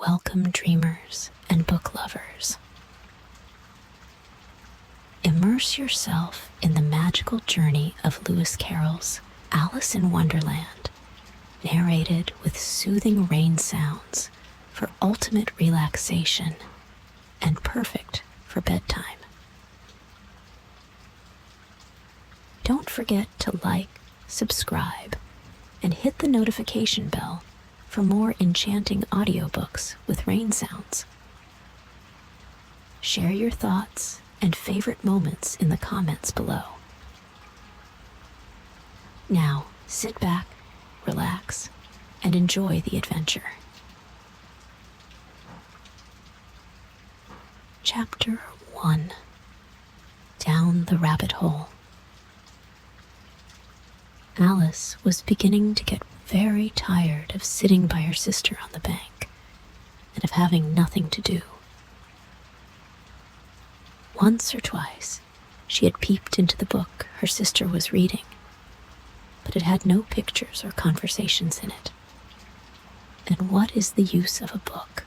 Welcome, dreamers and book lovers. Immerse yourself in the magical journey of Lewis Carroll's Alice in Wonderland, narrated with soothing rain sounds for ultimate relaxation and perfect for bedtime. Don't forget to like, subscribe, and hit the notification bell for more enchanting audiobooks with rain sounds. Share your thoughts and favorite moments in the comments below. Now, sit back, relax, and enjoy the adventure. Chapter 1: Down the Rabbit Hole. Alice was beginning to get very tired of sitting by her sister on the bank and of having nothing to do. Once or twice, she had peeped into the book her sister was reading, but it had no pictures or conversations in it. And what is the use of a book,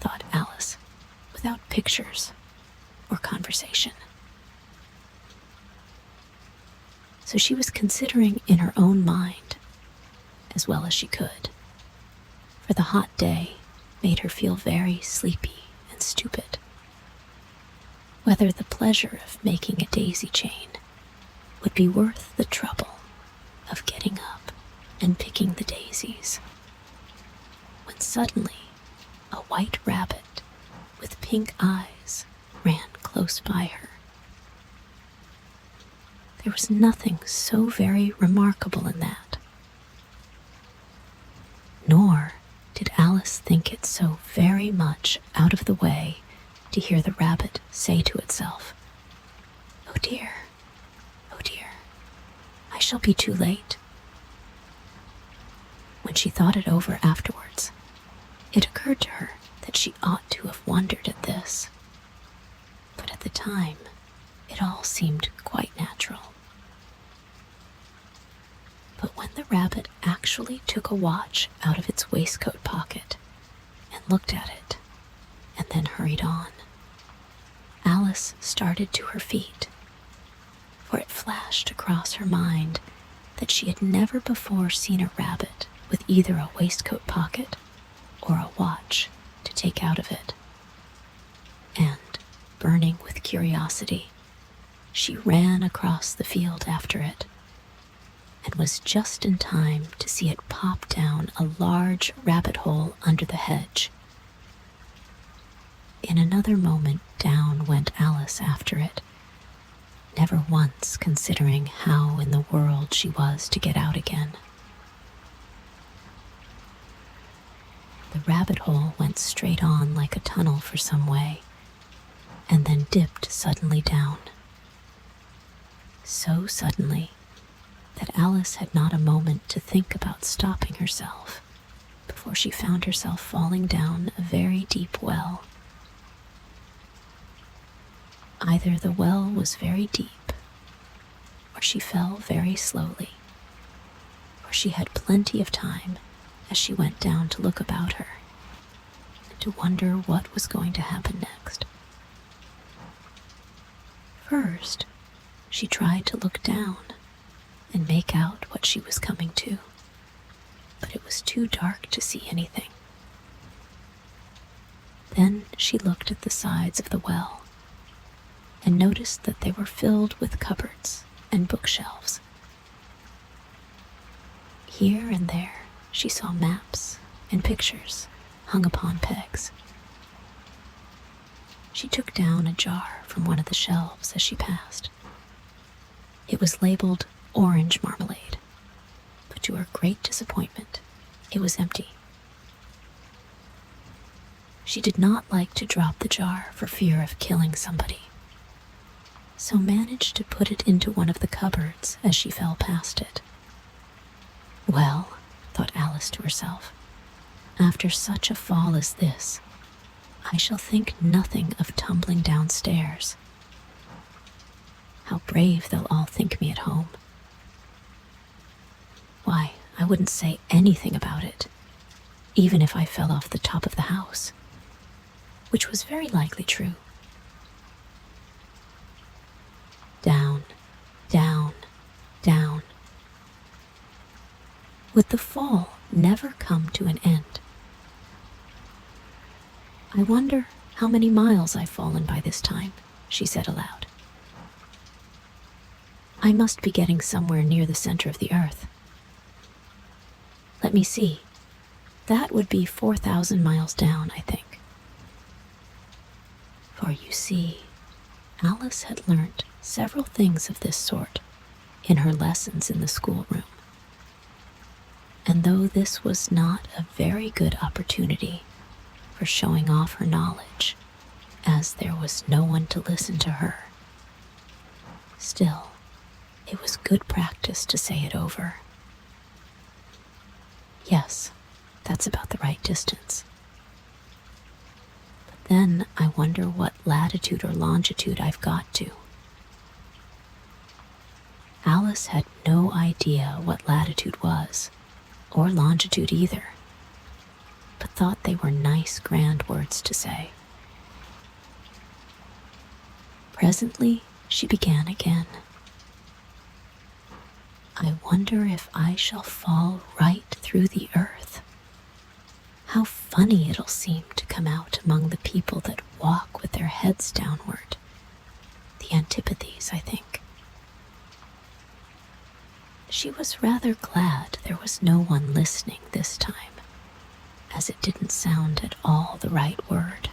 thought Alice, without pictures or conversation? So she was considering in her own mind, as well as she could, for the hot day made her feel very sleepy and stupid, whether the pleasure of making a daisy chain would be worth the trouble of getting up and picking the daisies, when suddenly a white rabbit with pink eyes ran close by her. There was nothing so very remarkable in that. Nor did Alice think it so very much out of the way to hear the rabbit say to itself, oh dear, I shall be too late." When she thought it over afterwards, it occurred to her that she ought to have wondered at this. But at the time, it all seemed quite natural. But when the rabbit actually took a watch out of its waistcoat pocket and looked at it, and then hurried on, Alice started to her feet, for it flashed across her mind that she had never before seen a rabbit with either a waistcoat pocket or a watch to take out of it. And, burning with curiosity, she ran across the field after it, and was just in time to see it pop down a large rabbit hole under the hedge. In another moment down went Alice after it, never once considering how in the world she was to get out again. The rabbit hole went straight on like a tunnel for some way, and then dipped suddenly down. So suddenly that Alice had not a moment to think about stopping herself before she found herself falling down a very deep well. Either the well was very deep, or she fell very slowly, for she had plenty of time as she went down to look about her and to wonder what was going to happen next. First, she tried to look down and make out what she was coming to, but it was too dark to see anything. Then she looked at the sides of the well and noticed that they were filled with cupboards and bookshelves. Here and there she saw maps and pictures hung upon pegs. She took down a jar from one of the shelves as she passed. It was labeled orange marmalade, but to her great disappointment, it was empty. She did not like to drop the jar for fear of killing somebody, so managed to put it into one of the cupboards as she fell past it. Well, thought Alice to herself, after such a fall as this, I shall think nothing of tumbling downstairs. How brave they'll all think me at home. Why, I wouldn't say anything about it. even if I fell off the top of the house, which was very likely true. Down, down, down. Would the fall never come to an end? I wonder how many miles I've fallen by this time, she said aloud. I must be getting somewhere near the center of the earth. Let me see. That would be 4,000 miles down, I think. For you see, Alice had learnt several things of this sort in her lessons in the schoolroom. And though this was not a very good opportunity for showing off her knowledge, as there was no one to listen to her, still, it was good practice to say it over. Yes, that's about the right distance. But then I wonder what latitude or longitude I've got to. Alice had no idea what latitude was, or longitude either, but thought they were nice, grand words to say. Presently, she began again. I wonder if I shall fall right through the earth. How funny it'll seem to come out among the people that walk with their heads downward. The antipathies, I think. She was rather glad there was no one listening this time, as it didn't sound at all the right word.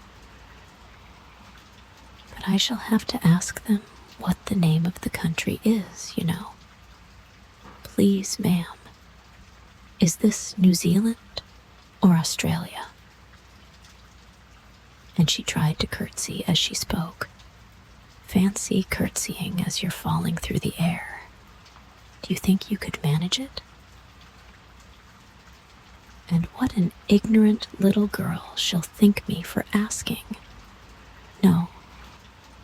But I shall have to ask them what the name of the country is, you know. Please, ma'am, is this New Zealand or Australia? And she tried to curtsy as she spoke. Fancy curtsying as you're falling through the air. Do you think you could manage it? And what an ignorant little girl she'll think me for asking. No,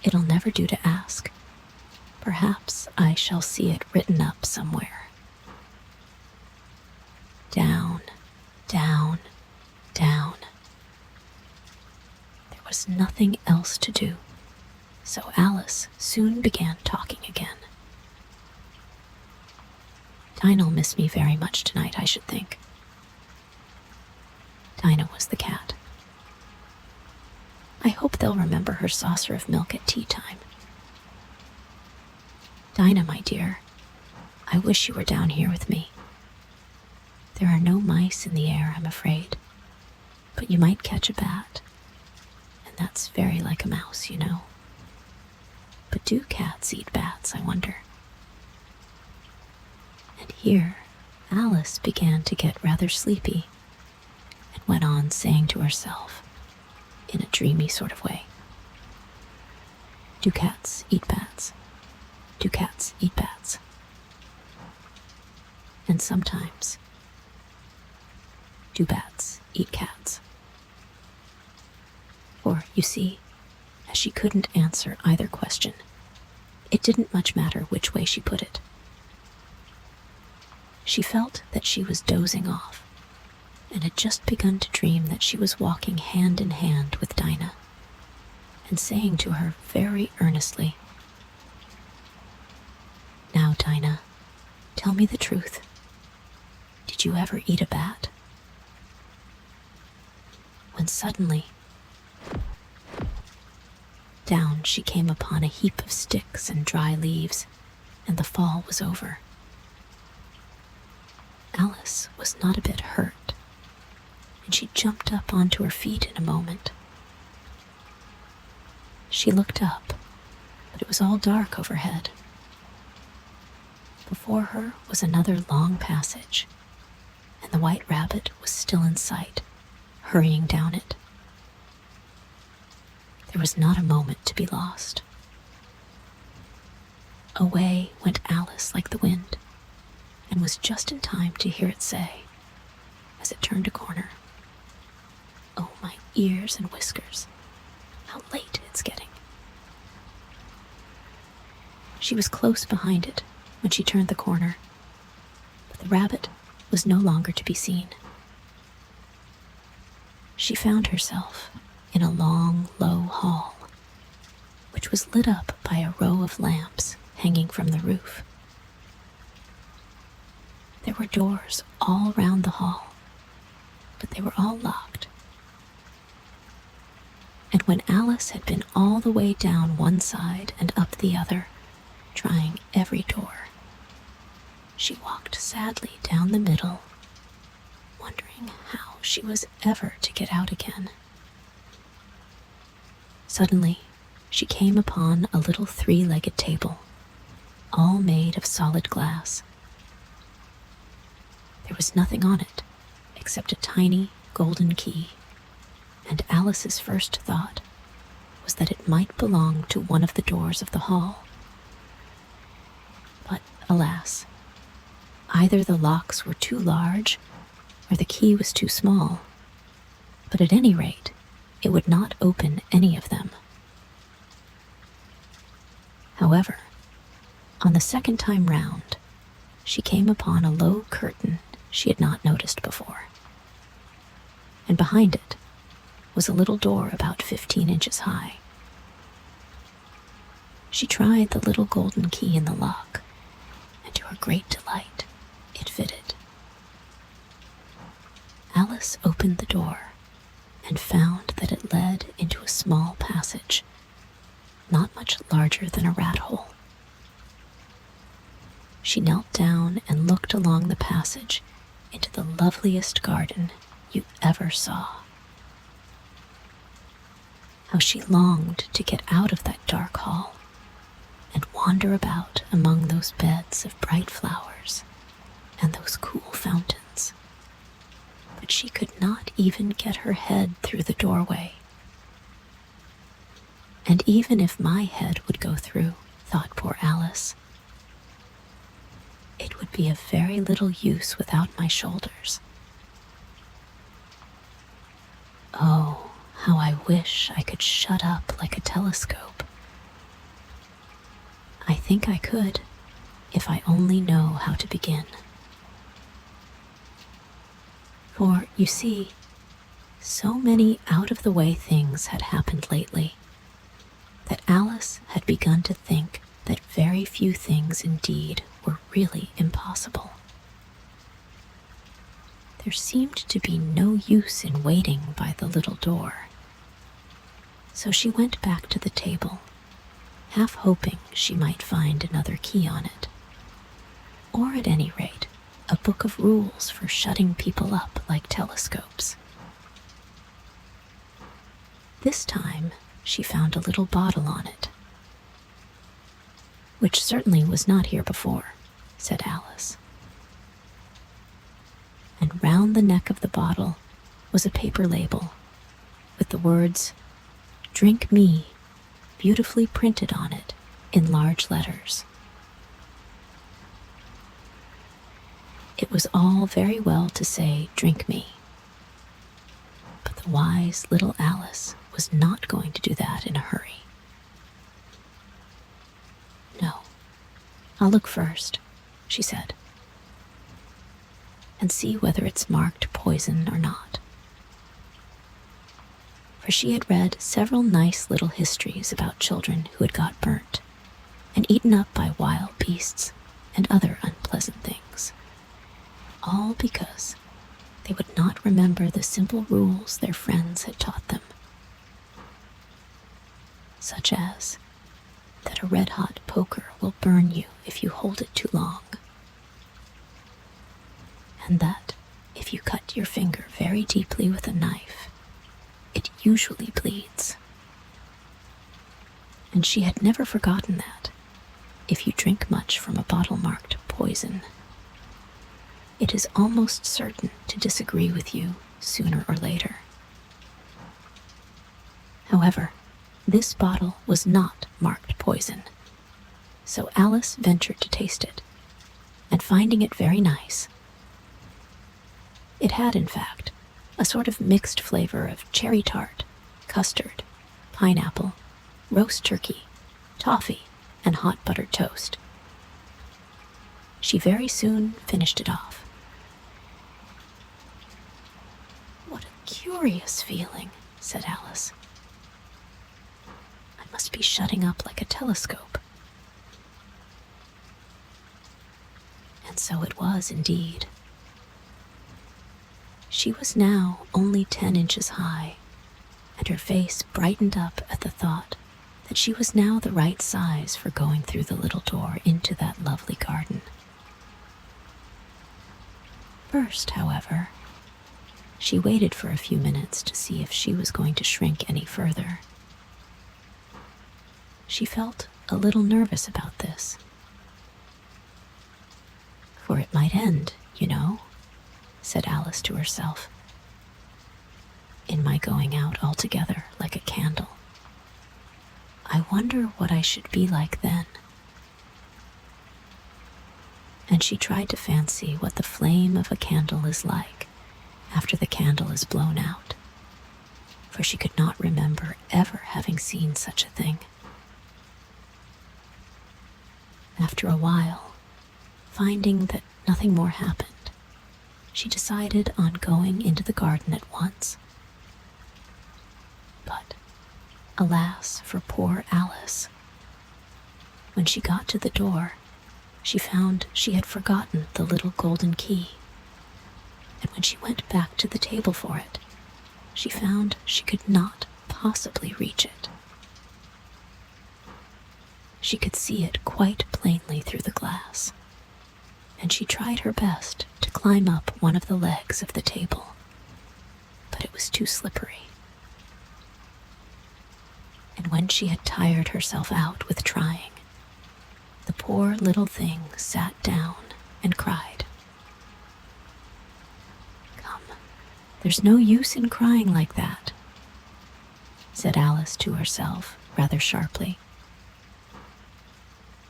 it'll never do to ask. Perhaps I shall see it written up somewhere. Down, down, down. There was nothing else to do, so Alice soon began talking again. Dinah'll miss me very much tonight, I should think. Dinah was the cat. I hope they'll remember her saucer of milk at tea time. Dinah, my dear, I wish you were down here with me. There are no mice in the air, I'm afraid, but you might catch a bat, and that's very like a mouse, you know. But do cats eat bats, I wonder? And here, Alice began to get rather sleepy, and went on saying to herself, in a dreamy sort of way, do cats eat bats? Do cats eat bats? And sometimes, do bats eat cats? For, you see, as she couldn't answer either question, it didn't much matter which way she put it. She felt that she was dozing off, and had just begun to dream that she was walking hand in hand with Dinah, and saying to her very earnestly, Now, Dinah, tell me the truth. Did you ever eat a bat? When suddenly, down she came upon a heap of sticks and dry leaves, and the fall was over. Alice was not a bit hurt, and she jumped up onto her feet in a moment. She looked up, but it was all dark overhead. Before her was another long passage, and the white rabbit was still in sight, hurrying down it. There was not a moment to be lost. Away went Alice like the wind, and was just in time to hear it say, as it turned a corner, Oh, my ears and whiskers, how late it's getting. She was close behind it when she turned the corner, but the rabbit was no longer to be seen. she found herself in a long, low hall, which was lit up by a row of lamps hanging from the roof. There were doors all round the hall, but they were all locked. And when Alice had been all the way down one side and up the other, trying every door, she walked sadly down the middle, wondering how she was ever to get out again. Suddenly, she came upon a little three-legged table, all made of solid glass. There was nothing on it except a tiny golden key, and Alice's first thought was that it might belong to one of the doors of the hall. But alas, either the locks were too large or the key was too small, but at any rate, it would not open any of them. However, on the second time round, she came upon a low curtain she had not noticed before, and behind it was a little door about 15 inches high. She tried the little golden key in the lock, and to her great delight, it fitted. Alice opened the door and found that it led into a small passage, not much larger than a rat hole. She knelt down and looked along the passage into the loveliest garden you ever saw. How she longed to get out of that dark hall and wander about among those beds of bright flowers and those cool fountains. But she could not even get her head through the doorway. And even if my head would go through, thought poor Alice, it would be of very little use without my shoulders. Oh, how I wish I could shut up like a telescope. I think I could, if I only know how to begin. For, you see, so many out-of-the-way things had happened lately that Alice had begun to think that very few things indeed were really impossible. There seemed to be no use in waiting by the little door. So she went back to the table, half hoping she might find another key on it, or at any rate, a book of rules for shutting people up like telescopes. This time, she found a little bottle on it, which certainly was not here before, said Alice. And round the neck of the bottle was a paper label with the words, "Drink me," beautifully printed on it in large letters. It was all very well to say, "Drink me," but the wise little Alice was not going to do that in a hurry. "No, I'll look first," she said, "and see whether it's marked poison or not." For she had read several nice little histories about children who had got burnt and eaten up by wild beasts and other unpleasant things, all because they would not remember the simple rules their friends had taught them, such as that a red-hot poker will burn you if you hold it too long, and that if you cut your finger very deeply with a knife, it usually bleeds. And she had never forgotten that if you drink much from a bottle marked poison, it is almost certain to disagree with you sooner or later. However, this bottle was not marked poison, so Alice ventured to taste it, and finding it very nice, it had, in fact, a sort of mixed flavor of cherry tart, custard, pineapple, roast turkey, toffee, and hot buttered toast. She very soon finished it off. "What a curious feeling," said Alice. "I must be shutting up like a telescope." And so it was indeed. She was now only 10 inches high, and her face brightened up at the thought that she was now the right size for going through the little door into that lovely garden. First, however, she waited for a few minutes to see if she was going to shrink any further. She felt a little nervous about this. "For it might end, you know," said Alice to herself, "in my going out altogether like a candle. I wonder what I should be like then." And she tried to fancy what the flame of a candle is like after the candle is blown out, for she could not remember ever having seen such a thing. After a while, finding that nothing more happened, she decided on going into the garden at once. But, alas for poor Alice, when she got to the door, she found she had forgotten the little golden key, and when she went back to the table for it, she found she could not possibly reach it. She could see it quite plainly through the glass, and she tried her best to climb up one of the legs of the table, but it was too slippery. And when she had tired herself out with trying, the poor little thing sat down and cried. "Come, there's no use in crying like that," said Alice to herself rather sharply.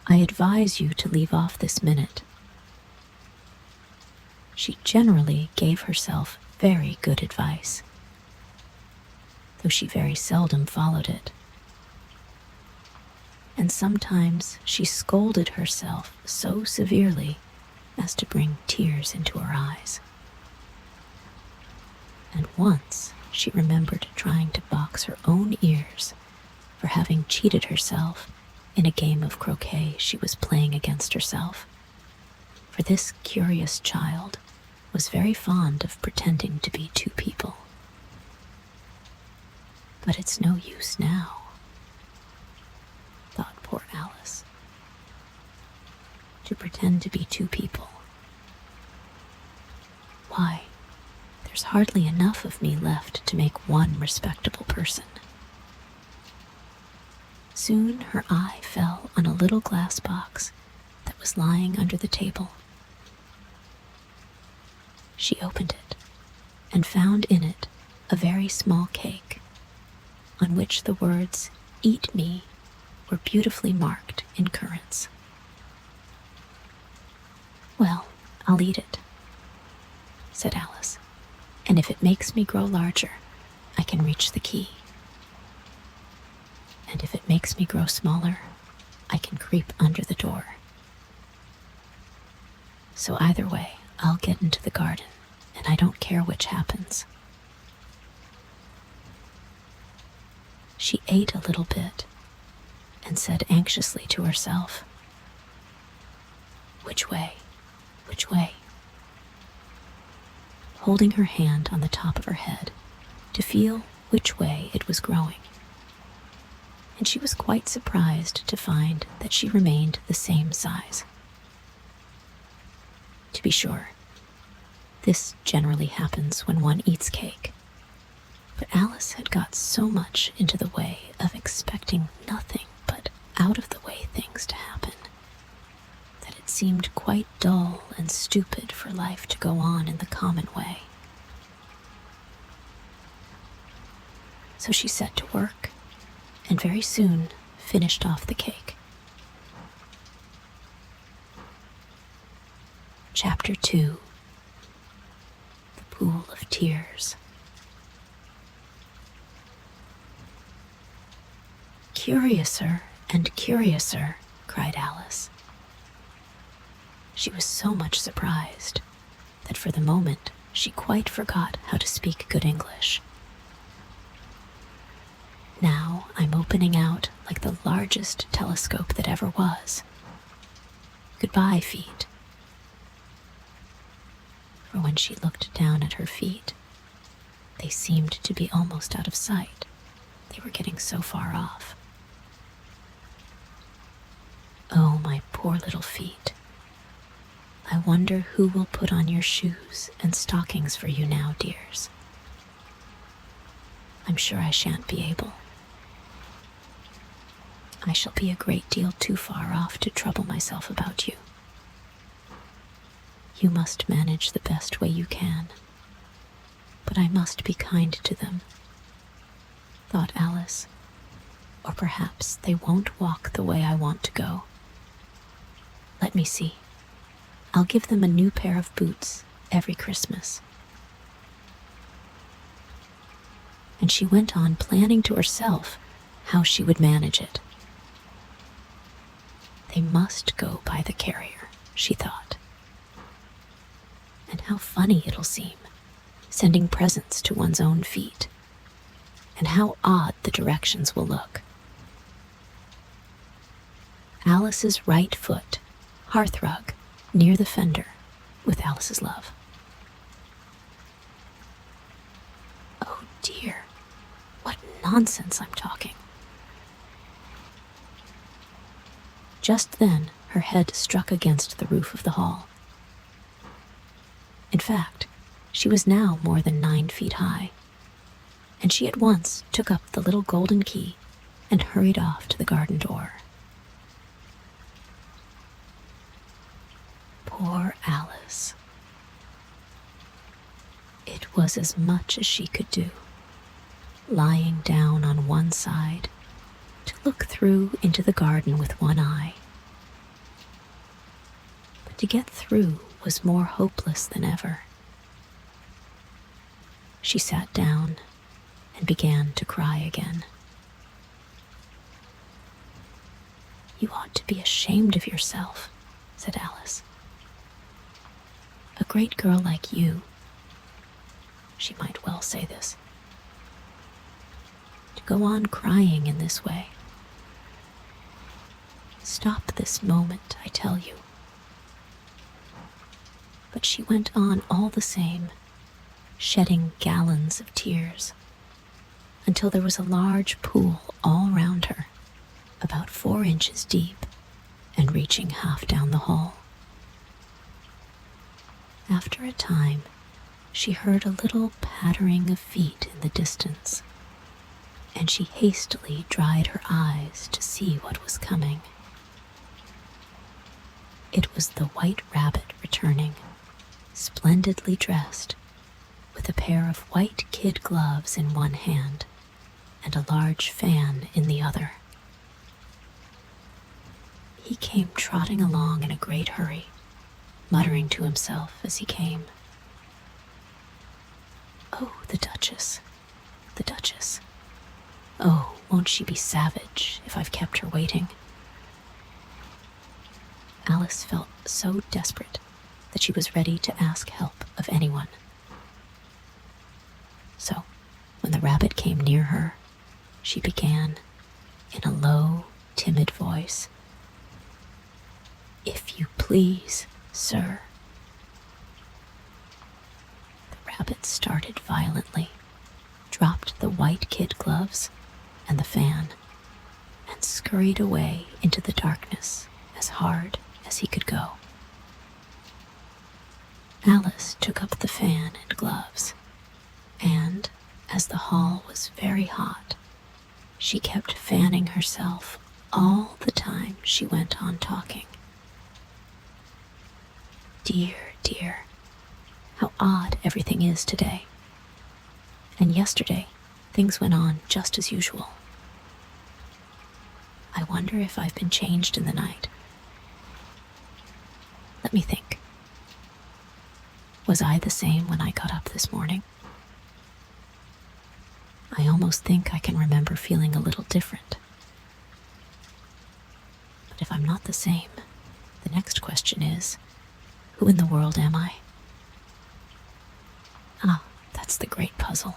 "I advise you to leave off this minute." She generally gave herself very good advice, though she very seldom followed it. And sometimes she scolded herself so severely as to bring tears into her eyes. And once she remembered trying to box her own ears for having cheated herself in a game of croquet she was playing against herself, for this curious child was very fond of pretending to be two people. But it's no use now, thought poor Alice, to pretend to be two people. Why, there's hardly enough of me left to make one respectable person. Soon her eye fell on a little glass box that was lying under the table. She opened it and found in it a very small cake, on which the words "Eat me" were beautifully marked in currants. "Well, I'll eat it," said Alice, "and if it makes me grow larger, I can reach the key. And if it makes me grow smaller, I can creep under the door. So either way, I'll get into the garden, and I don't care which happens." She ate a little bit and said anxiously to herself, "Which way? Which way?" holding her hand on the top of her head to feel which way it was growing. And she was quite surprised to find that she remained the same size. To be sure, this generally happens when one eats cake, but Alice had got so much into the way of expecting nothing but out-of-the-way things to happen that it seemed quite dull and stupid for life to go on in the common way. So she set to work, and very soon finished off the cake. Chapter 2. The Pool of Tears. "Curiouser and curiouser," cried Alice. She was so much surprised that for the moment she quite forgot how to speak good English, Now I'm opening out like the largest telescope that ever was. Goodbye, feet. For when she looked down at her feet, they seemed to be almost out of sight. They were getting so far off. Oh, my poor little feet. I wonder who will put on your shoes and stockings for you now, dears. I'm sure I shan't be able. I shall be a great deal too far off to trouble myself about you. You must manage the best way you can, but I must be kind to them, thought Alice, or perhaps they won't walk the way I want to go. Let me see. I'll give them a new pair of boots every Christmas. And she went on planning to herself how she would manage it. They must go by the carrier, she thought. And how funny it'll seem, sending presents to one's own feet. And how odd the directions will look. Alice's right foot, hearthrug, near the fender, with Alice's love. Oh dear, what nonsense I'm talking. Just then, her head struck against the roof of the hall. In fact, she was now more than 9 feet high, and she at once took up the little golden key and hurried off to the garden door. Poor Alice. It was as much as she could do, lying down on one side to look through into the garden with one eye. But to get through was more hopeless than ever. She sat down and began to cry again. You ought to be ashamed of yourself, said Alice. A great girl like you, she might well say this, to go on crying in this way. Stop this moment, I tell you. But she went on all the same, shedding gallons of tears, until there was a large pool all round her, about 4 inches deep and reaching half down the hall. After a time, she heard a little pattering of feet in the distance, and she hastily dried her eyes to see what was coming. It was the White Rabbit returning, splendidly dressed, with a pair of white kid gloves in one hand and a large fan in the other. He came trotting along in a great hurry, muttering to himself as he came. Oh, the Duchess, the Duchess. Oh, won't she be savage if I've kept her waiting? Alice felt so desperate that she was ready to ask help of anyone. So, when the rabbit came near her, she began, in a low, timid voice, "If you please, sir." The rabbit started violently, dropped the white kid gloves and the fan, and scurried away into the darkness as hard as he could go. Alice took up the fan and gloves, and, as the hall was very hot, she kept fanning herself all the time she went on talking. Dear, dear, how odd everything is today. And yesterday, things went on just as usual. I wonder if I've been changed in the night. Let me think. Was I the same when I got up this morning? I almost think I can remember feeling a little different. But if I'm not the same, the next question is, who in the world am I? Ah, that's the great puzzle.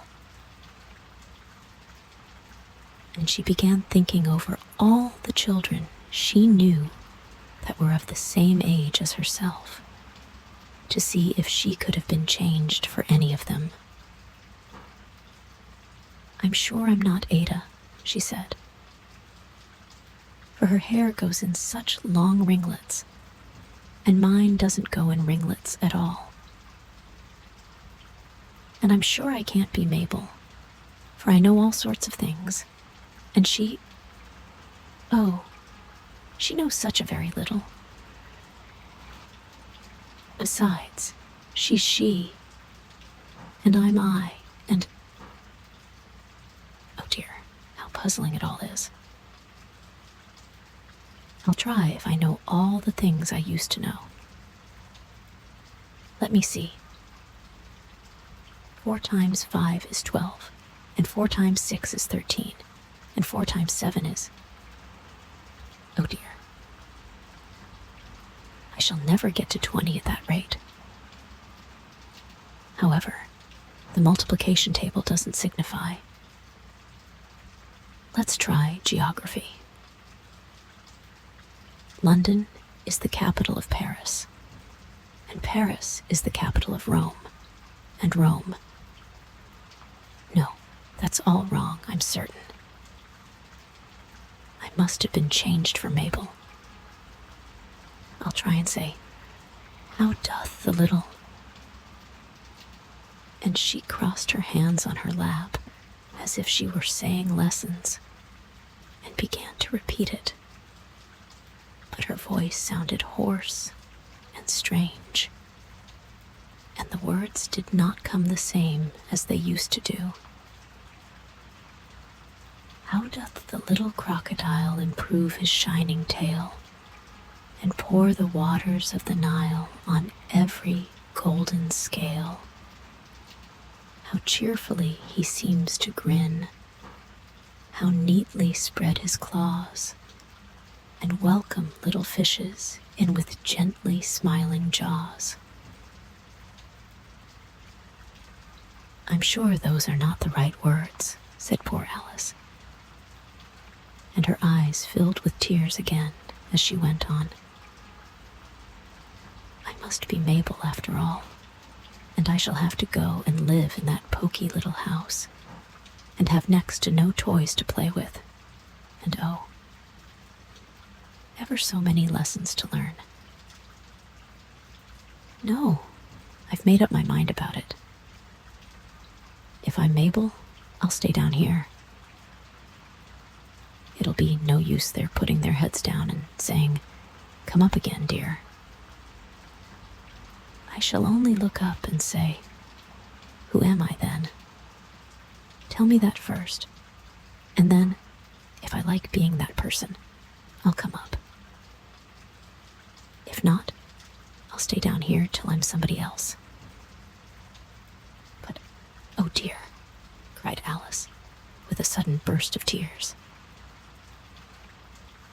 and she began thinking over all the children she knew that were of the same age as herself, to see if she could have been changed for any of them. "I'm sure I'm not Ada," she said, "for her hair goes in such long ringlets, and mine doesn't go in ringlets at all. And I'm sure I can't be Mabel, for I know all sorts of things, and oh, she knows such a very little. Besides, she's she, and I'm I, and oh dear, how puzzling it all is. I'll try if I know all the things I used to know. Let me see. 4 times 5 is 12, and 4 times 6 is 13, and 4 times 7 is... Oh dear. I shall never get to 20 at that rate. However, the multiplication table doesn't signify. Let's try geography. London is the capital of Paris, and Paris is the capital of Rome, and Rome... No, that's all wrong, I'm certain. I must have been changed for Mabel. I'll try and say, "How doth the little..." And she crossed her hands on her lap as if she were saying lessons, and began to repeat it. But her voice sounded hoarse and strange, and the words did not come the same as they used to do. "How doth the little crocodile improve his shining tail, and pour the waters of the Nile on every golden scale? How cheerfully he seems to grin, how neatly spread his claws, and welcome little fishes in with gently smiling jaws." "I'm sure those are not the right words," said poor Alice, and her eyes filled with tears again as she went on. "I must be Mabel after all, and I shall have to go and live in that poky little house, and have next to no toys to play with, and oh, ever so many lessons to learn. No, I've made up my mind about it. If I'm Mabel, I'll stay down here. It'll be no use their putting their heads down and saying, 'Come up again, dear.' I shall only look up and say, 'Who am I then?' Tell me that first, and then, if I like being that person, I'll come up. If not, I'll stay down here till I'm somebody else." "But, oh dear," cried Alice, with a sudden burst of tears.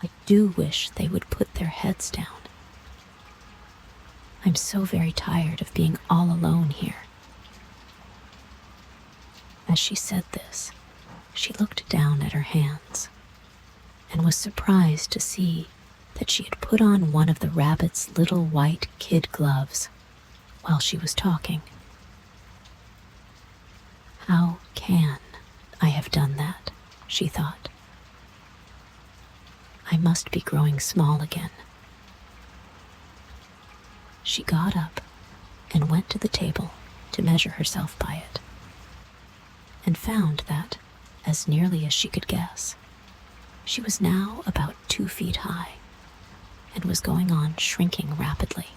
"I do wish they would put their heads down. I'm so very tired of being all alone here." As she said this, she looked down at her hands, and was surprised to see that she had put on one of the rabbit's little white kid gloves while she was talking. "How can I have done that?" she thought. "I must be growing small again." She got up and went to the table to measure herself by it, and found that, as nearly as she could guess, she was now about 2 feet high, and was going on shrinking rapidly.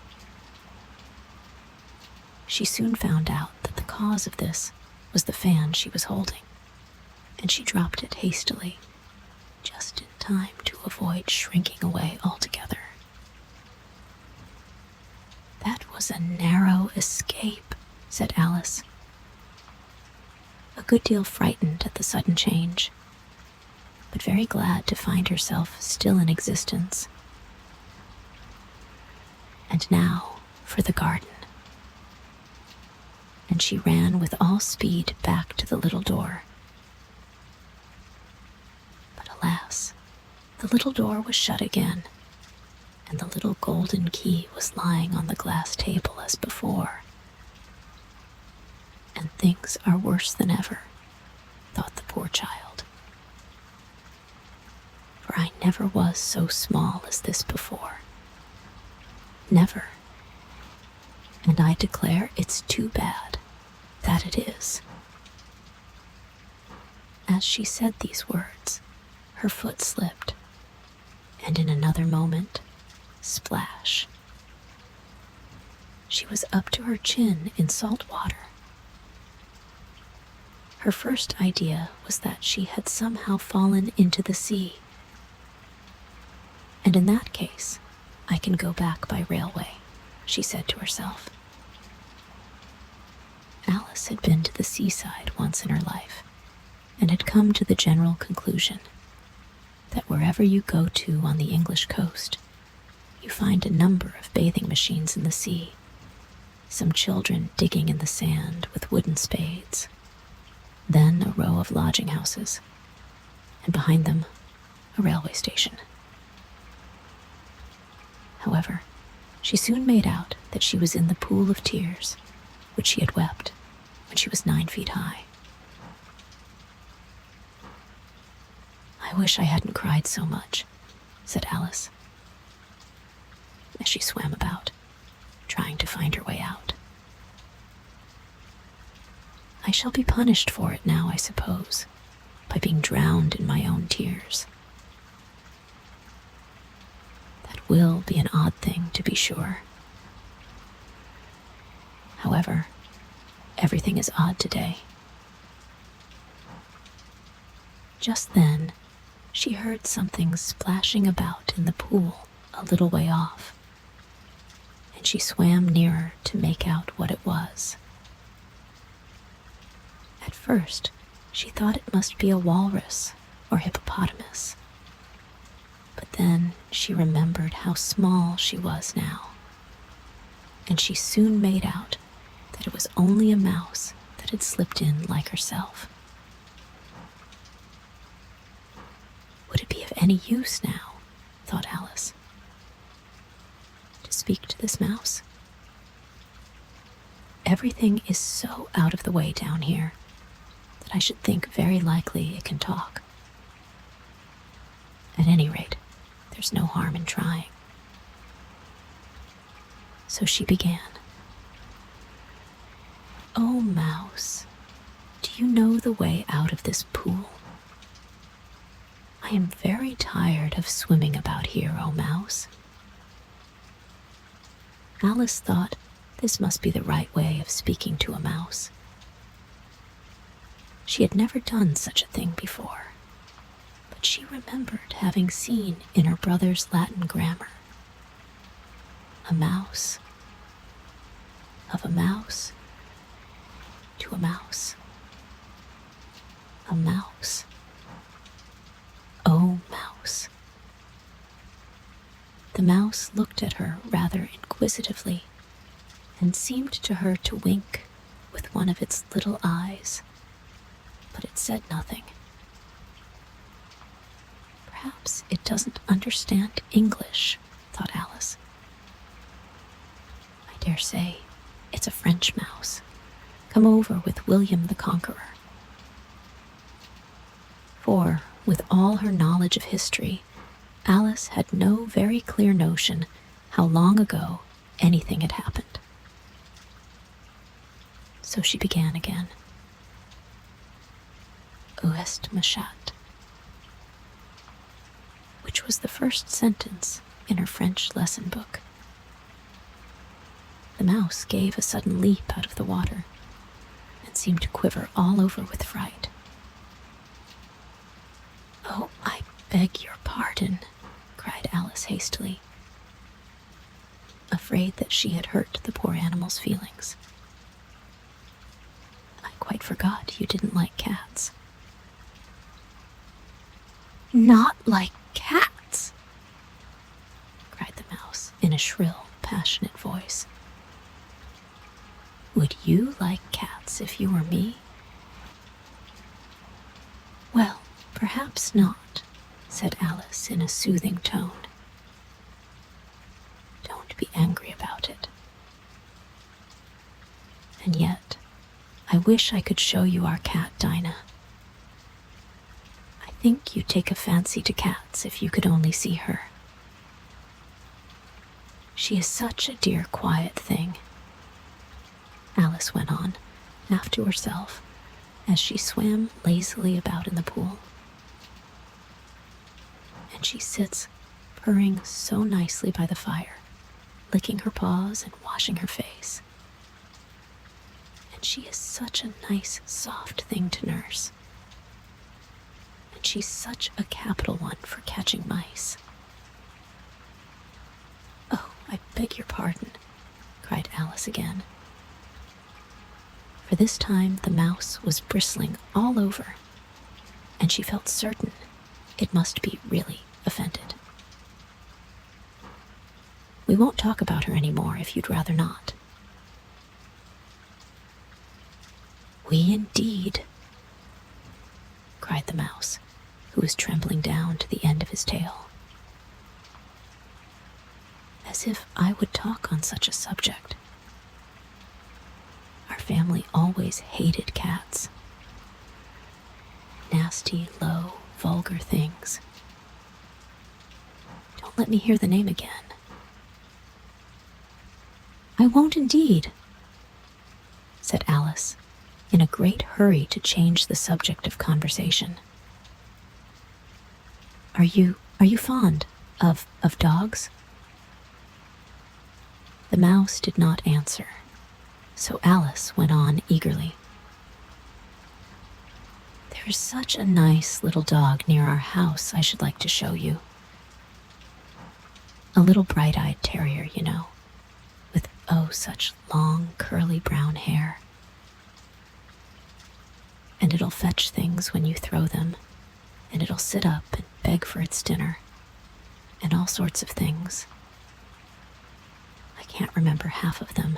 She soon found out that the cause of this was the fan she was holding, and she dropped it hastily, just in time to avoid shrinking away altogether. "That was a narrow escape," said Alice, a good deal frightened at the sudden change, but very glad to find herself still in existence. "And now for the garden." And she ran with all speed back to the little door. Alas, the little door was shut again, and the little golden key was lying on the glass table as before. And things are worse than ever, thought the poor child. For I never was so small as this before. Never. And I declare it's too bad that it is. As she said these words, her foot slipped, and in another moment, splash. She was up to her chin in salt water. Her first idea was that she had somehow fallen into the sea. And in that case, I can go back by railway, she said to herself. Alice had been to the seaside once in her life, and had come to the general conclusion that wherever you go to on the English coast, you find a number of bathing machines in the sea, some children digging in the sand with wooden spades, then a row of lodging houses, and behind them, a railway station. However, she soon made out that she was in the pool of tears which she had wept when she was 9 feet high. I wish I hadn't cried so much, said Alice, as she swam about, trying to find her way out. I shall be punished for it now, I suppose, by being drowned in my own tears. That will be an odd thing, to be sure. However, everything is odd today. Just then, she heard something splashing about in the pool a little way off, and she swam nearer to make out what it was. At first, she thought it must be a walrus or hippopotamus, but then she remembered how small she was now, and she soon made out that it was only a mouse that had slipped in like herself. Would it be of any use now, thought Alice, to speak to this mouse? Everything is so out of the way down here that I should think very likely it can talk. At any rate, there's no harm in trying. So she began. Oh, mouse, do you know the way out of this pool? I am very tired of swimming about here, oh mouse. Alice thought this must be the right way of speaking to a mouse. She had never done such a thing before, but she remembered having seen in her brother's Latin grammar, a mouse, of a mouse to a mouse, a mouse. Oh, mouse. The mouse looked at her rather inquisitively and seemed to her to wink with one of its little eyes, but it said nothing. Perhaps it doesn't understand English, thought Alice. I dare say it's a French mouse, come over with William the Conqueror. For, with all her knowledge of history, Alice had no very clear notion how long ago anything had happened. So she began again. Où est ma chatte? Which was the first sentence in her French lesson book. The mouse gave a sudden leap out of the water and seemed to quiver all over with fright. Oh, I beg your pardon, cried Alice hastily, afraid that she had hurt the poor animal's feelings. I quite forgot you didn't like cats. Not like cats, cried the mouse in a shrill, passionate voice. Would you like cats if you were me? Well, perhaps not, said Alice in a soothing tone. "Don't be angry about it. And yet, I wish I could show you our cat, Dinah. I think you'd take a fancy to cats if you could only see her. She is such a dear, quiet thing," Alice went on, half to herself, as she swam lazily about in the pool. "And she sits purring so nicely by the fire, licking her paws and washing her face. And she is such a nice, soft thing to nurse. And she's such a capital one for catching mice." "Oh, I beg your pardon," cried Alice again. For this time the mouse was bristling all over, and she felt certain it must be really offended. "We won't talk about her anymore if you'd rather not." "We indeed," cried the mouse, who was trembling down to the end of his tail. "As if I would talk on such a subject. Our family always hated cats. Nasty, low, vulgar things. Don't let me hear the name again." "I won't indeed," said Alice, in a great hurry to change the subject of conversation. Are you fond of dogs?" The mouse did not answer, so Alice went on eagerly. "There is such a nice little dog near our house I should like to show you. A little bright-eyed terrier, you know, with oh such long curly brown hair. And it'll fetch things when you throw them, and it'll sit up and beg for its dinner, and all sorts of things. I can't remember half of them.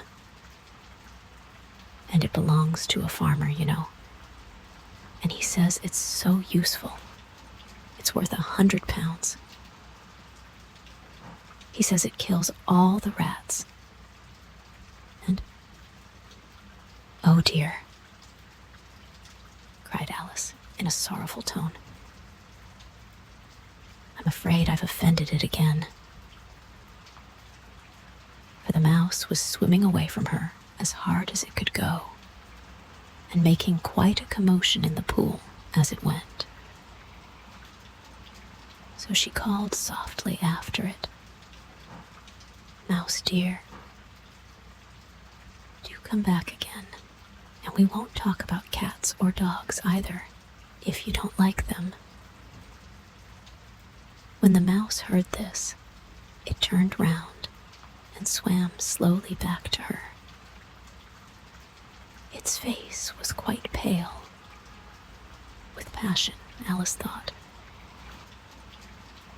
And it belongs to a farmer, you know. And he says it's so useful. It's worth £100. He says it kills all the rats. And, oh dear," cried Alice in a sorrowful tone. "I'm afraid I've offended it again." For the mouse was swimming away from her as hard as it could go, and making quite a commotion in the pool as it went. So she called softly after it, "Mouse dear, do come back again, and we won't talk about cats or dogs either, if you don't like them." When the mouse heard this, it turned round and swam slowly back to her. Its face was quite pale, with passion, Alice thought,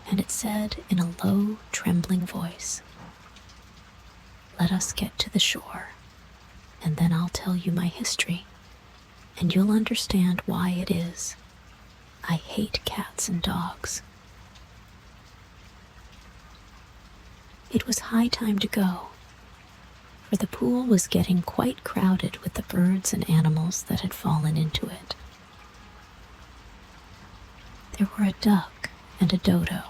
and it said in a low, trembling voice, "Let us get to the shore, and then I'll tell you my history, and you'll understand why it is I hate cats and dogs." It was high time to go, for the pool was getting quite crowded with the birds and animals that had fallen into it. There were a duck and a dodo,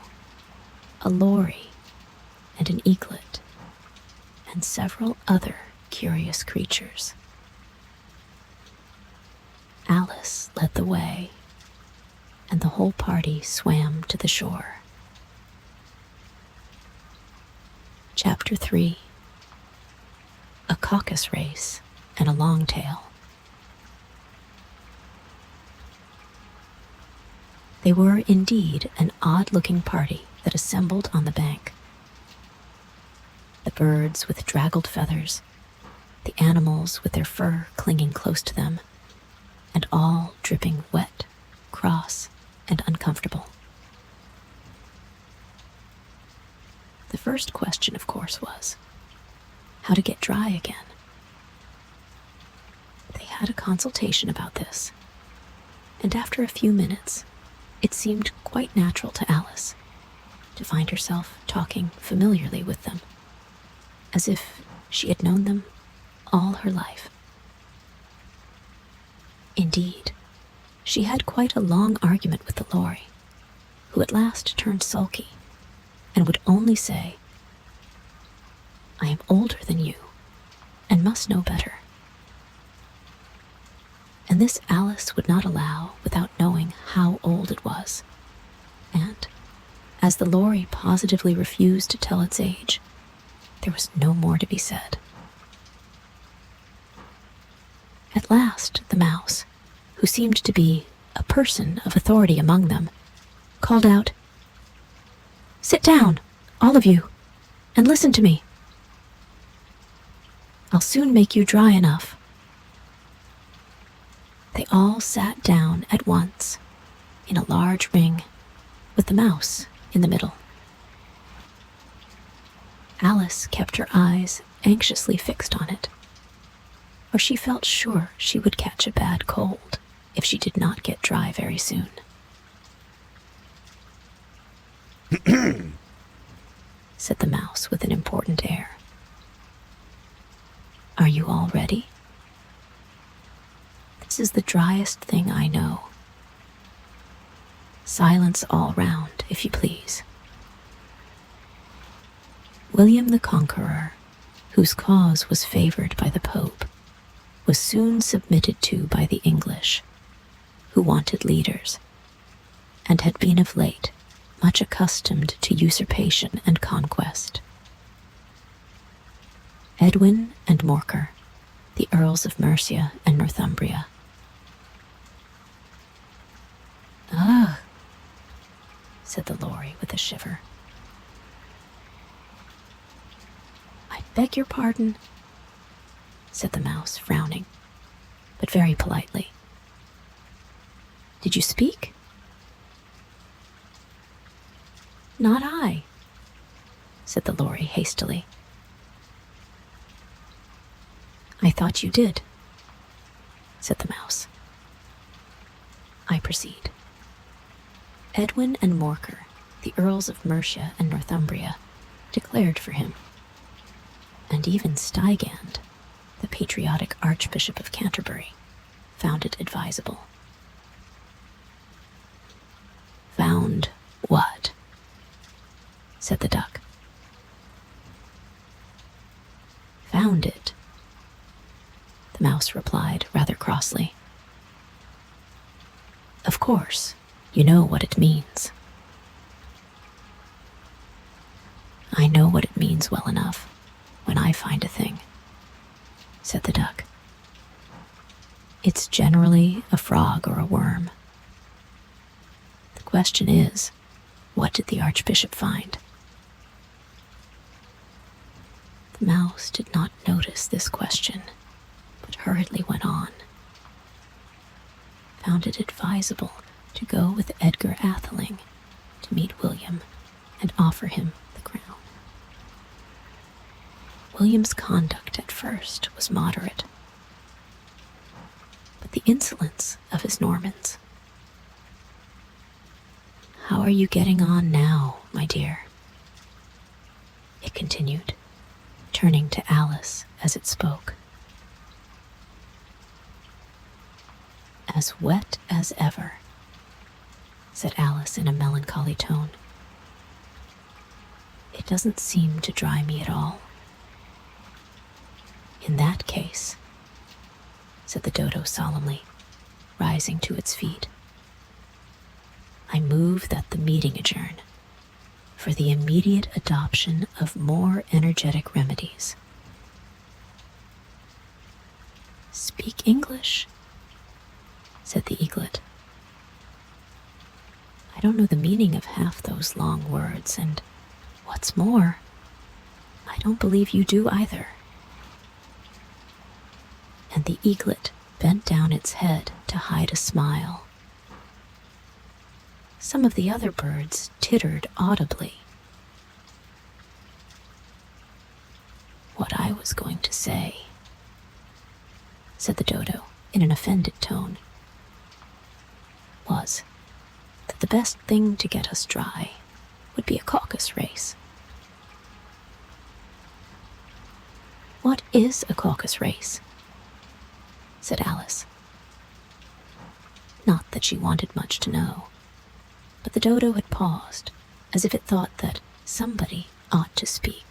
a lory and an eaglet, and several other curious creatures. Alice led the way, and the whole party swam to the shore. Chapter 3. A Caucus Race and a Long Tail. They were indeed an odd-looking party that assembled on the bank. The birds with draggled feathers, the animals with their fur clinging close to them, and all dripping wet, cross, and uncomfortable. The first question, of course, was how to get dry again. They had a consultation about this, and after a few minutes, It seemed quite natural to Alice to find herself talking familiarly with them, as if she had known them all her life. Indeed, she had quite a long argument with the Lory, who at last turned sulky and would only say, "I am older than you and must know better." And this Alice would not allow without knowing how old it was. And, as the Lory positively refused to tell its age, there was no more to be said. At last, the mouse, who seemed to be a person of authority among them, called out, "Sit down, all of you, and listen to me. I'll soon make you dry enough." They all sat down at once, in a large ring, with the mouse in the middle. Alice kept her eyes anxiously fixed on it, for she felt sure she would catch a bad cold if she did not get dry very soon. Said the mouse with an important air. "Are you all ready? This is the driest thing I know. Silence all round, if you please." William the Conqueror, whose cause was favored by the Pope, was soon submitted to by the English, who wanted leaders, and had been of late much accustomed to usurpation and conquest. Edwin and Morcar, the Earls of Mercia and Northumbria. "Ah," said the Lory with a shiver. "I beg your pardon," said the mouse, frowning, but very politely. "Did you speak?" "Not I," said the Lory hastily. "I thought you did," said the mouse. "I proceed. Edwin and Morcar, the Earls of Mercia and Northumbria, declared for him, and even Stigand, the patriotic Archbishop of Canterbury, found it advisable." "Found what?" said the duck. "Found it," the mouse replied rather crossly. "Of course, you know what it means." "I know what it means well enough when I find a thing," said the duck. "It's generally a frog or a worm. The question is, what did the Archbishop find?" The mouse did not notice this question, but hurriedly went on. "Found it advisable to go with Edgar Atheling to meet William and offer him the crown. William's conduct at first was moderate, but the insolence of his Normans. How are you getting on now, my dear?" it continued, turning to Alice as it spoke. "As wet as ever," said Alice in a melancholy tone. "It doesn't seem to dry me at all." "In that case," said the dodo solemnly, rising to its feet, "I move that the meeting adjourn for the immediate adoption of more energetic remedies." "Speak English," said the eaglet. "I don't know the meaning of half those long words, and what's more, I don't believe you do either." And the eaglet bent down its head to hide a smile. Some of the other birds tittered audibly. "What I was going to say," said the dodo in an offended tone, "was that the best thing to get us dry would be a caucus race. "What is a caucus race?" said Alice. Not that she wanted much to know, but the dodo had paused, as if it thought that somebody ought to speak,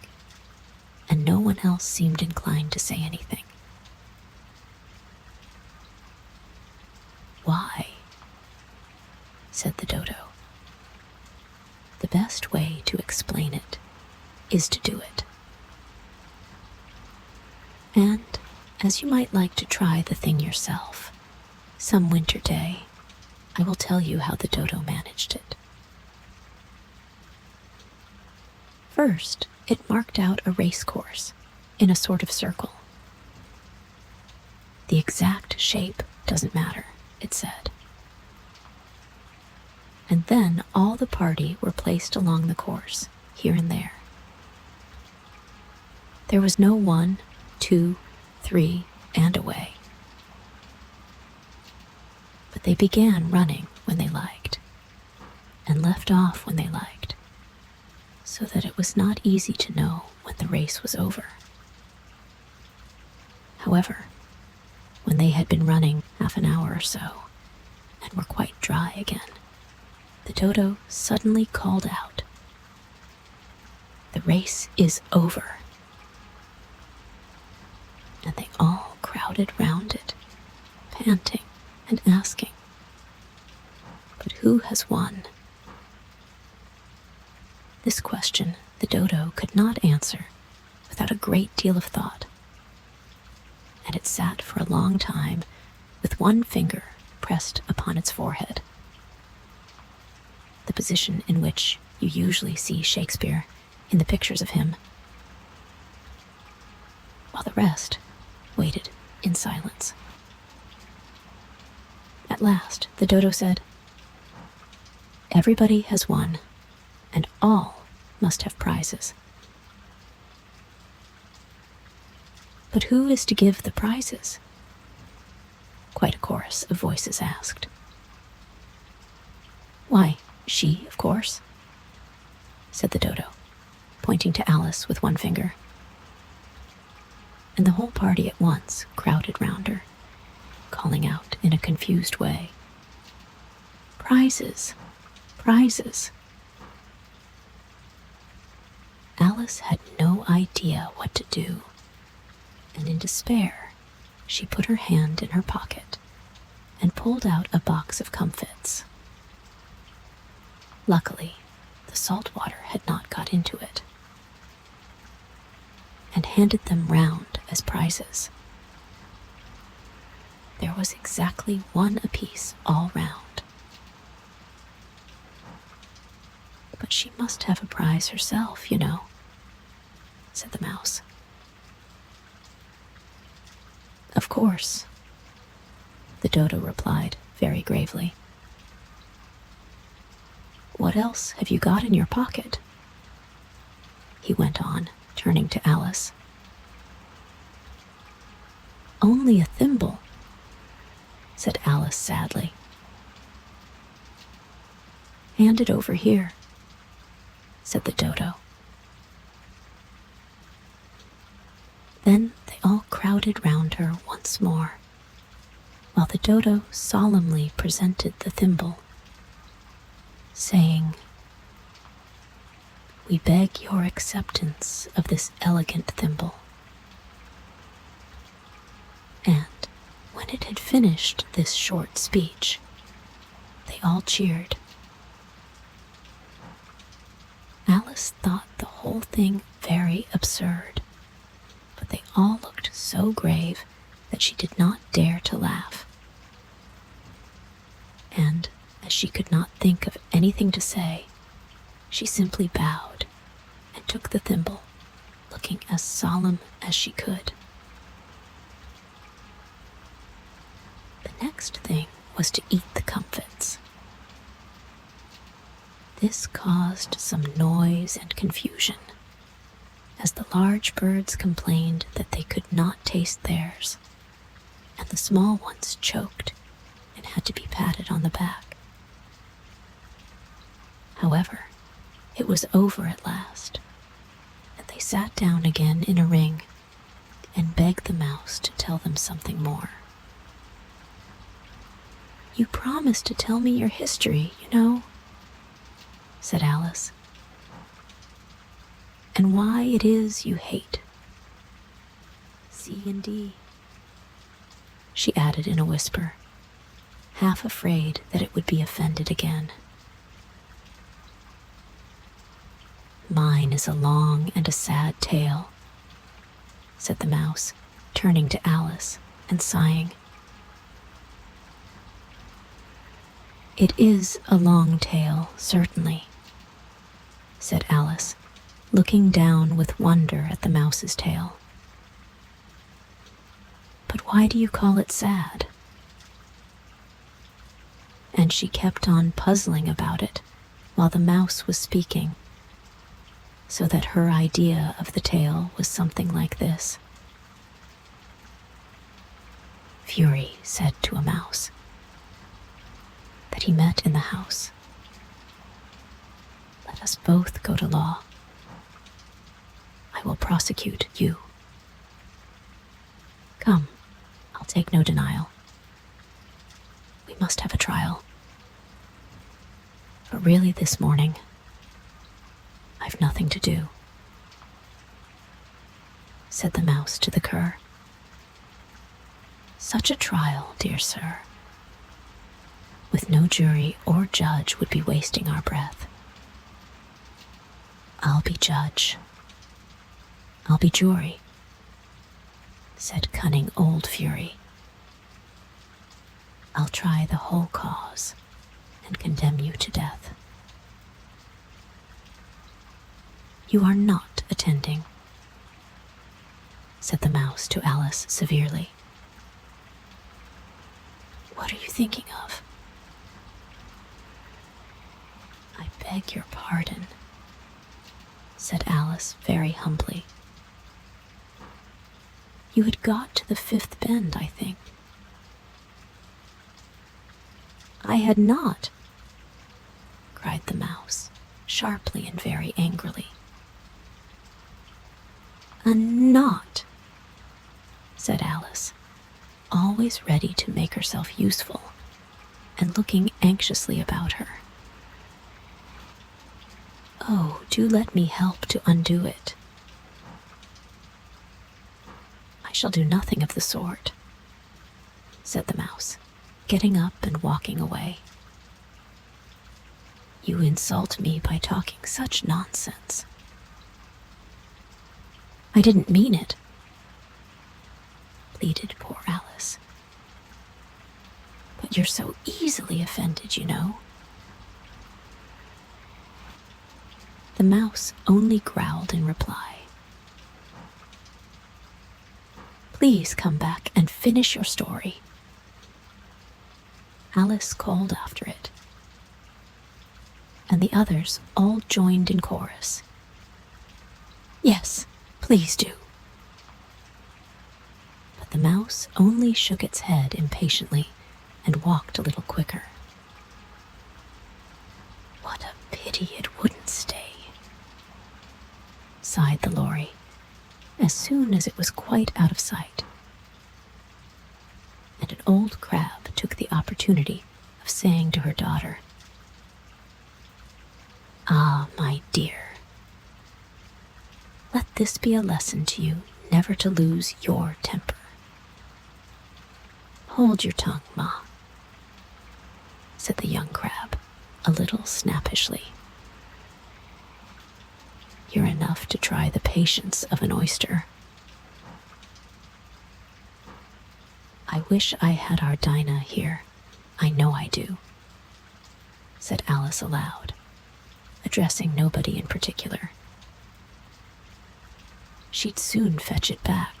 and no one else seemed inclined to say anything. "Why?" said the dodo. "The best way to explain it is to do it. And as you might like to try the thing yourself, some winter day, I will tell you how the dodo managed it. First, it marked out a race course in a sort of circle. The exact shape doesn't matter, it said. And then all the party were placed along the course, here and there. There was no 1, 2, 3, and away. But they began running when they liked, and left off when they liked, so that it was not easy to know when the race was over. However, when they had been running half an hour or so, and were quite dry again, the dodo suddenly called out, "The race is over." And they all crowded round it, panting and asking, "But who has won?" This question the dodo could not answer without a great deal of thought, and it sat for a long time with one finger pressed upon its forehead, the position in which you usually see Shakespeare in the pictures of him, while the rest waited in silence. At last, the dodo said, "Everybody has won, and all must have prizes. But who is to give the prizes?" Quite a chorus of voices asked. "Why, she, of course," said the dodo, pointing to Alice with one finger. And the whole party at once crowded round her, calling out in a confused way, "Prizes! Prizes!" Alice had no idea what to do, and in despair, she put her hand in her pocket and pulled out a box of comfits. Luckily, the salt water had not got into it, and handed them round as prizes. There was exactly one apiece all round. "But she must have a prize herself, you know," said the mouse. "Of course," the dodo replied very gravely. "What else have you got in your pocket?" he went on, turning to Alice. "Only a thimble," said Alice sadly. "Hand it over here," said the dodo. Then they all crowded round her once more, while the dodo solemnly presented the thimble, saying, "We beg your acceptance of this elegant thimble." And when it had finished this short speech, they all cheered. Alice thought the whole thing very absurd, but they all looked so grave that she did not dare to laugh. And as she could not think of anything to say, she simply bowed and took the thimble, looking as solemn as she could. The next thing was to eat the comfits. This caused some noise and confusion, as the large birds complained that they could not taste theirs, and the small ones choked and had to be patted on the back. However, it was over at last, and they sat down again in a ring and begged the mouse to tell them something more. "You promised to tell me your history, you know," said Alice, "and why it is you hate C and D," she added in a whisper, half afraid that it would be offended again. "Mine is a long and a sad tale," said the mouse, turning to Alice and sighing. "It is a long tale, certainly," said Alice, looking down with wonder at the mouse's tail. "But why do you call it sad?" And she kept on puzzling about it while the mouse was speaking, so that her idea of the tale was something like this. Fury said to a mouse that he met in the house, "Let us both go to law. I will prosecute you. Come, I'll take no denial. We must have a trial. But really this morning, I've nothing to do," said the mouse to the cur. "Such a trial, dear sir, with no jury or judge would be wasting our breath. I'll be judge. I'll be jury," said cunning old Fury. "I'll try the whole cause and condemn you to death." "You are not attending," said the mouse to Alice severely. "What are you thinking of?" "I beg your pardon," said Alice very humbly. "You had got to the fifth bend, I think." "I had not," cried the mouse, sharply and very angrily. "A not," said Alice, always ready to make herself useful and looking anxiously about her. "Oh, do let me help to undo it." "I shall do nothing of the sort," said the mouse, getting up and walking away. "You insult me by talking such nonsense." "I didn't mean it," pleaded poor Alice. "But you're so easily offended, you know." The mouse only growled in reply. "Please come back and finish your story," Alice called after it, and the others all joined in chorus. "Yes, please do." But the mouse only shook its head impatiently and walked a little quicker. "What a pity it wouldn't stay," sighed the Lory, as soon as it was quite out of sight. And an old crab took the opportunity of saying to her daughter, "Ah, my dear, let this be a lesson to you never to lose your temper. Hold your tongue, Ma," said the young crab, a little snappishly. "You're enough to try the patience of an oyster." "I wish I had our Dinah here. I know I do," said Alice aloud, addressing nobody in particular. "She'd soon fetch it back."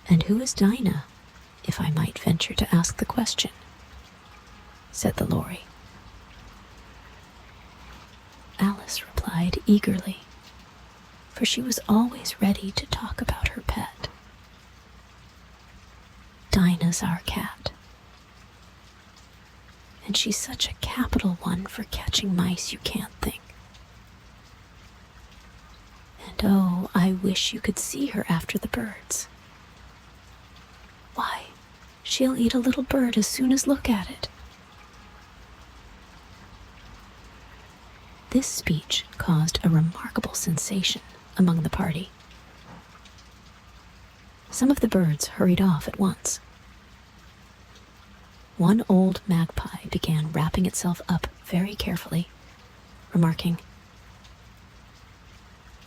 "And who is Dinah, if I might venture to ask the question?" said the Lory. Alice replied eagerly, for she was always ready to talk about her pet. "Dinah's our cat, And she's such a capital one for catching mice you can't think. And oh, I wish you could see her after the birds. Why, she'll eat a little bird as soon as look at it. This speech caused a remarkable sensation among the party. Some of the birds hurried off at once. One old magpie began wrapping itself up very carefully, remarking,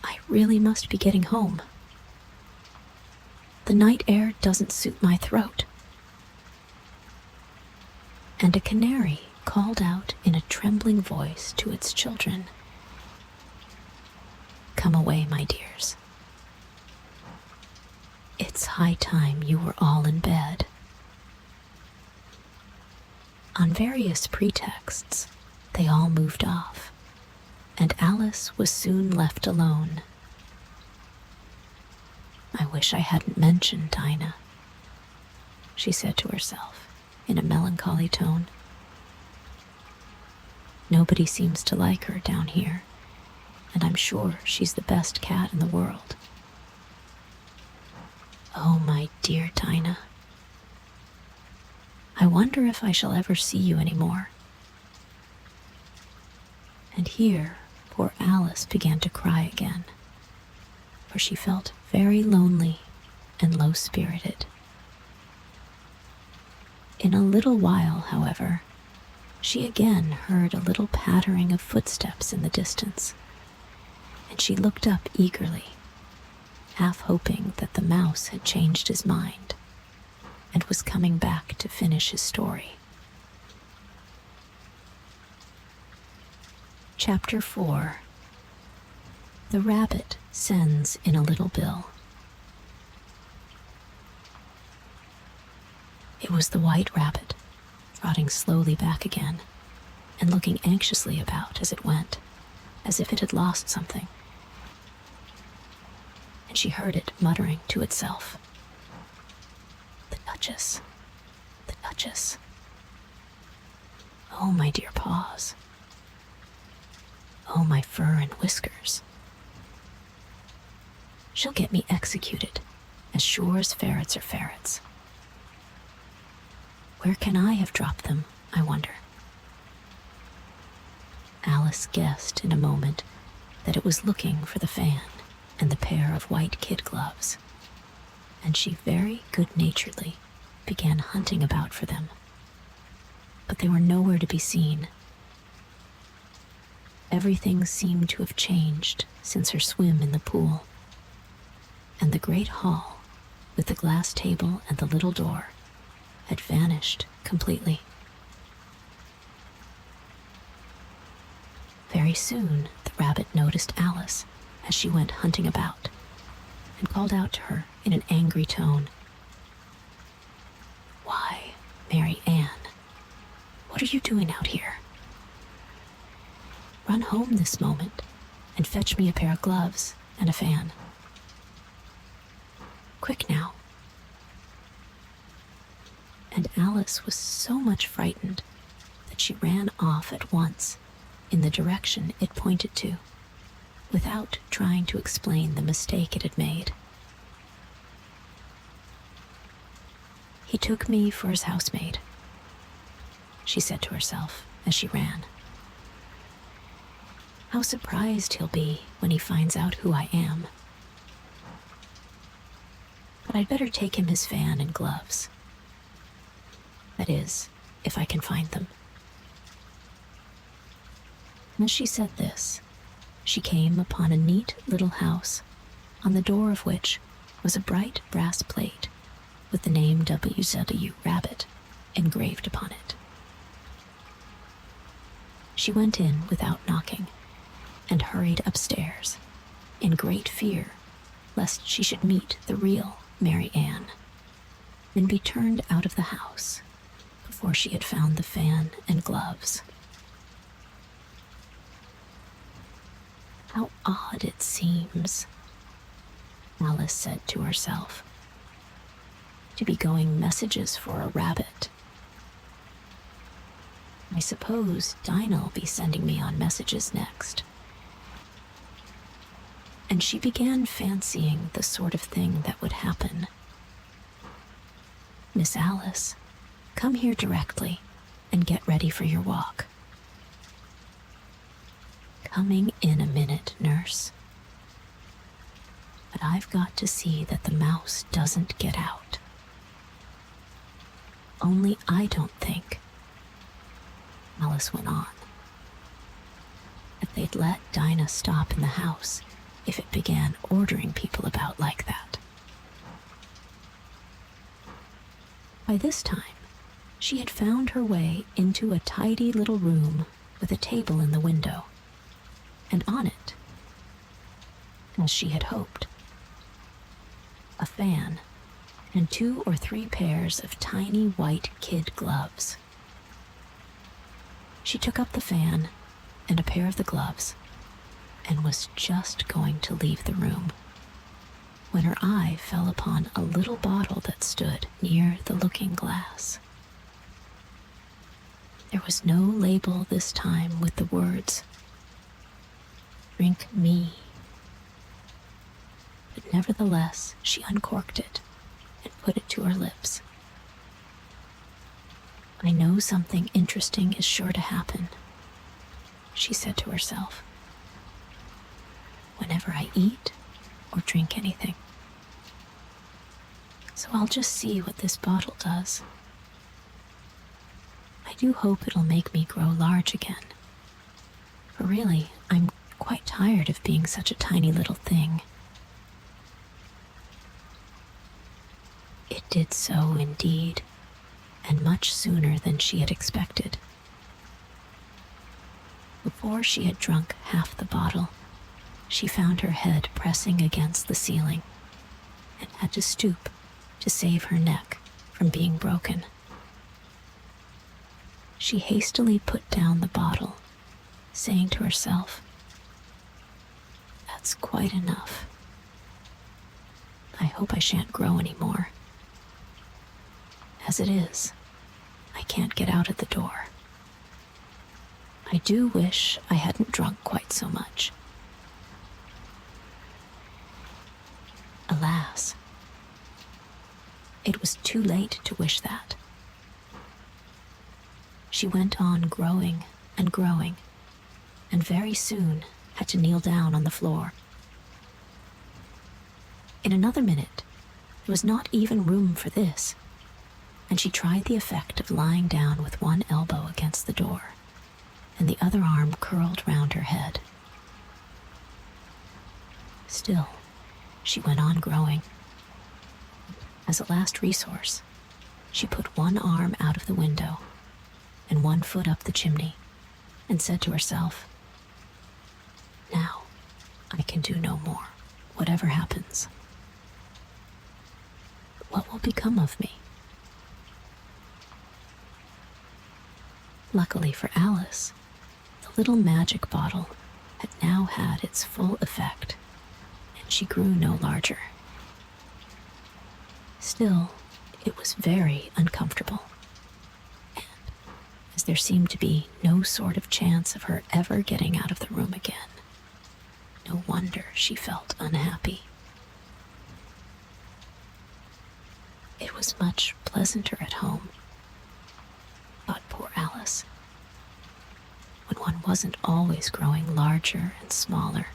"I really must be getting home. The night air doesn't suit my throat." And a canary called out in a trembling voice to its children, "Come away, my dears. It's high time you were all in bed." On various pretexts, they all moved off, and Alice was soon left alone. "I wish I hadn't mentioned Dinah," she said to herself in a melancholy tone. "Nobody seems to like her down here, and I'm sure she's the best cat in the world. Oh, my dear Dinah, I wonder if I shall ever see you anymore." And here poor Alice began to cry again, for she felt very lonely and low-spirited. In a little while, however, she again heard a little pattering of footsteps in the distance, and she looked up eagerly, half hoping that the mouse had changed his mind and was coming back to finish his story. Chapter 4. The Rabbit Sends in a Little Bill. It was the White Rabbit, trotting slowly back again, and looking anxiously about as it went, as if it had lost something. And she heard it muttering to itself, "The Duchess, the Duchess. Oh, my dear paws. Oh, my fur and whiskers. She'll get me executed, as sure as ferrets are ferrets. Where can I have dropped them, I wonder?" Alice guessed in a moment that it was looking for the fan and the pair of white kid gloves, and she very good-naturedly began hunting about for them. But they were nowhere to be seen. Everything seemed to have changed since her swim in the pool, and the great hall, with the glass table and the little door, had vanished completely. Very soon the rabbit noticed Alice as she went hunting about, and called out to her in an angry tone, "Why, Mary Ann, what are you doing out here? Run home this moment and fetch me a pair of gloves and a fan. Quick now." And Alice was so much frightened that she ran off at once in the direction it pointed to, without trying to explain the mistake it had made. "He took me for his housemaid," she said to herself as she ran. "How surprised he'll be when he finds out who I am. But I'd better take him his fan and gloves. That is, if I can find them." And as she said this, she came upon a neat little house, on the door of which was a bright brass plate with the name W.W. Rabbit engraved upon it. She went in without knocking, and hurried upstairs, in great fear lest she should meet the real Mary Ann, and be turned out of the house before she had found the fan and gloves. "How odd it seems," Alice said to herself, "to be going messages for a rabbit. I suppose Dinah'll be sending me on messages next. And she began fancying the sort of thing that would happen. Miss Alice, come here directly and get ready for your walk. Coming in a minute, nurse. But I've got to see that the mouse doesn't get out. Only I don't think, Alice went on, that they'd let Dinah stop in the house if it began ordering people about like that. By this time, she had found her way into a tidy little room with a table in the window, and on it, as she had hoped, a fan and 2 or 3 pairs of tiny white kid gloves. She took up the fan and a pair of the gloves and was just going to leave the room when her eye fell upon a little bottle that stood near the looking glass. There was no label this time with the words, "Drink me." But nevertheless, she uncorked it and put it to her lips. "I know something interesting is sure to happen," she said to herself, "whenever I eat or drink anything. So I'll just see what this bottle does. I do hope it'll make me grow large again. For really, I'm quite tired of being such a tiny little thing." It did so indeed, and much sooner than she had expected. Before she had drunk half the bottle, she found her head pressing against the ceiling and had to stoop to save her neck from being broken. She hastily put down the bottle, saying to herself, "That's quite enough. I hope I shan't grow any more. As it is, I can't get out at the door. I do wish I hadn't drunk quite so much." Alas, it was too late to wish that. She went on growing and growing, and very soon had to kneel down on the floor. In another minute, there was not even room for this, and she tried the effect of lying down with one elbow against the door and the other arm curled round her head. Still, she went on growing. As a last resource, she put one arm out of the window and one foot up the chimney and said to herself, "Now I can do no more, whatever happens. What will become of me?" Luckily for Alice, the little magic bottle had now had its full effect, and she grew no larger. Still, it was very uncomfortable, and as there seemed to be no sort of chance of her ever getting out of the room again, no wonder she felt unhappy. It was much pleasanter at home, thought poor Alice, when one wasn't always growing larger and smaller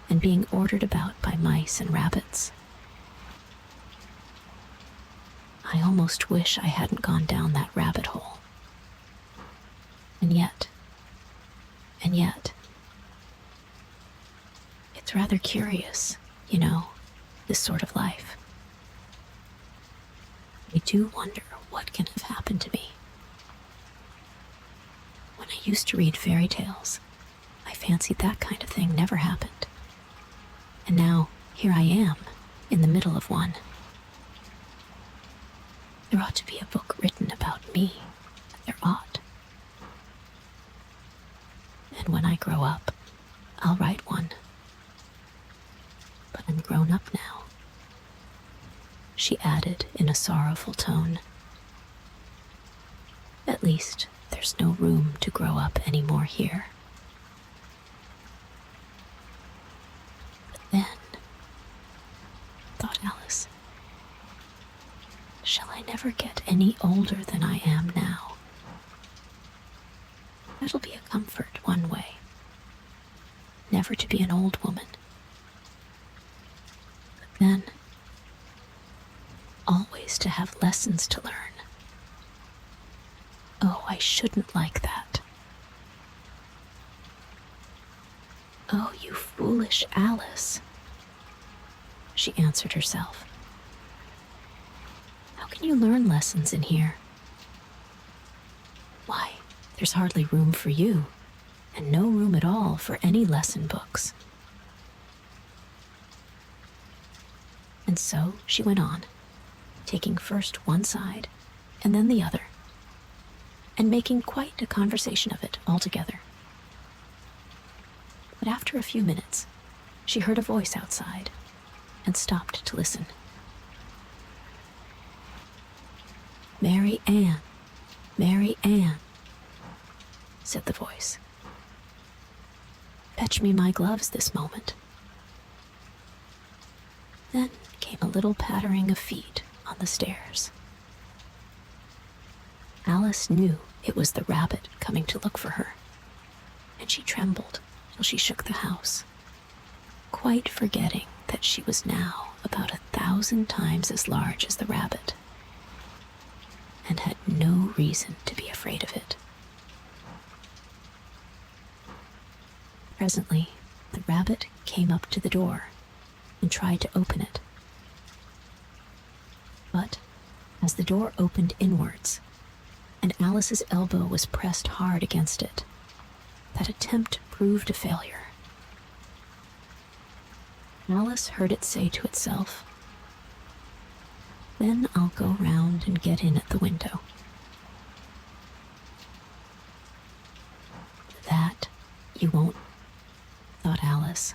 and being ordered about by mice and rabbits. I almost wish I hadn't gone down that rabbit hole. And yet, it's rather curious, you know, this sort of life. I do wonder what can have happened to me. When I used to read fairy tales, I fancied that kind of thing never happened. And now, here I am, in the middle of one. There ought to be a book written about me. There ought. And when I grow up, I'll write one. But I'm grown up now, she added in a sorrowful tone. At least, there's no room to grow up anymore here. But then, thought Alice, shall I never get any older than I am now? That'll be a comfort one way, never to be an old woman. But then, always to have lessons to learn. Oh, I shouldn't like that. Oh, you foolish Alice, she answered herself. How can you learn lessons in here? Why, there's hardly room for you, and no room at all for any lesson books. And so she went on, taking first one side and then the other, and making quite a conversation of it altogether. But after a few minutes, she heard a voice outside and stopped to listen. "Mary Ann, Mary Ann," said the voice. "Fetch me my gloves this moment." Then came a little pattering of feet on the stairs. Alice knew it was the rabbit coming to look for her, and she trembled till she shook the house, quite forgetting that she was now about 1,000 times as large as the rabbit, and had no reason to be afraid of it. Presently, the rabbit came up to the door and tried to open it. But as the door opened inwards, and Alice's elbow was pressed hard against it, that attempt proved a failure. Alice heard it say to itself, "Then I'll go round and get in at the window." "That you won't," thought Alice,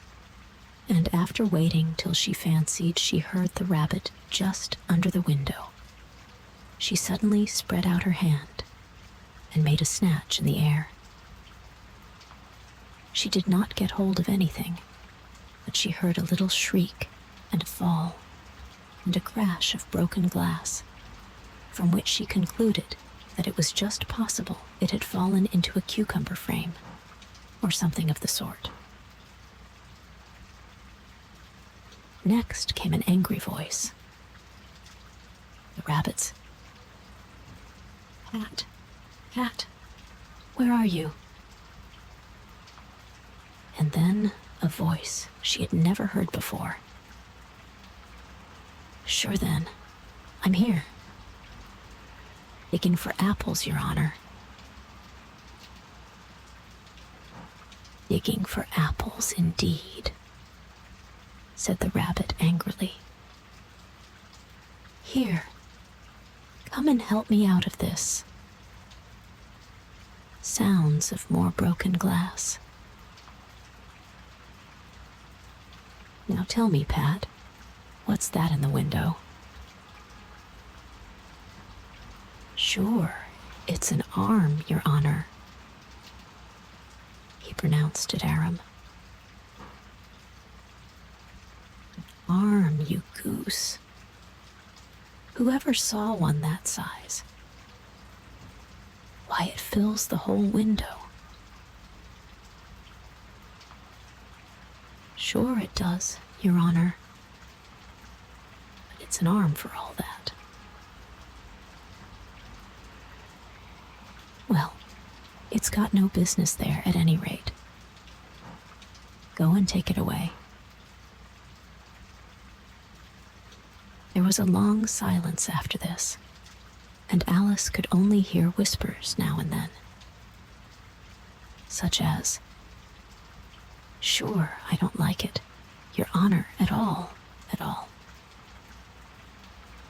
and after waiting till she fancied she heard the rabbit just under the window, she suddenly spread out her hand and made a snatch in the air. She did not get hold of anything, but she heard a little shriek and a fall, and a crash of broken glass, from which she concluded that it was just possible it had fallen into a cucumber frame, or something of the sort. Next came an angry voice. The rabbit's. "Pat, Pat, where are you?" And then a voice she had never heard before. "Sure then, I'm here. Digging for apples, Your Honor." "Digging for apples, indeed," said the rabbit angrily. "Here, come and help me out of this." Sounds of more broken glass. "Now tell me, Pat, what's that in the window?" "Sure, it's an arm, Your Honor," he pronounced at Aram. "An arm, you goose. Whoever saw one that size? Why, it fills the whole window." "Sure it does, Your Honor. But it's an arm for all that." "Well, it's got no business there at any rate. Go and take it away." There was a long silence after this, and Alice could only hear whispers now and then, such as, "Sure, I don't like it, Your Honor, at all, at all."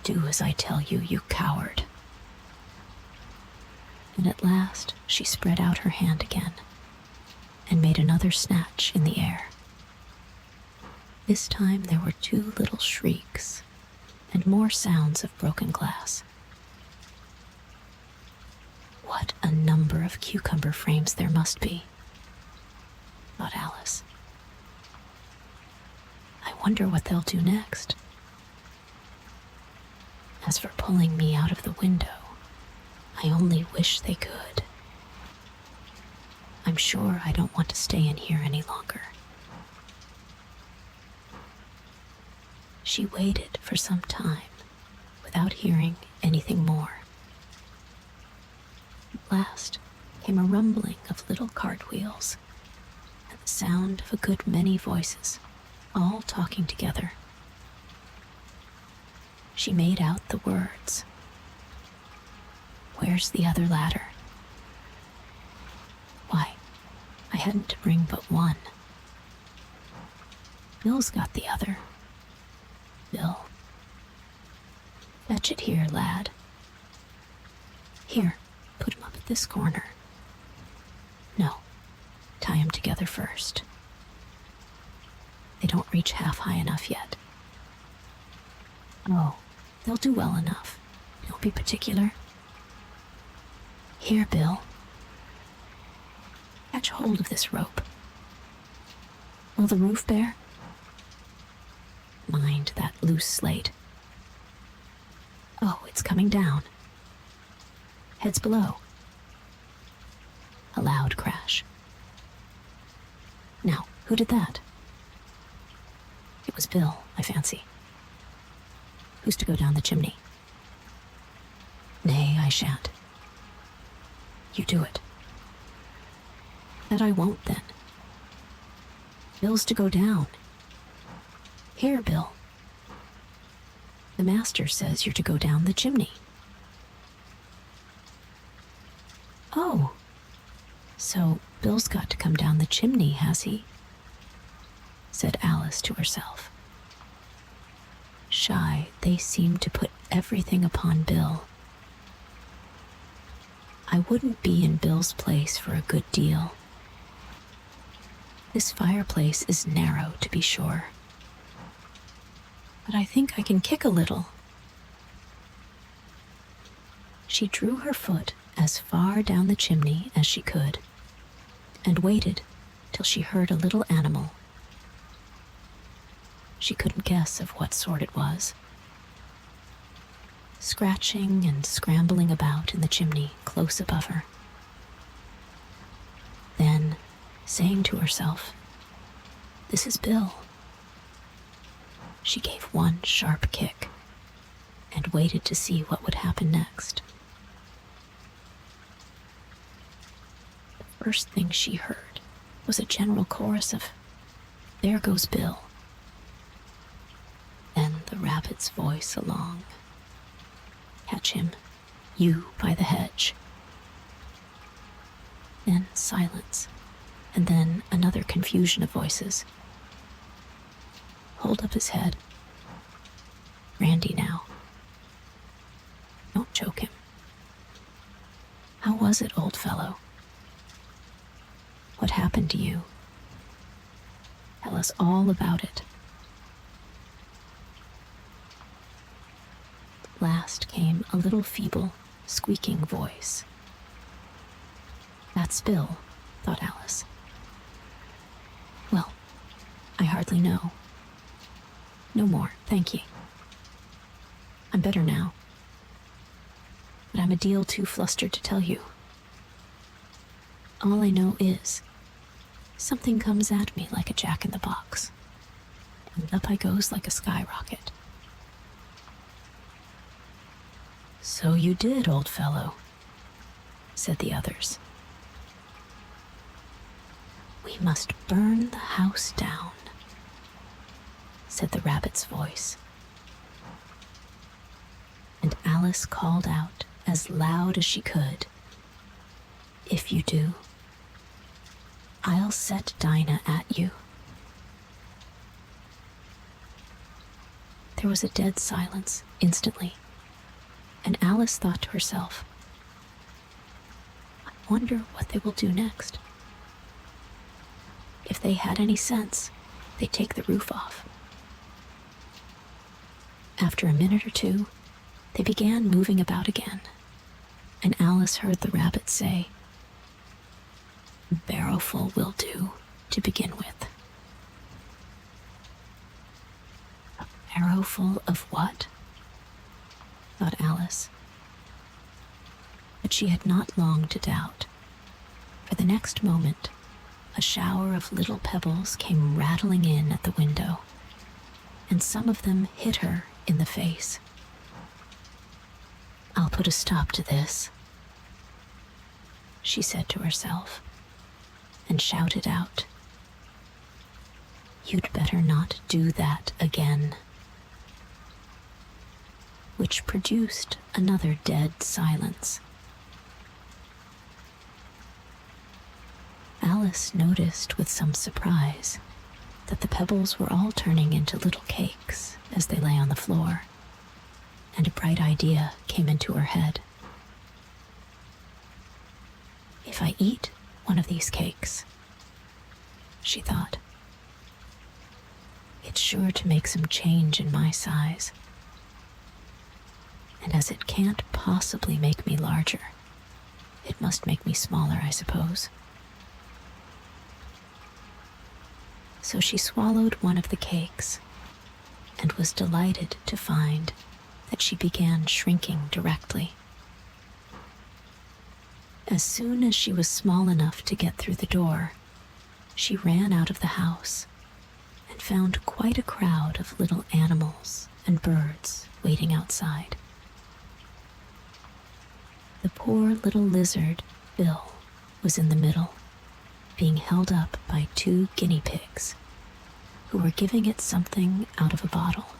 "Do as I tell you, you coward." And at last she spread out her hand again and made another snatch in the air. This time there were 2 little shrieks and more sounds of broken glass. What a number of cucumber frames there must be, thought Alice. I wonder what they'll do next. As for pulling me out of the window, I only wish they could. I'm sure I don't want to stay in here any longer. She waited for some time without hearing anything more. At last came a rumbling of little cartwheels and the sound of a good many voices, all talking together. She made out the words. Where's the other ladder? Why, I hadn't to bring but one. Bill's got the other. Bill. Fetch it here, lad. Here, put him up at this corner. No, tie him together first. They don't reach half high enough yet. Oh, they'll do well enough. Don't be particular. Here, Bill. Catch hold of this rope. Will the roof bear? Mind that loose slate. Oh, it's coming down. Heads below. A loud crash. Now, who did that? It was Bill, I fancy. Who's to go down the chimney? Nay, I shan't. You do it. That I won't, then. Bill's to go down. Here, Bill. The master says you're to go down the chimney. Oh, so Bill's got to come down the chimney, has he? Said Alice to herself. Shy, they seem to put everything upon Bill. I wouldn't be in Bill's place for a good deal. This fireplace is narrow, to be sure, but I think I can kick a little. She drew her foot as far down the chimney as she could, and waited till she heard a little animal. She couldn't guess of what sort it was, scratching and scrambling about in the chimney close above her. Then, saying to herself, "This is Bill," she gave one sharp kick and waited to see what would happen next. The first thing she heard was a general chorus of, "There goes Bill." Then the rabbit's voice along, "Catch him, you by the hedge." Then silence, and then another confusion of voices. Hold up his head. Randy now. Don't choke him. How was it, old fellow? What happened to you? Tell us all about it. At last came a little feeble, squeaking voice. That's Bill, thought Alice. Well, I hardly know. No more, thank ye. I'm better now, but I'm a deal too flustered to tell you. All I know is, something comes at me like a jack-in-the-box, and up I goes like a skyrocket. So you did, old fellow, said the others. We must burn the house down, said the rabbit's voice. And Alice called out as loud as she could, "If you do, I'll set Dinah at you." There was a dead silence instantly, and Alice thought to herself, I wonder what they will do next. If they had any sense, they'd take the roof off. After a minute or two, they began moving about again, and Alice heard the rabbit say, "A barrowful will do to begin with." A barrowful of what? Thought Alice. But she had not long to doubt. For the next moment, a shower of little pebbles came rattling in at the window, and some of them hit her in the face. "I'll put a stop to this," she said to herself, and shouted out, "You'd better not do that again," which produced another dead silence. Alice noticed with some surprise that the pebbles were all turning into little cakes as they lay on the floor, and a bright idea came into her head. "If I eat one of these cakes," she thought, "it's sure to make some change in my size. And as it can't possibly make me larger, it must make me smaller, I suppose." So she swallowed one of the cakes and was delighted to find that she began shrinking directly. As soon as she was small enough to get through the door, she ran out of the house and found quite a crowd of little animals and birds waiting outside. The poor little lizard, Bill, was in the middle, being held up by 2 guinea pigs, who were giving it something out of a bottle.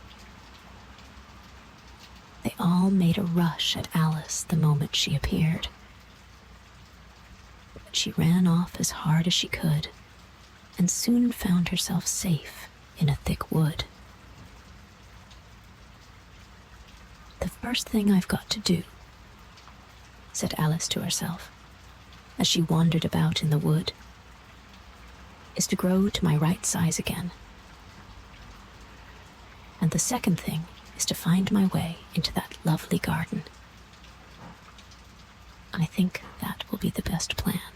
They all made a rush at Alice the moment she appeared, but she ran off as hard as she could and soon found herself safe in a thick wood. "The first thing I've got to do," said Alice to herself, as she wandered about in the wood, "is to grow to my right size again. And the second thing is to find my way into that lovely garden. I think that will be the best plan."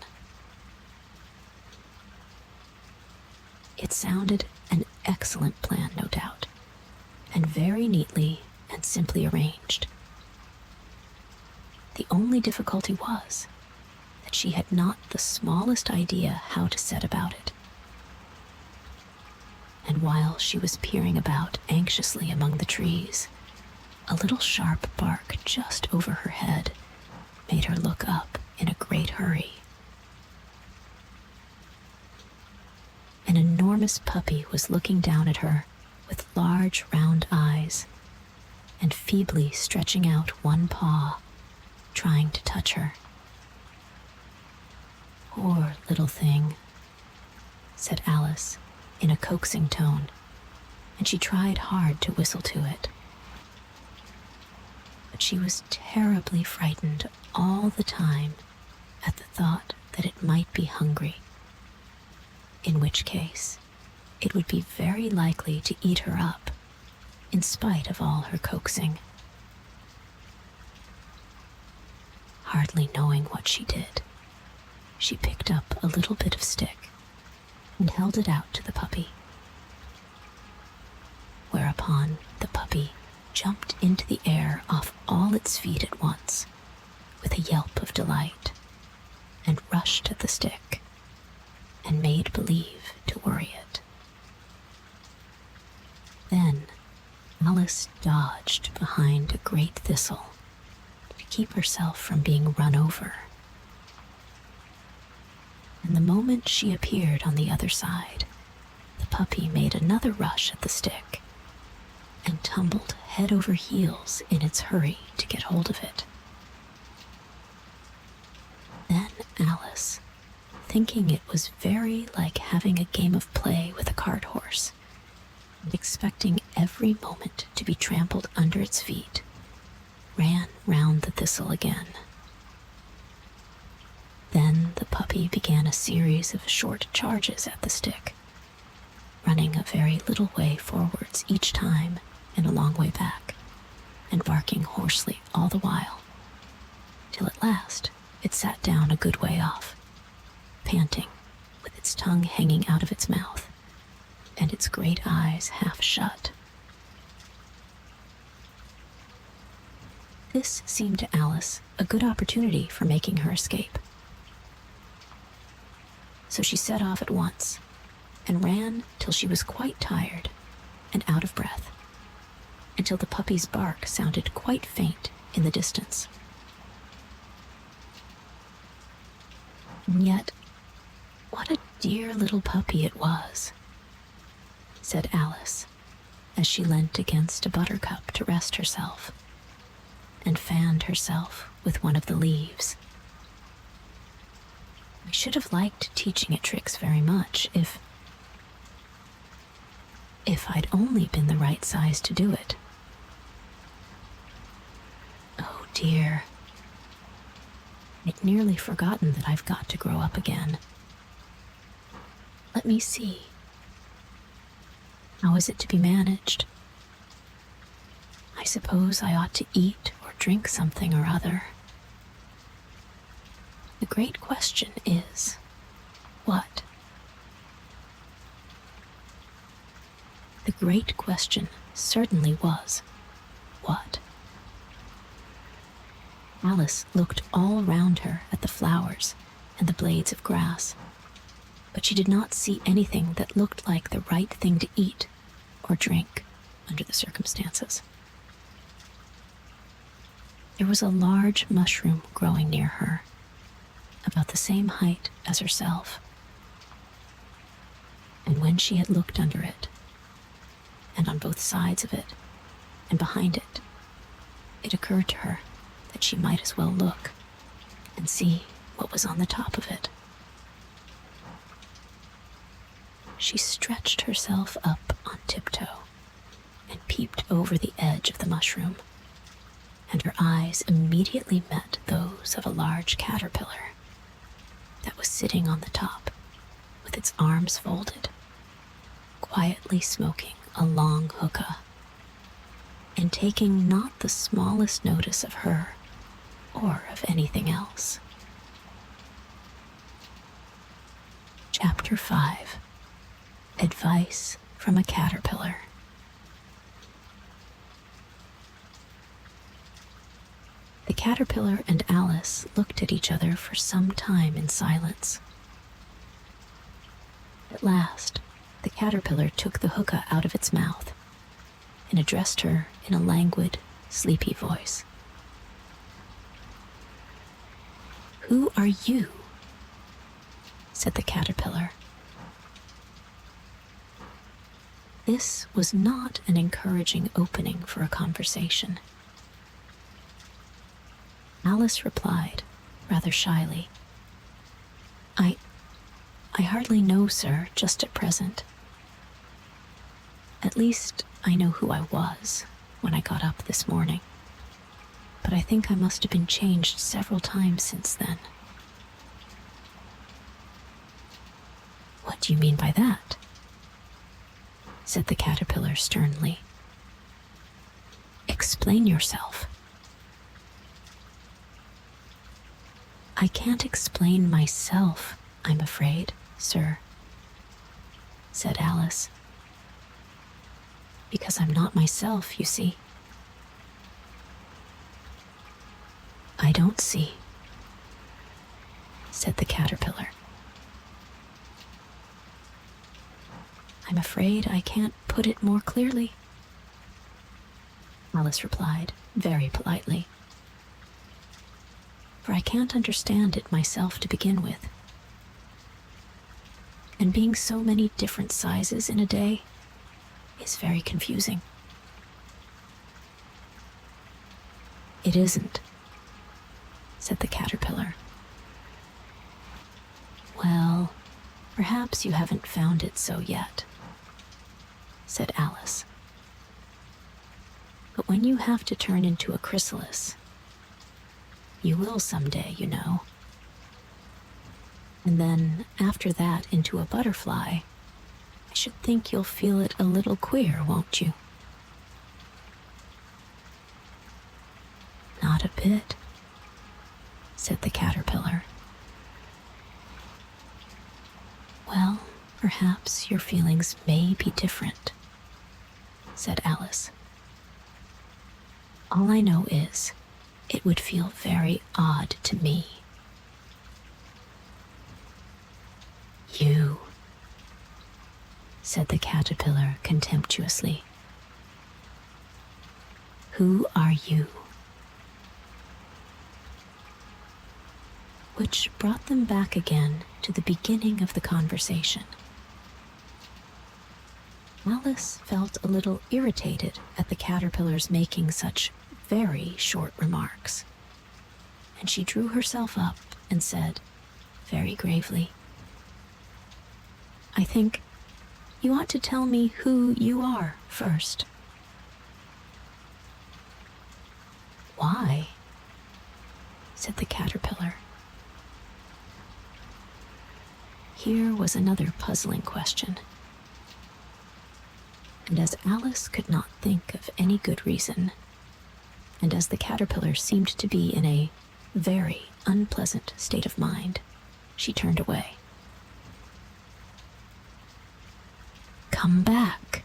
It sounded an excellent plan, no doubt, and very neatly and simply arranged. The only difficulty was that she had not the smallest idea how to set about it. And while she was peering about anxiously among the trees, a little sharp bark just over her head made her look up in a great hurry. An enormous puppy was looking down at her with large round eyes and feebly stretching out one paw, trying to touch her. "Poor little thing," said Alice in a coaxing tone, and she tried hard to whistle to it. But she was terribly frightened all the time at the thought that it might be hungry, in which case it would be very likely to eat her up, in spite of all her coaxing. Hardly knowing what she did, she picked up a little bit of stick and held it out to the puppy, whereupon the puppy jumped into the air off all its feet at once, with a yelp of delight, and rushed at the stick and made believe to worry it. Then Alice dodged behind a great thistle to keep herself from being run over. And the moment she appeared on the other side, the puppy made another rush at the stick and tumbled head over heels in its hurry to get hold of it. Then Alice, thinking it was very like having a game of play with a cart horse, and expecting every moment to be trampled under its feet, ran round the thistle again. Then the puppy began a series of short charges at the stick, running a very little way forwards each time and a long way back, and barking hoarsely all the while. till at last it sat down a good way off, panting, with its tongue hanging out of its mouth and its great eyes half shut. This seemed to Alice a good opportunity for making her escape. So she set off at once and ran till she was quite tired and out of breath, until the puppy's bark sounded quite faint in the distance. And yet, what a dear little puppy it was, said Alice, as she leant against a buttercup to rest herself, and fanned herself with one of the leaves. I should have liked teaching it tricks very much if I'd only been the right size to do it. Oh dear. I'd nearly forgotten that I've got to grow up again. Let me see. How is it to be managed? I suppose I ought to eat or drink something or other. The great question is, what? The great question certainly was, what? Alice looked all round her at the flowers and the blades of grass, but she did not see anything that looked like the right thing to eat or drink under the circumstances. There was a large mushroom growing near her, about the same height as herself. And when she had looked under it, and on both sides of it, and behind it, it occurred to her that she might as well look and see what was on the top of it. She stretched herself up on tiptoe and peeped over the edge of the mushroom, and her eyes immediately met those of a large caterpillar that was sitting on the top with its arms folded, quietly smoking a long hookah, and taking not the smallest notice of her or of anything else. Chapter 5. Advice from a Caterpillar. The caterpillar and Alice looked at each other for some time in silence. At last, the caterpillar took the hookah out of its mouth and addressed her in a languid, sleepy voice. "Who are you?" said the caterpillar. This was not an encouraging opening for a conversation. Alice replied, rather shyly, I hardly know, sir, just at present. At least, I know who I was when I got up this morning, but I think I must have been changed several times since then." "What do you mean by that?" said the caterpillar sternly. "Explain yourself." "I can't explain myself, I'm afraid, sir," said Alice, "because I'm not myself, you see." "I don't see," said the caterpillar. "I'm afraid I can't put it more clearly," Alice replied, very politely, "for I can't understand it myself to begin with. And being so many different sizes in a day is very confusing." "It isn't," said the caterpillar. "Well, perhaps you haven't found it so yet," said Alice. "But when you have to turn into a chrysalis, you will someday, you know. And then, after that, into a butterfly, I should think you'll feel it a little queer, won't you?" "Not a bit," said the caterpillar. Well, perhaps your feelings may be different, said Alice. All I know is, it would feel very odd to me. You, said the caterpillar contemptuously. Who are you? Which brought them back again to the beginning of the conversation. Alice felt a little irritated at the caterpillar's making such very short remarks, and she drew herself up and said, very gravely, I think you ought to tell me who you are first. Why? Said the caterpillar. Here was another puzzling question. And as Alice could not think of any good reason, and as the caterpillar seemed to be in a very unpleasant state of mind, she turned away. Come back,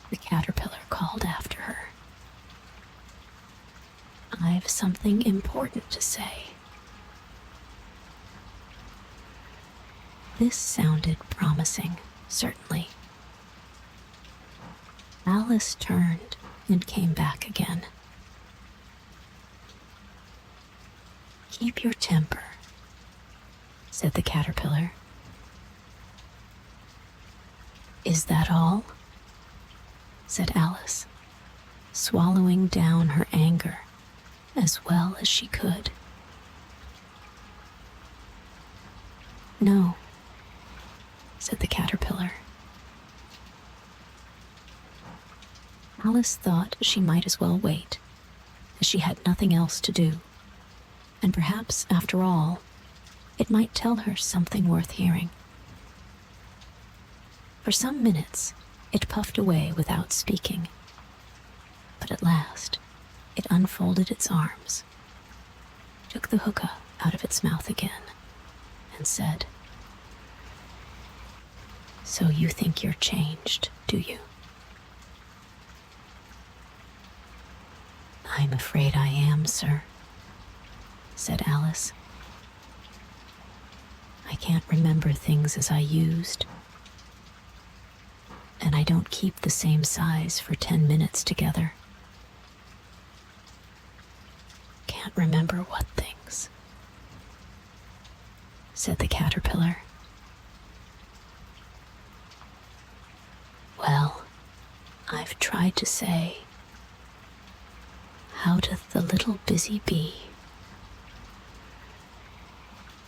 the caterpillar called after her. I've something important to say. This sounded promising, certainly. Alice turned and came back again. Keep your temper, said the caterpillar. Is that all? Said Alice, swallowing down her anger as well as she could. No, said the caterpillar. Alice thought she might as well wait, as she had nothing else to do, and perhaps, after all, it might tell her something worth hearing. For some minutes, it puffed away without speaking, but at last, it unfolded its arms, took the hookah out of its mouth again, and said, So you think you're changed, do you? I'm afraid I am, sir, said Alice. I can't remember things as I used, and I don't keep the same size for 10 minutes together. Can't remember what things, said the caterpillar. Well, I've tried to say, how doth the little busy bee?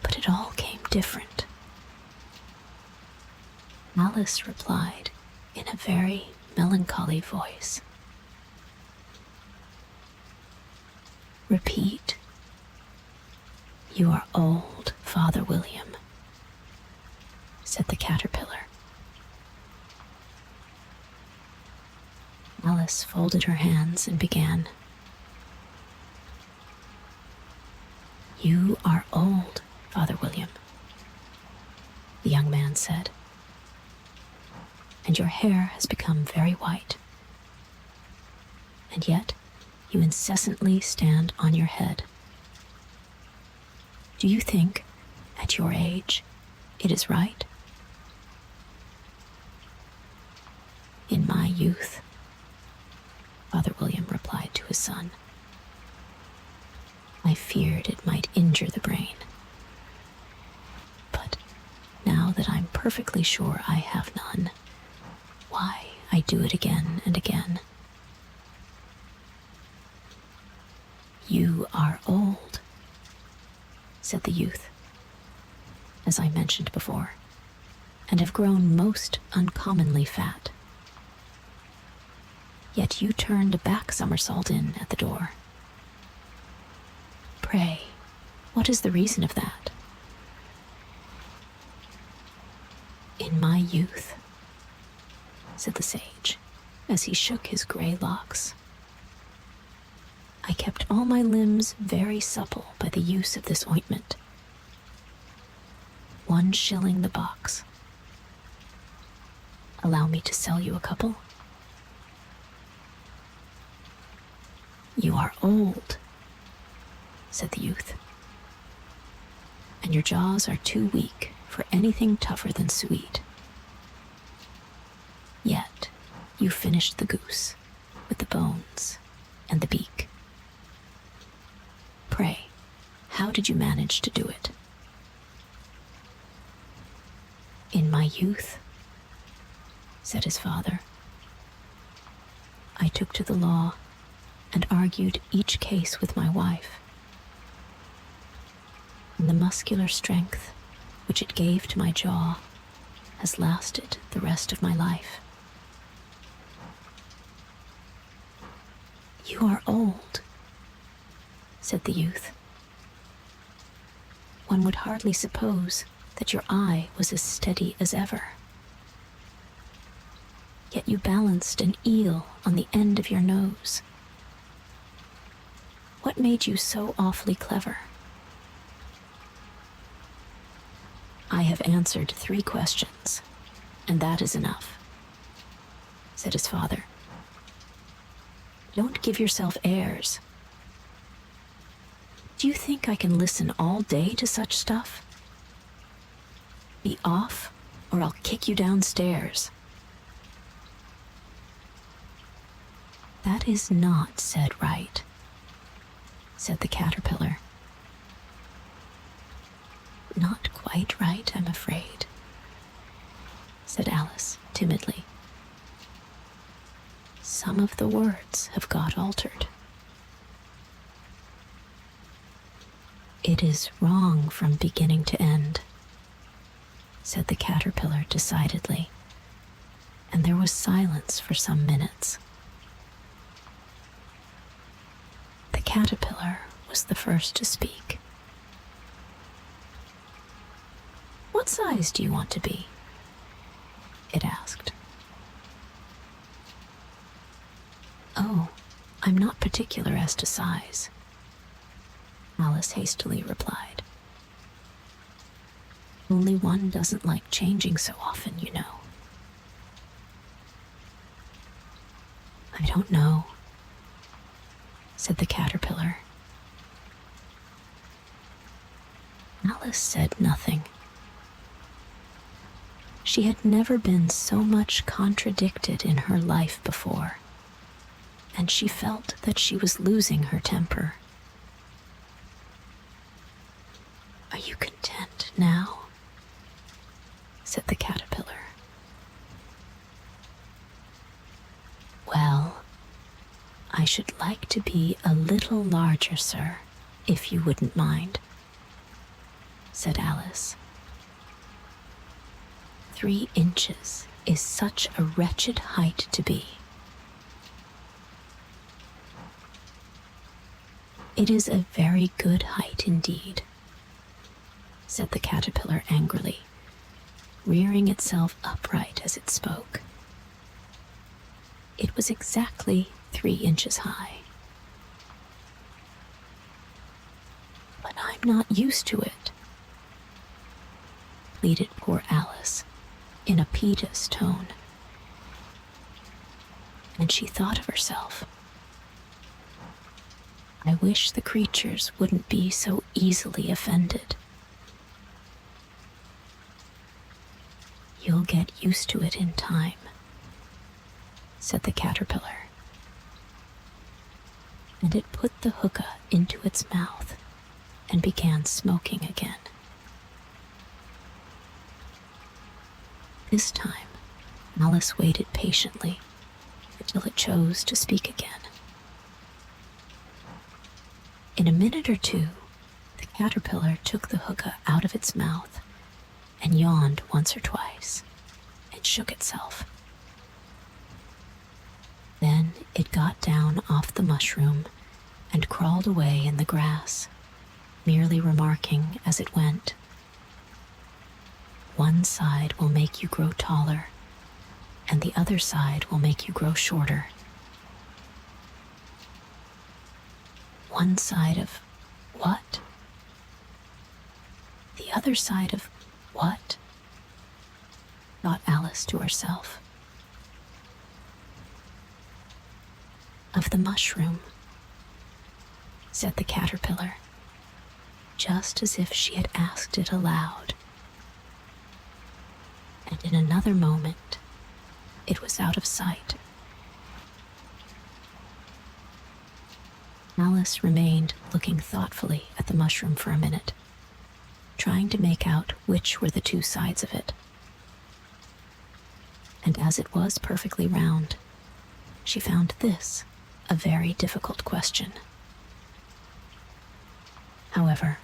But it all came different. Alice replied in a very melancholy voice. Repeat. You are old, Father William, said the caterpillar. Alice folded her hands and began. You are old, Father William, the young man said, and your hair has become very white. And yet, you incessantly stand on your head. Do you think, at your age, it is right? In my youth, Father William replied to his son, I feared it might injure the brain. But now that I'm perfectly sure I have none, why, I do it again and again. You are old, said the youth, as I mentioned before, and have grown most uncommonly fat. Yet you turned a back somersault in at the door. Pray, what is the reason of that? In my youth, said the sage, as he shook his gray locks, I kept all my limbs very supple by the use of this ointment. 1 shilling the box. Allow me to sell you a couple? You are old, said the youth, and your jaws are too weak for anything tougher than sweet. Yet you finished the goose with the bones and the beak. Pray, how did you manage to do it? In my youth, said his father, I took to the law and argued each case with my wife. And the muscular strength which it gave to my jaw has lasted the rest of my life. You are old, said the youth. One would hardly suppose that your eye was as steady as ever. Yet you balanced an eel on the end of your nose. What made you so awfully clever? I have answered 3 questions, and that is enough, said his father. Don't give yourself airs. Do you think I can listen all day to such stuff? Be off, or I'll kick you downstairs. That is not said right, said the caterpillar. Not quite right, I'm afraid, said Alice timidly. Some of the words have got altered. It is wrong from beginning to end, said the caterpillar decidedly, and there was silence for some minutes. The caterpillar was the first to speak. What size do you want to be? It asked. Oh, I'm not particular as to size, Alice hastily replied. Only one doesn't like changing so often, you know. I don't know, said the caterpillar. Alice said nothing. She had never been so much contradicted in her life before, and she felt that she was losing her temper. Are you content now? Said the caterpillar. Well, I should like to be a little larger, sir, if you wouldn't mind, said Alice. 3 inches is such a wretched height to be. It is a very good height indeed, said the caterpillar angrily, rearing itself upright as it spoke. It was exactly 3 inches high. But I'm not used to it, pleaded poor Alice in a piteous tone. And she thought of herself. I wish the creatures wouldn't be so easily offended. You'll get used to it in time, said the caterpillar. And it put the hookah into its mouth and began smoking again. This time, Alice waited patiently until it chose to speak again. In a minute or 2, the caterpillar took the hookah out of its mouth and yawned once or twice and shook itself. Then it got down off the mushroom and crawled away in the grass, merely remarking as it went, "One side will make you grow taller, and the other side will make you grow shorter." One side of what? The other side of what? Thought Alice to herself. Of the mushroom, said the caterpillar, just as if she had asked it aloud. And in another moment, it was out of sight. Alice remained looking thoughtfully at the mushroom for a minute, trying to make out which were the two sides of it. And as it was perfectly round, she found this a very difficult question. However,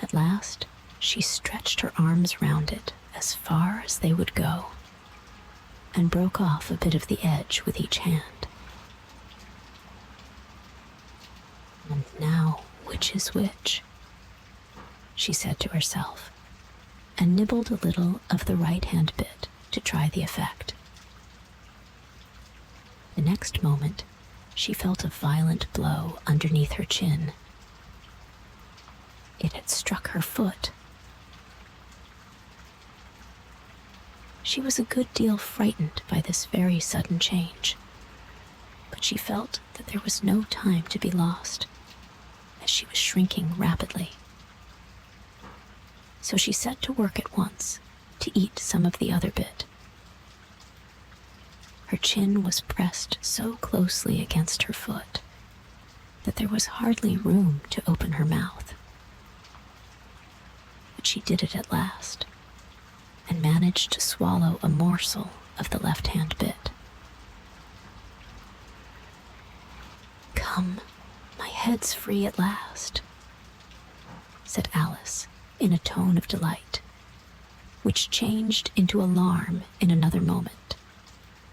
at last she stretched her arms round it as far as they would go, and broke off a bit of the edge with each hand. And now, which is which? She said to herself, and nibbled a little of the right-hand bit to try the effect. The next moment, she felt a violent blow underneath her chin. It had struck her foot. She was a good deal frightened by this very sudden change, but she felt that there was no time to be lost, as she was shrinking rapidly. So she set to work at once to eat some of the other bit. Her chin was pressed so closely against her foot that there was hardly room to open her mouth. But she did it at last, and managed to swallow a morsel of the left-hand bit. "Come, my head's free at last," said Alice in a tone of delight, which changed into alarm in another moment,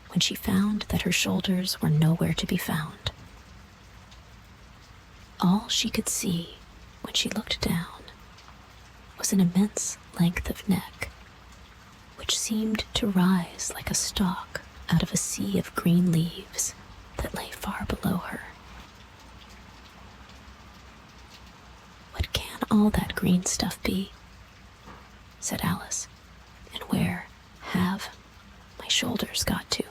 when she found that her shoulders were nowhere to be found. All she could see when she looked down was an immense length of neck, which seemed to rise like a stalk out of a sea of green leaves that lay far below her. "What can all that green stuff be?" said Alice, "and where have my shoulders got to?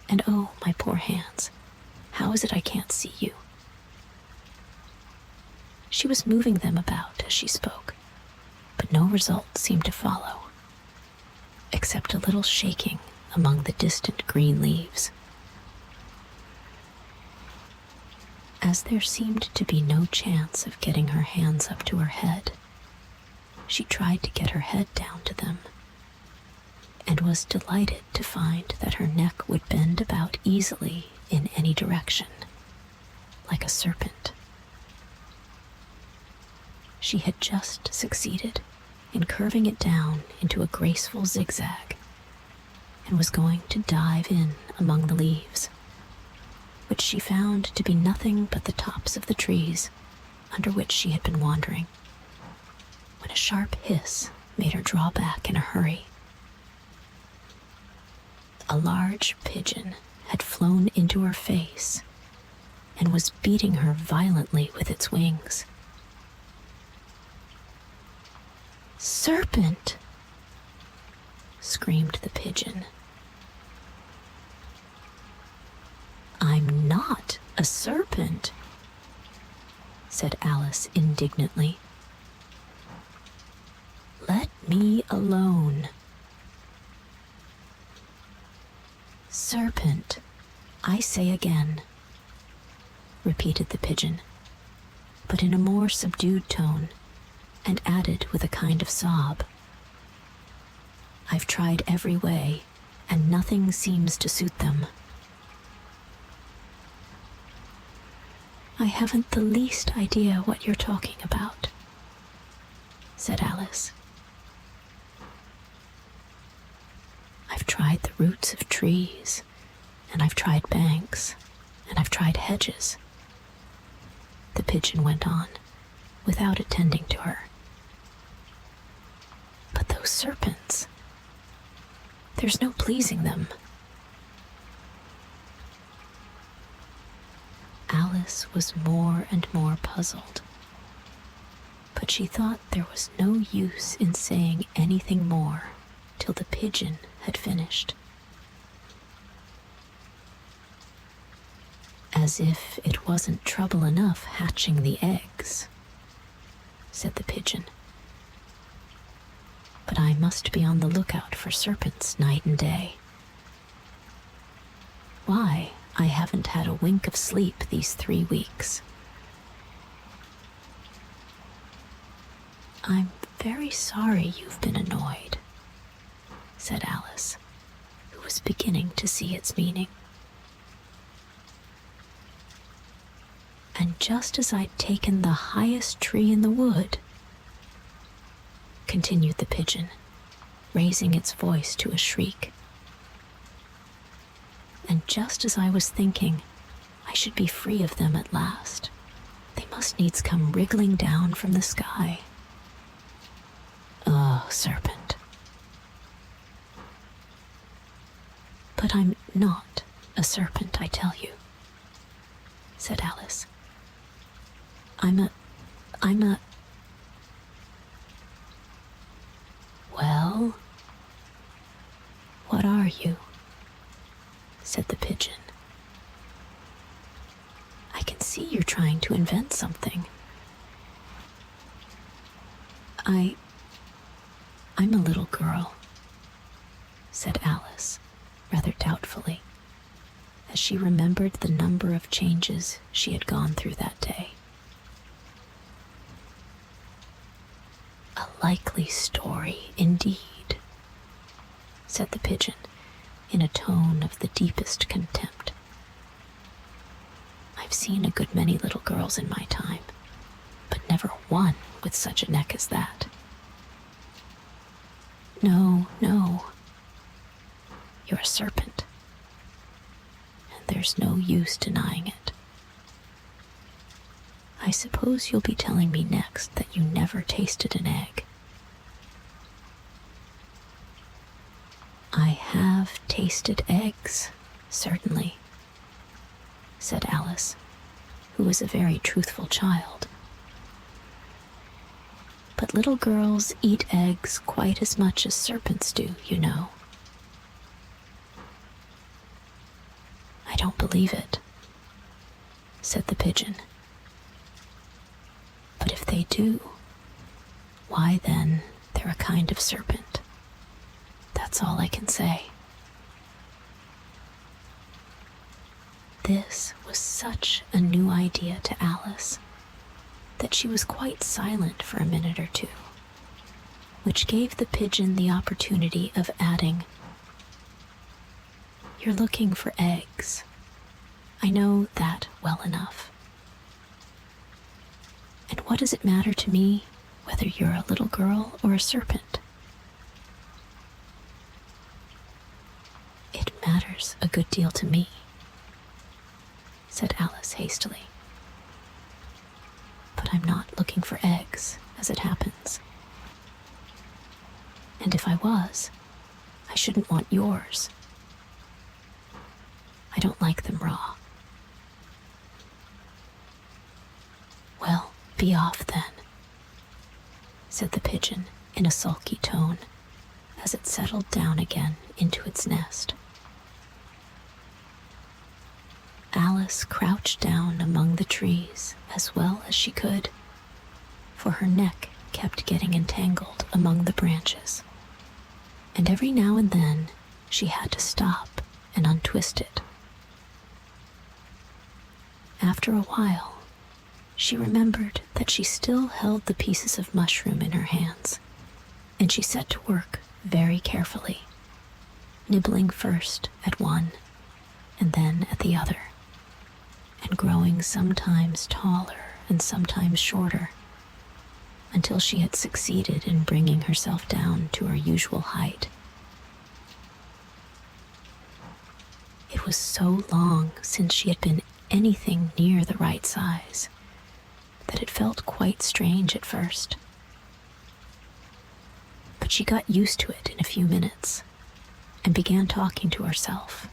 And oh, my poor hands, how is it I can't see you?" She was moving them about as she spoke, but no result seemed to follow, except a little shaking among the distant green leaves. As there seemed to be no chance of getting her hands up to her head, she tried to get her head down to them, and was delighted to find that her neck would bend about easily in any direction, like a serpent. She had just succeeded in curving it down into a graceful zigzag, and was going to dive in among the leaves, which she found to be nothing but the tops of the trees under which she had been wandering, when a sharp hiss made her draw back in a hurry. A large pigeon had flown into her face and was beating her violently with its wings. "Serpent!" screamed the pigeon. "I'm not a serpent," said Alice indignantly. "Let me alone." "Serpent, I say again," repeated the pigeon, but in a more subdued tone, and added with a kind of sob, "I've tried every way, and nothing seems to suit them." "I haven't the least idea what you're talking about," said Alice. "I've tried the roots of trees, and I've tried banks, and I've tried hedges," the pigeon went on, without attending to her. "But those serpents, there's no pleasing them." Alice was more and more puzzled, but she thought there was no use in saying anything more till the pigeon had finished. "As if it wasn't trouble enough hatching the eggs," said the pigeon. "But I must be on the lookout for serpents night and day. Why, I haven't had a wink of sleep these 3 weeks. "I'm very sorry you've been annoyed," said Alice, who was beginning to see its meaning. "And just as I'd taken the highest tree in the wood," continued the pigeon, raising its voice to a shriek, "and just as I was thinking I should be free of them at last, they must needs come wriggling down from the sky. Oh, serpent." "But I'm not a serpent, I tell you," said Alice. I'm a... "Well, what are you?" said the pigeon. "I can see you're trying to invent something." I'm a little girl," said Alice, rather doubtfully, as she remembered the number of changes she had gone through that day. "A likely story, indeed," said the pigeon, in a tone of the deepest contempt. "I've seen a good many little girls in my time, but never one with such a neck as that. No, you're a serpent, and there's no use denying it. I suppose you'll be telling me next that you never tasted an egg." "I have tasted eggs, certainly," said Alice, who was a very truthful child. "But little girls eat eggs quite as much as serpents do, you know." "I don't believe it," said the pigeon. "But if they do, why then they're a kind of serpent. That's all I can say." This was such a new idea to Alice that she was quite silent for a minute or two, which gave the pigeon the opportunity of adding, "You're looking for eggs. I know that well enough. And what does it matter to me whether you're a little girl or a serpent?" "It matters a good deal to me," said Alice hastily. "But I'm not looking for eggs, as it happens. And if I was, I shouldn't want yours. I don't like them raw." "Well, be off then," said the pigeon in a sulky tone, as it settled down again into its nest. Alice crouched down among the trees as well as she could, for her neck kept getting entangled among the branches, and every now and then she had to stop and untwist it. After a while, she remembered that she still held the pieces of mushroom in her hands, and she set to work very carefully, nibbling first at one and then at the other, and growing sometimes taller and sometimes shorter, until she had succeeded in bringing herself down to her usual height. It was so long since she had been anything near the right size that it felt quite strange at first. But she got used to it in a few minutes and began talking to herself,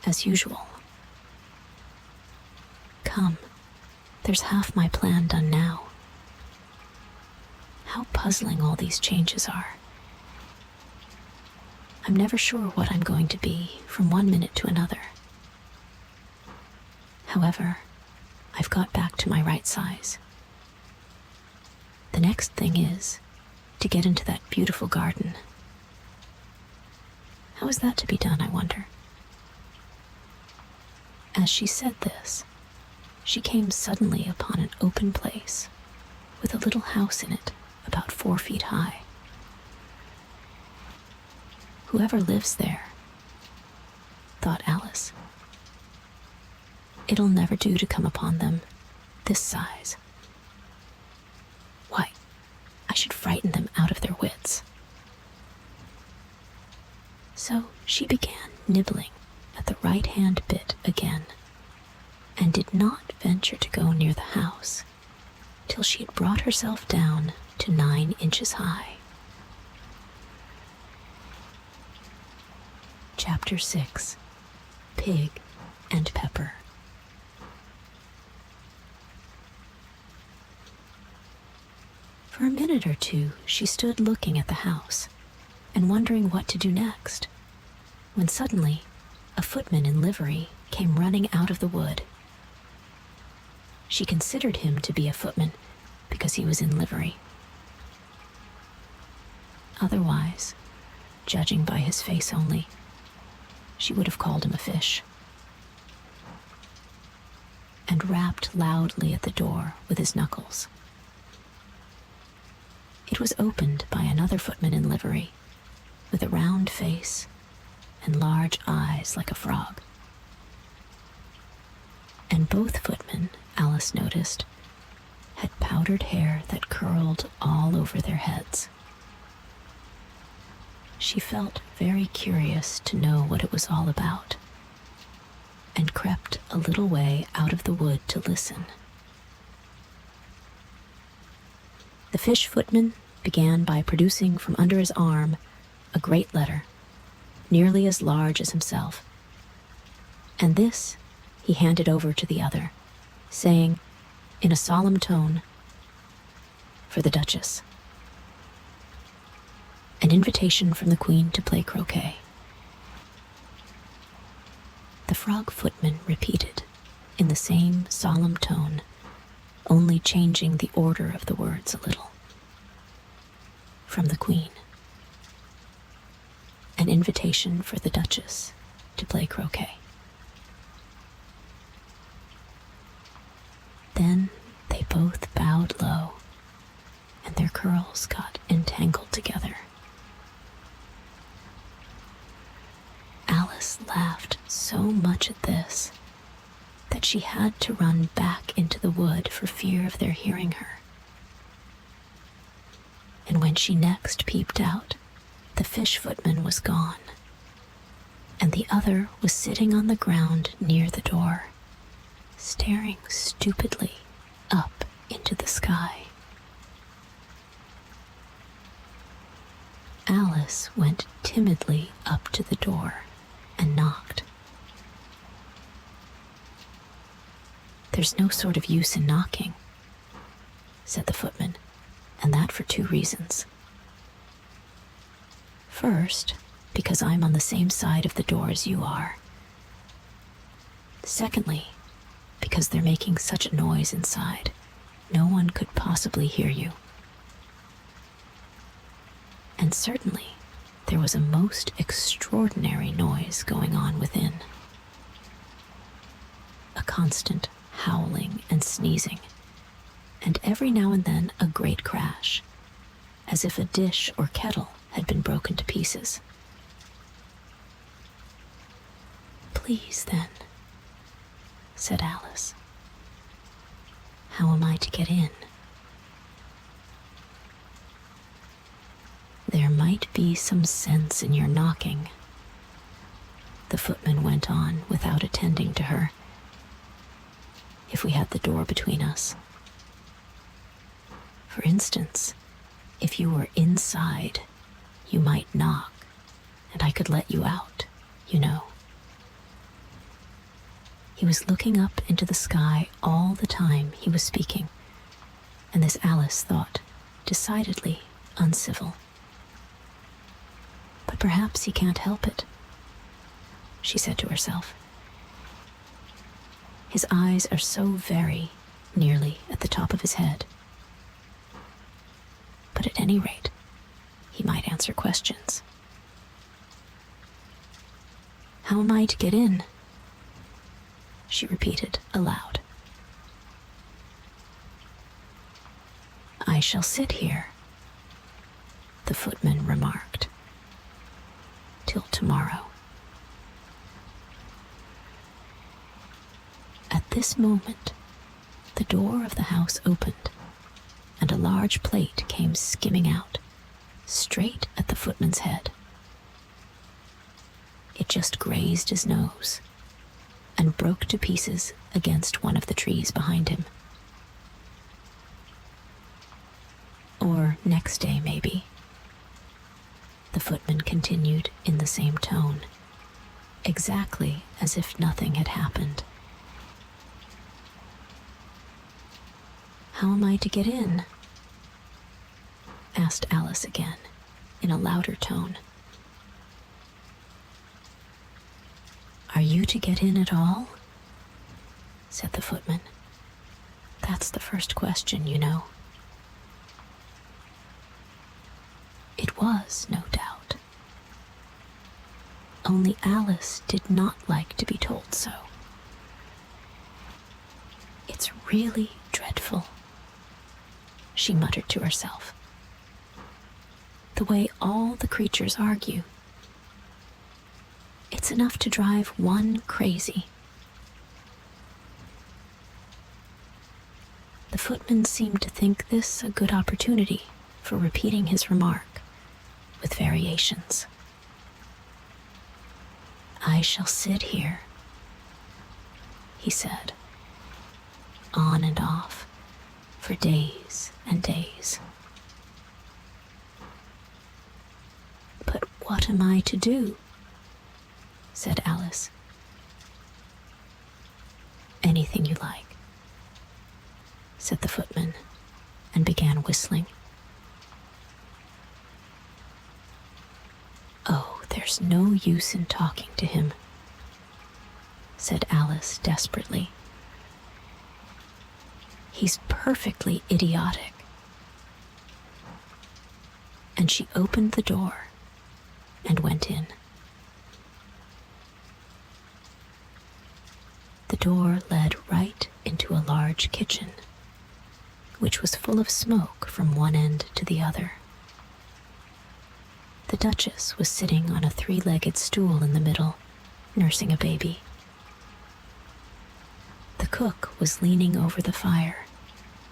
as usual. come. There's half my plan done now. How puzzling all these changes are. I'm never sure what I'm going to be from one minute to another. However, I've got back to my right size. The next thing is to get into that beautiful garden. How is that to be done, I wonder? As she said this, she came suddenly upon an open place with a little house in it about 4 feet high. Whoever lives there, thought Alice, it'll never do to come upon them this size. Why, I should frighten them out of their wits. So she began nibbling at the right-hand bit again, and did not venture to go near the house till she had brought herself down to 9 inches high. Chapter 6. Pig and Pepper. For a minute or two she stood looking at the house and wondering what to do next, when suddenly a footman in livery came running out of the wood. She considered him to be a footman because he was in livery. Otherwise, judging by his face only, she would have called him a fish, and rapped loudly at the door with his knuckles. It was opened by another footman in livery, with a round face and large eyes like a frog. And both footmen, Alice noticed, had powdered hair that curled all over their heads. She felt very curious to know what it was all about, and crept a little way out of the wood to listen. The fish footman began by producing from under his arm a great letter, nearly as large as himself, and this he handed over to the other, saying, in a solemn tone, "For the Duchess. An invitation from the Queen to play croquet." The frog footman repeated, in the same solemn tone, only changing the order of the words a little. "From the Queen. An invitation for the Duchess to play croquet." Then they both bowed low, and their curls got entangled together. Alice laughed so much at this that she had to run back into the wood for fear of their hearing her. And when she next peeped out, the fish footman was gone, and the other was sitting on the ground near the door, staring stupidly up into the sky. Alice went timidly up to the door and knocked. "There's no sort of use in knocking," said the footman, "and that for 2 reasons. First, because I'm on the same side of the door as you are. Secondly, because they're making such a noise inside, no one could possibly hear you. And certainly, there was a most extraordinary noise going on within. A constant howling and sneezing, and every now and then a great crash, as if a dish or kettle had been broken to pieces. "Please, then," said Alice, "how am I to get in?" "There might be some sense in your knocking," the footman went on without attending to her, "if we had the door between us. For instance, if you were inside, you might knock, and I could let you out, you know." He was looking up into the sky all the time he was speaking, and this Alice thought decidedly uncivil. But perhaps he can't help it, she said to herself. His eyes are so very nearly at the top of his head. But at any rate, he might answer questions. How am I to get in? She repeated aloud. I shall sit here, the footman remarked, till tomorrow. At this moment, the door of the house opened, and a large plate came skimming out, straight at the footman's head. It just grazed his nose and broke to pieces against one of the trees behind him. Or next day, maybe, the footman continued in the same tone, exactly as if nothing had happened. How am I to get in? Asked Alice again, in a louder tone. Are you to get in at all? Said the footman. That's the first question, you know. It was, no doubt. Only Alice did not like to be told so. It's really dreadful, she muttered to herself. The way all the creatures argue. It's enough to drive one crazy. The footman seemed to think this a good opportunity for repeating his remark, with variations. I shall sit here, he said, on and off, for days and days. But what am I to do? Said Alice. Anything you like, said the footman, and began whistling. Oh, there's no use in talking to him, said Alice desperately. He's perfectly idiotic. And she opened the door and went in. The door led right into a large kitchen, which was full of smoke from one end to the other. The Duchess was sitting on a three-legged stool in the middle, nursing a baby. The cook was leaning over the fire,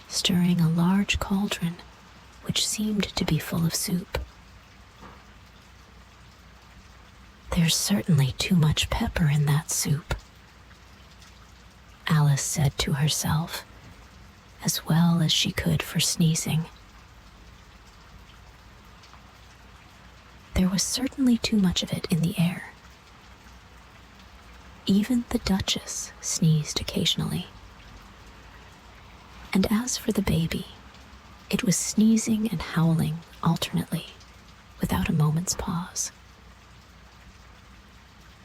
stirring a large cauldron, which seemed to be full of soup. There's certainly too much pepper in that soup, Alice said to herself, as well as she could for sneezing. There was certainly too much of it in the air. Even the Duchess sneezed occasionally. And as for the baby, it was sneezing and howling alternately, without a moment's pause.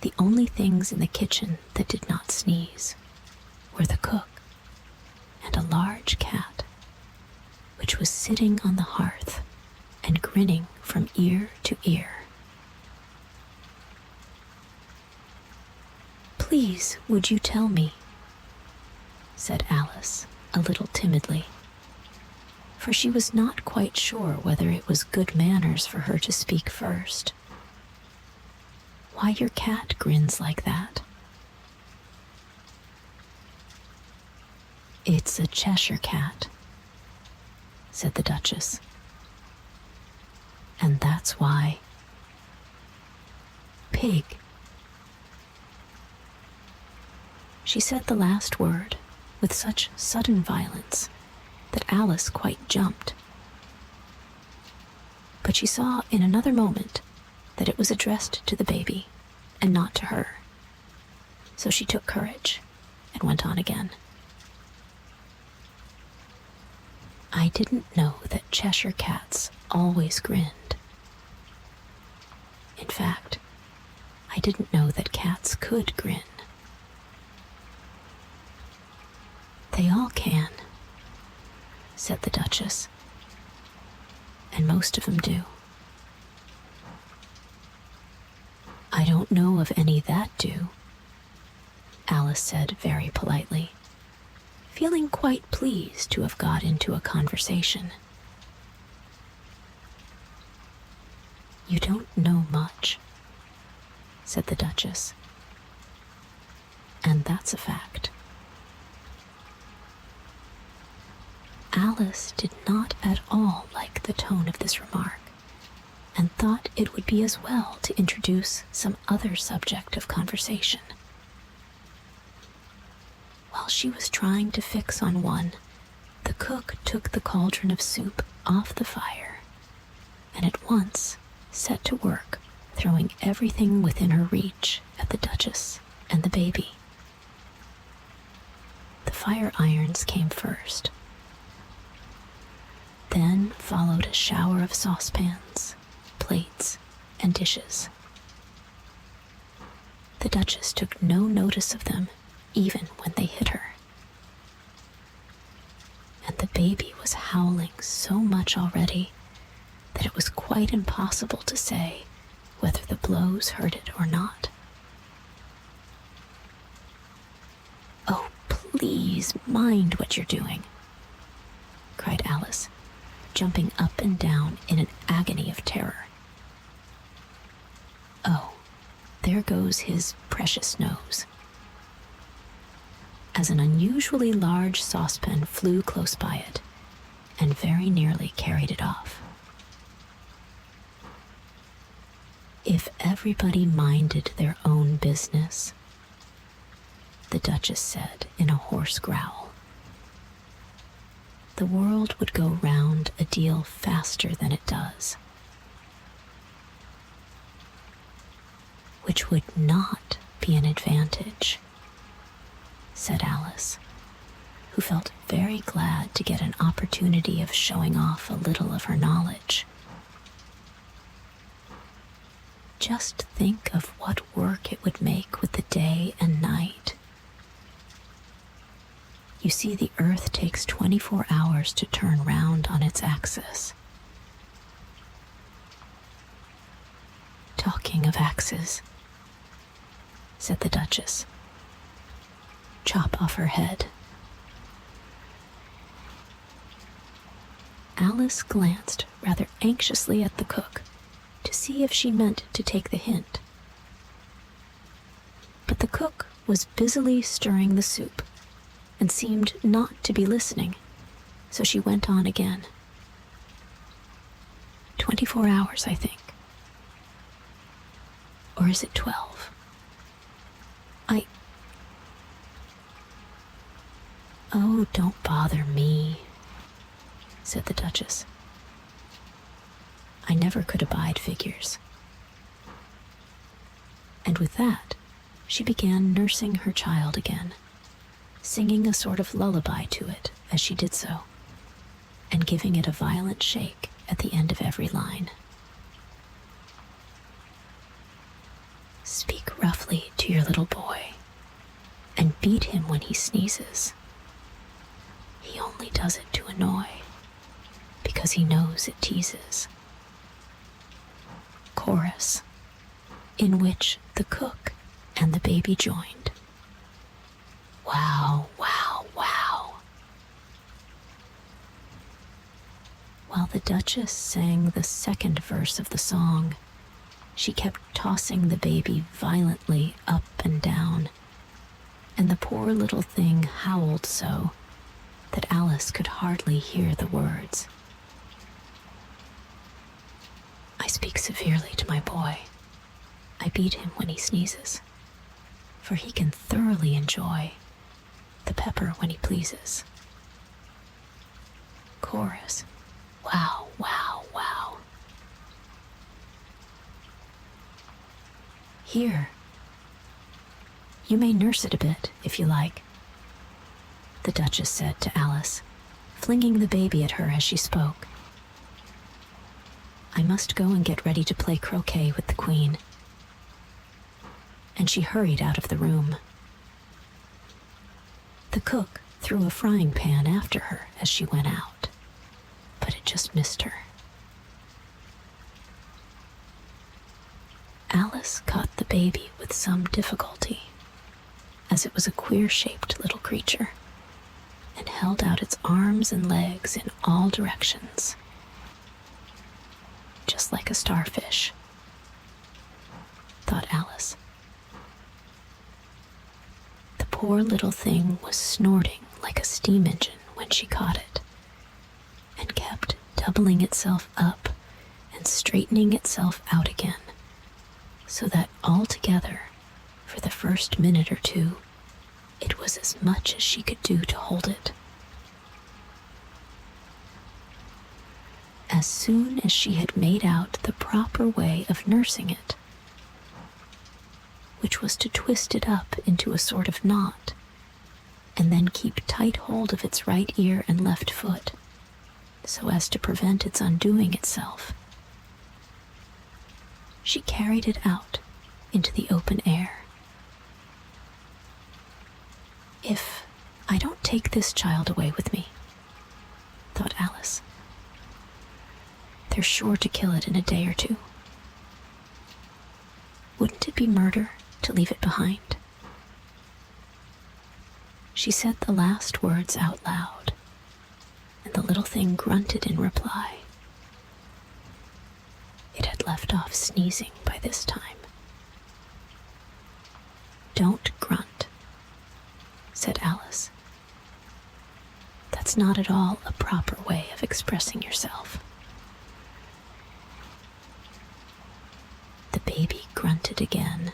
The only things in the kitchen that did not sneeze were the cook and a large cat, which was sitting on the hearth and grinning from ear to ear. Please, would you tell me, said Alice, a little timidly, for she was not quite sure whether it was good manners for her to speak first. Why your cat grins like that? It's a Cheshire cat, said the Duchess. And that's why. Pig. She said the last word with such sudden violence that Alice quite jumped. But she saw in another moment that it was addressed to the baby and not to her. So she took courage then went on again. I didn't know that Cheshire cats always grinned. In fact, I didn't know that cats could grin. They all can, said the Duchess, and most of them do. I don't know of any that do, Alice said very politely, feeling quite pleased to have got into a conversation. You don't know much, said the Duchess, and that's a fact. Alice did not at all like the tone of this remark, and thought it would be as well to introduce some other subject of conversation. While she was trying to fix on one, the cook took the cauldron of soup off the fire, and at once set to work throwing everything within her reach at the Duchess and the baby. The fire irons came first. Then followed a shower of saucepans, plates, and dishes. The Duchess took no notice of them, even when they hit her. And the baby was howling so much already that it was quite impossible to say whether the blows hurt it or not. "Oh, please mind what you're doing," cried Alice, jumping up and down in an agony of terror. Oh, there goes his precious nose. As an unusually large saucepan flew close by it, and very nearly carried it off. If everybody minded their own business, the Duchess said in a hoarse growl, the world would go round a deal faster than it does. Which would not be an advantage, said Alice, who felt very glad to get an opportunity of showing off a little of her knowledge. Just think of what work it would make with the day and night. You see, the Earth takes 24 hours to turn round on its axis. Talking of axes, said the Duchess, chop off her head. Alice glanced rather anxiously at the cook to see if she meant to take the hint. But the cook was busily stirring the soup and seemed not to be listening, so she went on again. 24 hours, I think. Or is it 12? Oh, don't bother me, said the Duchess. I never could abide figures. And with that, she began nursing her child again, singing a sort of lullaby to it as she did so, and giving it a violent shake at the end of every line. Speak roughly to your little boy, and beat him when he sneezes. He only does it to annoy, because he knows it teases. Chorus, in which the cook and the baby joined. Wow, wow, wow. While the Duchess sang the second verse of the song, she kept tossing the baby violently up and down, and the poor little thing howled so that Alice could hardly hear the words. I speak severely to my boy. I beat him when he sneezes, for he can thoroughly enjoy the pepper when he pleases. Chorus, wow, wow, wow. Here, you may nurse it a bit if you like, the Duchess said to Alice, flinging the baby at her as she spoke. "I must go and get ready to play croquet with the Queen." And she hurried out of the room. The cook threw a frying pan after her as she went out, but it just missed her. Alice caught the baby with some difficulty, as it was a queer-shaped little creature, and held out its arms and legs in all directions, just like a starfish, thought Alice. The poor little thing was snorting like a steam engine when she caught it, and kept doubling itself up and straightening itself out again, so that altogether, for the first minute or two, it was as much as she could do to hold it. As soon as she had made out the proper way of nursing it, which was to twist it up into a sort of knot, and then keep tight hold of its right ear and left foot, so as to prevent its undoing itself, she carried it out into the open air. "If I don't take this child away with me," thought Alice, "they're sure to kill it in a day or two. Wouldn't it be murder to leave it behind?" She said the last words out loud, and the little thing grunted in reply. It had left off sneezing by this time. "Don't grunt," said Alice. "That's not at all a proper way of expressing yourself." The baby grunted again,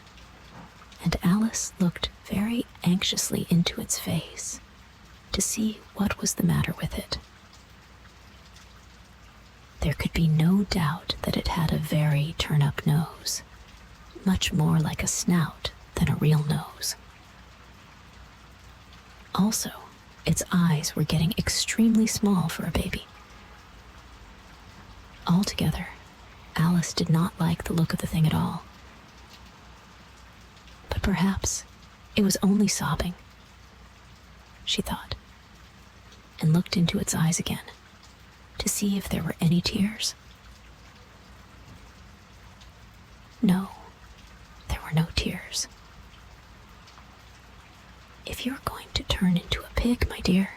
and Alice looked very anxiously into its face to see what was the matter with it. There could be no doubt that it had a very turn-up nose, much more like a snout than a real nose. Also, its eyes were getting extremely small for a baby. Altogether, Alice did not like the look of the thing at all. But perhaps it was only sobbing, she thought, and looked into its eyes again to see if there were any tears. No, there were no tears. "If you're going to turn into a pig, my dear,"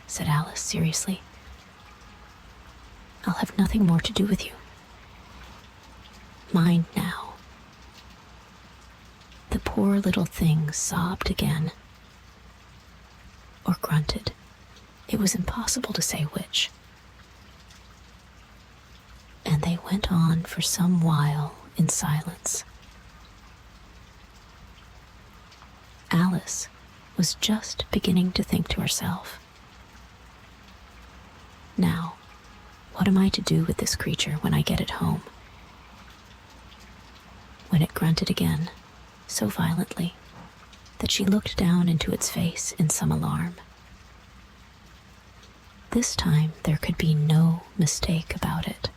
said Alice seriously, "I'll have nothing more to do with you. Mind now." The poor little thing sobbed again, or grunted. It was impossible to say which. And they went on for some while in silence. Alice was just beginning to think to herself, "Now, what am I to do with this creature when I get it home?" When it grunted again, so violently that she looked down into its face in some alarm. This time there could be no mistake about it.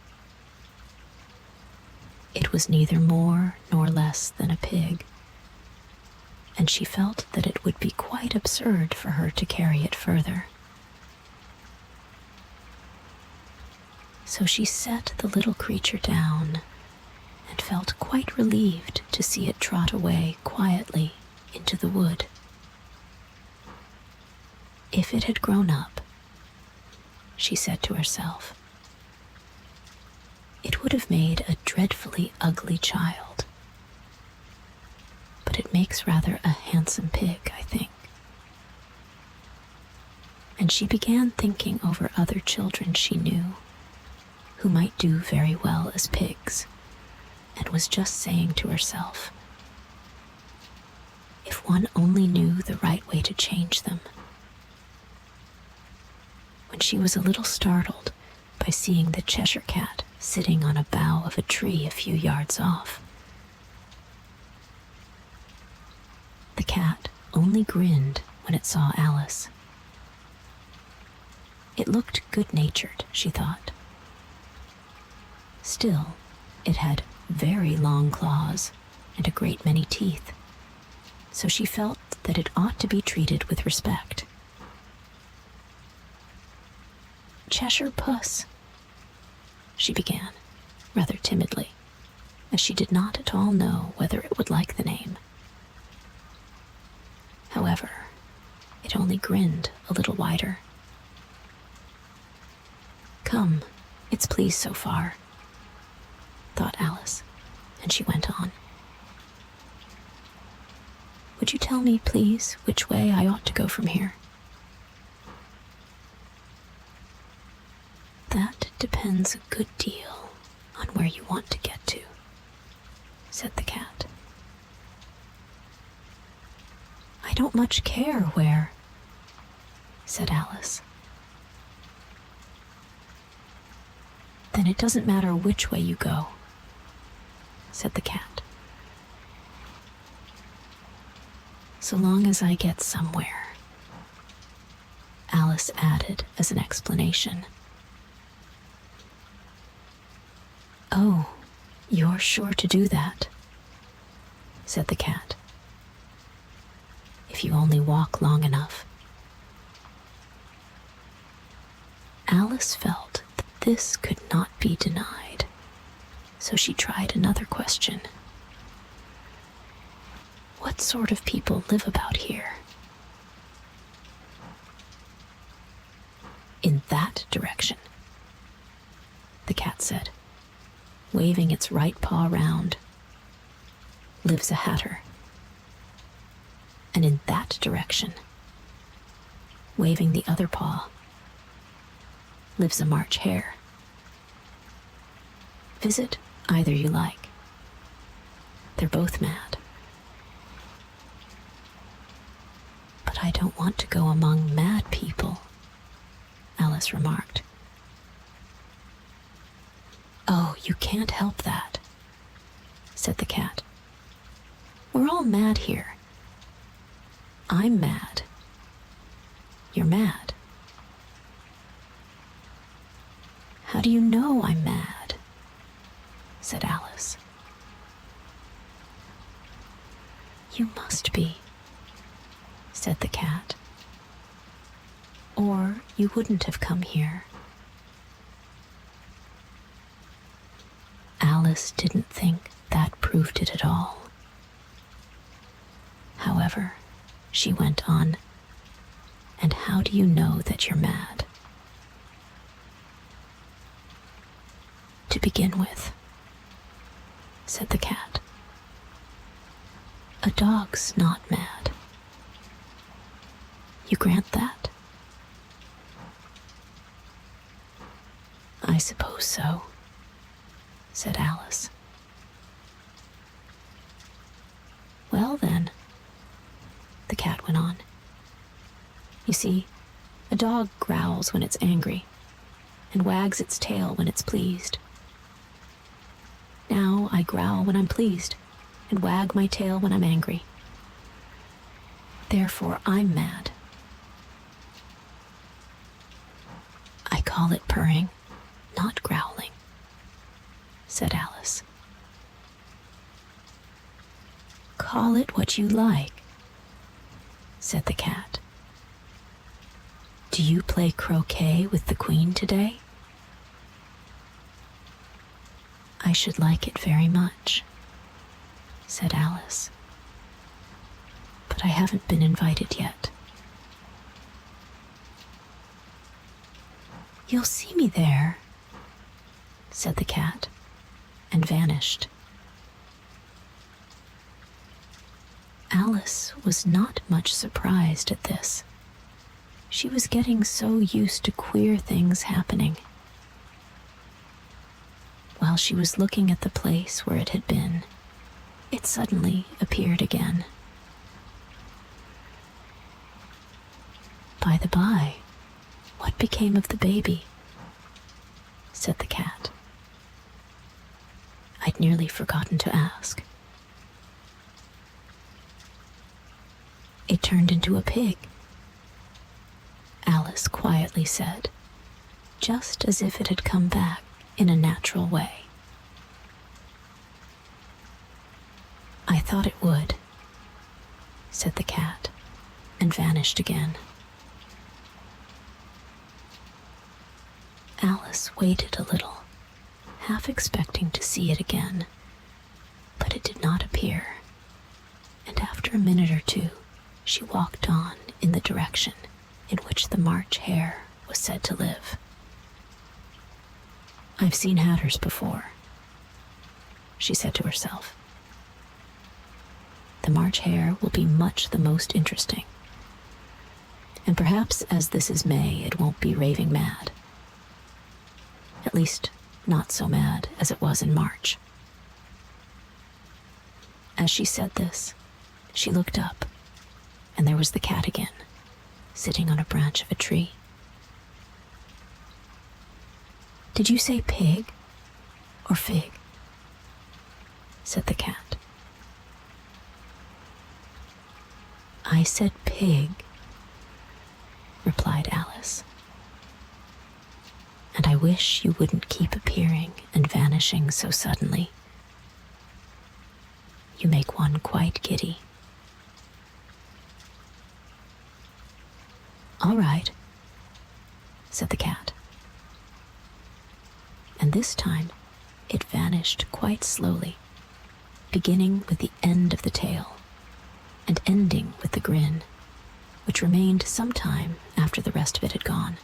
It was neither more nor less than a pig, and she felt that it would be quite absurd for her to carry it further. So she set the little creature down and felt quite relieved to see it trot away quietly into the wood. If it had grown up, she said to herself, it would have made a dreadfully ugly child. But it makes rather a handsome pig, I think. And she began thinking over other children she knew who might do very well as pigs, and was just saying to herself, if one only knew the right way to change them. When she was a little startled by seeing the Cheshire Cat sitting on a bough of a tree a few yards off. The cat only grinned when it saw Alice. It looked good-natured, she thought. Still, it had very long claws and a great many teeth, so she felt that it ought to be treated with respect. "Cheshire Puss," she began, rather timidly, as she did not at all know whether it would like the name. However, it only grinned a little wider. "Come, it's pleased so far," thought Alice, and she went on. "Would you tell me, please, which way I ought to go from here?" "That depends a good deal on where you want to get to," said the cat. "I don't much care where," said Alice. "Then it doesn't matter which way you go," said the cat. "So long as I get somewhere," Alice added as an explanation. "Oh, you're sure to do that," said the cat. "If you only walk long enough." Alice felt that this could not be denied, so she tried another question. "What sort of people live about here?" "In that direction," the cat said, waving its right paw round, "lives a hatter. And in that direction," waving the other paw, "lives a March hare. Visit either you like. They're both mad." "But I don't want to go among mad people," Alice remarked. "Oh, you can't help that," said the cat. "We're all mad here. I'm mad. You're mad." "How do you know I'm mad?" said Alice. "You must be," said the cat, "or you wouldn't have come here." Alice didn't think that proved it at all. However, she went on, "And how do you know that you're mad?" "To begin with," said the cat, "a dog's not mad. You grant that?" "I suppose so," said Alice. "Well then," the cat went on, "you see, a dog growls when it's angry and wags its tail when it's pleased. Now I growl when I'm pleased and wag my tail when I'm angry. Therefore I'm mad. I call it purring, not growling," said Alice. "Call it what you like," said the cat. "Do you play croquet with the queen today?" "I should like it very much," said Alice, "but I haven't been invited yet." "You'll see me there," said the cat, and vanished. Alice was not much surprised at this. She was getting so used to queer things happening. While she was looking at the place where it had been, it suddenly appeared again. "By the by, what became of the baby?" said the cat. "I'd nearly forgotten to ask." It turned into a pig, Alice quietly said, just as if it had come back in a natural way. I thought it would, said the cat, and vanished again. Alice waited a little, half expecting to see it again, but it did not appear, and after a minute or two, she walked on in the direction in which the March Hare was said to live. I've seen hatters before, she said to herself. The March Hare will be much the most interesting, and perhaps as this is May, it won't be raving mad. At least, not so mad as it was in March. As she said this, she looked up, and there was the cat again, sitting on a branch of a tree. Did you say pig or fig? Said the cat. I said pig, replied Alice. And I wish you wouldn't keep appearing and vanishing so suddenly. You make one quite giddy. All right, said the cat. And this time it vanished quite slowly, beginning with the end of the tail and ending with the grin, which remained some time after the rest of it had gone.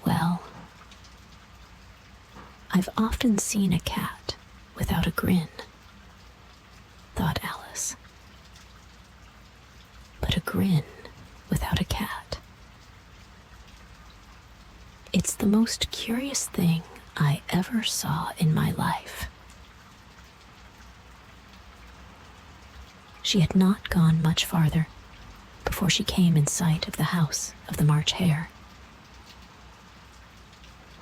Well, I've often seen a cat without a grin, thought Alice. But a grin without a cat. It's the most curious thing I ever saw in my life. She had not gone much farther before she came in sight of the house of the March Hare.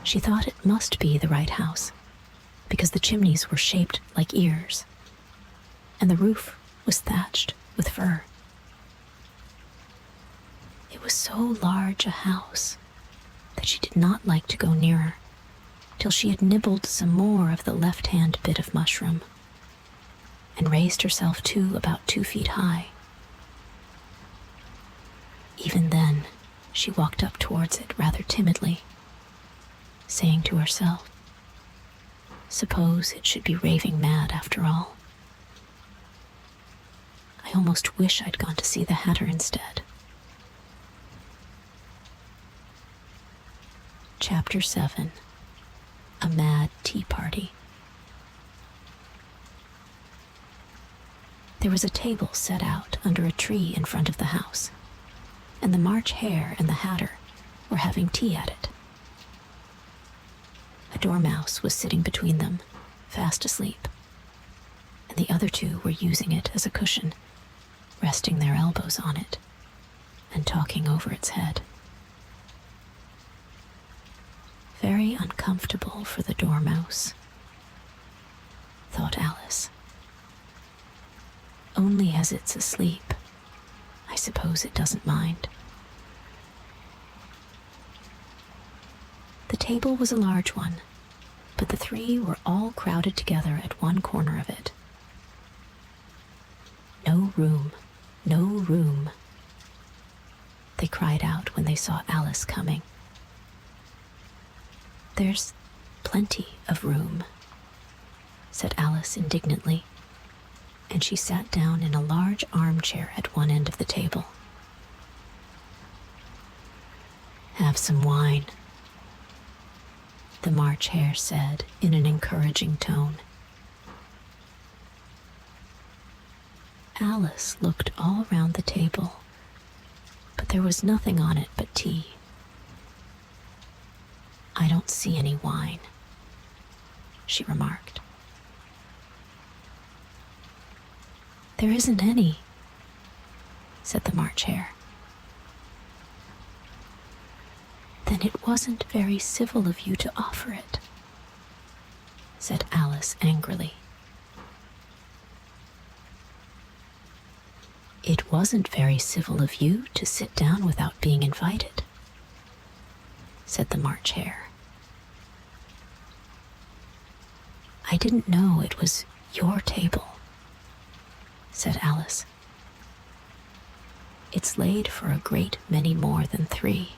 She thought it must be the right house, because the chimneys were shaped like ears, and the roof was thatched with fur. It was so large a house that she did not like to go nearer till she had nibbled some more of the left-hand bit of mushroom and raised herself to about 2 feet high. Even then, she walked up towards it rather timidly, saying to herself, suppose it should be raving mad after all. I almost wish I'd gone to see the Hatter instead. Chapter 7. A Mad Tea Party. There was a table set out under a tree in front of the house, and the March Hare and the Hatter were having tea at it. A dormouse was sitting between them, fast asleep, and the other two were using it as a cushion, resting their elbows on it and talking over its head. Very uncomfortable for the dormouse, thought Alice. Only as it's asleep, I suppose it doesn't mind. The table was a large one, but the three were all crowded together at one corner of it. No room, no room, they cried out when they saw Alice coming. There's plenty of room, said Alice indignantly, and she sat down in a large armchair at one end of the table. Have some wine, the March Hare said in an encouraging tone. Alice looked all round the table, but there was nothing on it but tea. I don't see any wine, she remarked. There isn't any, said the March Hare. Then it wasn't very civil of you to offer it, said Alice angrily. "It wasn't very civil of you to sit down without being invited," said the March Hare. "I didn't know it was your table," said Alice. "It's laid for a great many more than 3.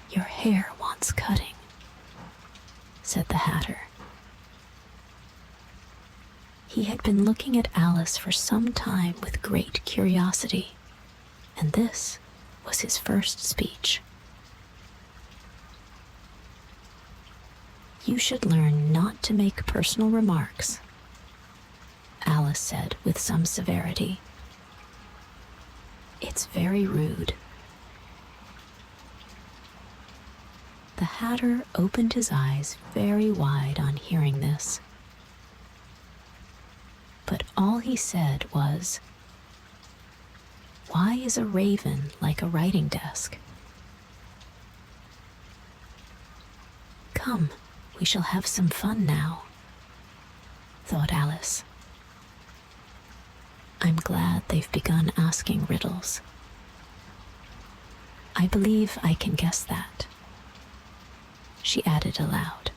"Your hair wants cutting," said the Hatter. He had been looking at Alice for some time with great curiosity, and this was his first speech. "You should learn not to make personal remarks," Alice said with some severity. "It's very rude." The Hatter opened his eyes very wide on hearing this. But all he said was, "Why is a raven like a writing desk?" "Come, we shall have some fun now," thought Alice. "I'm glad they've begun asking riddles. I believe I can guess that," she added aloud.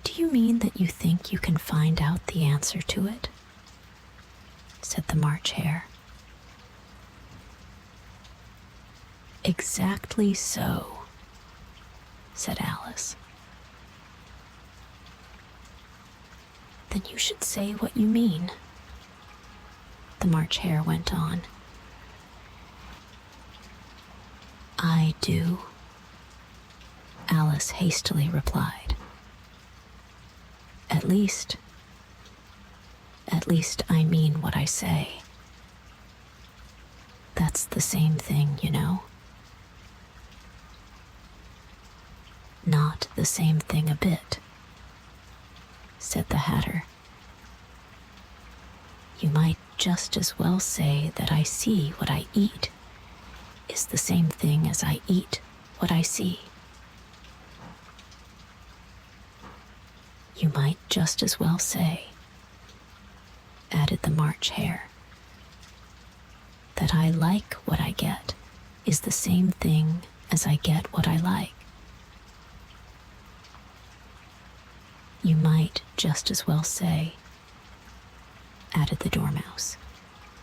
"Do you mean that you think you can find out the answer to it?" said the March Hare. "Exactly so," said Alice. "Then you should say what you mean," the March Hare went on. "I do," Alice hastily replied. At least I mean what I say. That's the same thing, you know." "Not the same thing a bit," said the Hatter. "You might just as well say that I see what I eat is the same thing as I eat what I see. You might just as well say," added the March Hare, "that I like what I get is the same thing as I get what I like. You might just as well say," added the Dormouse,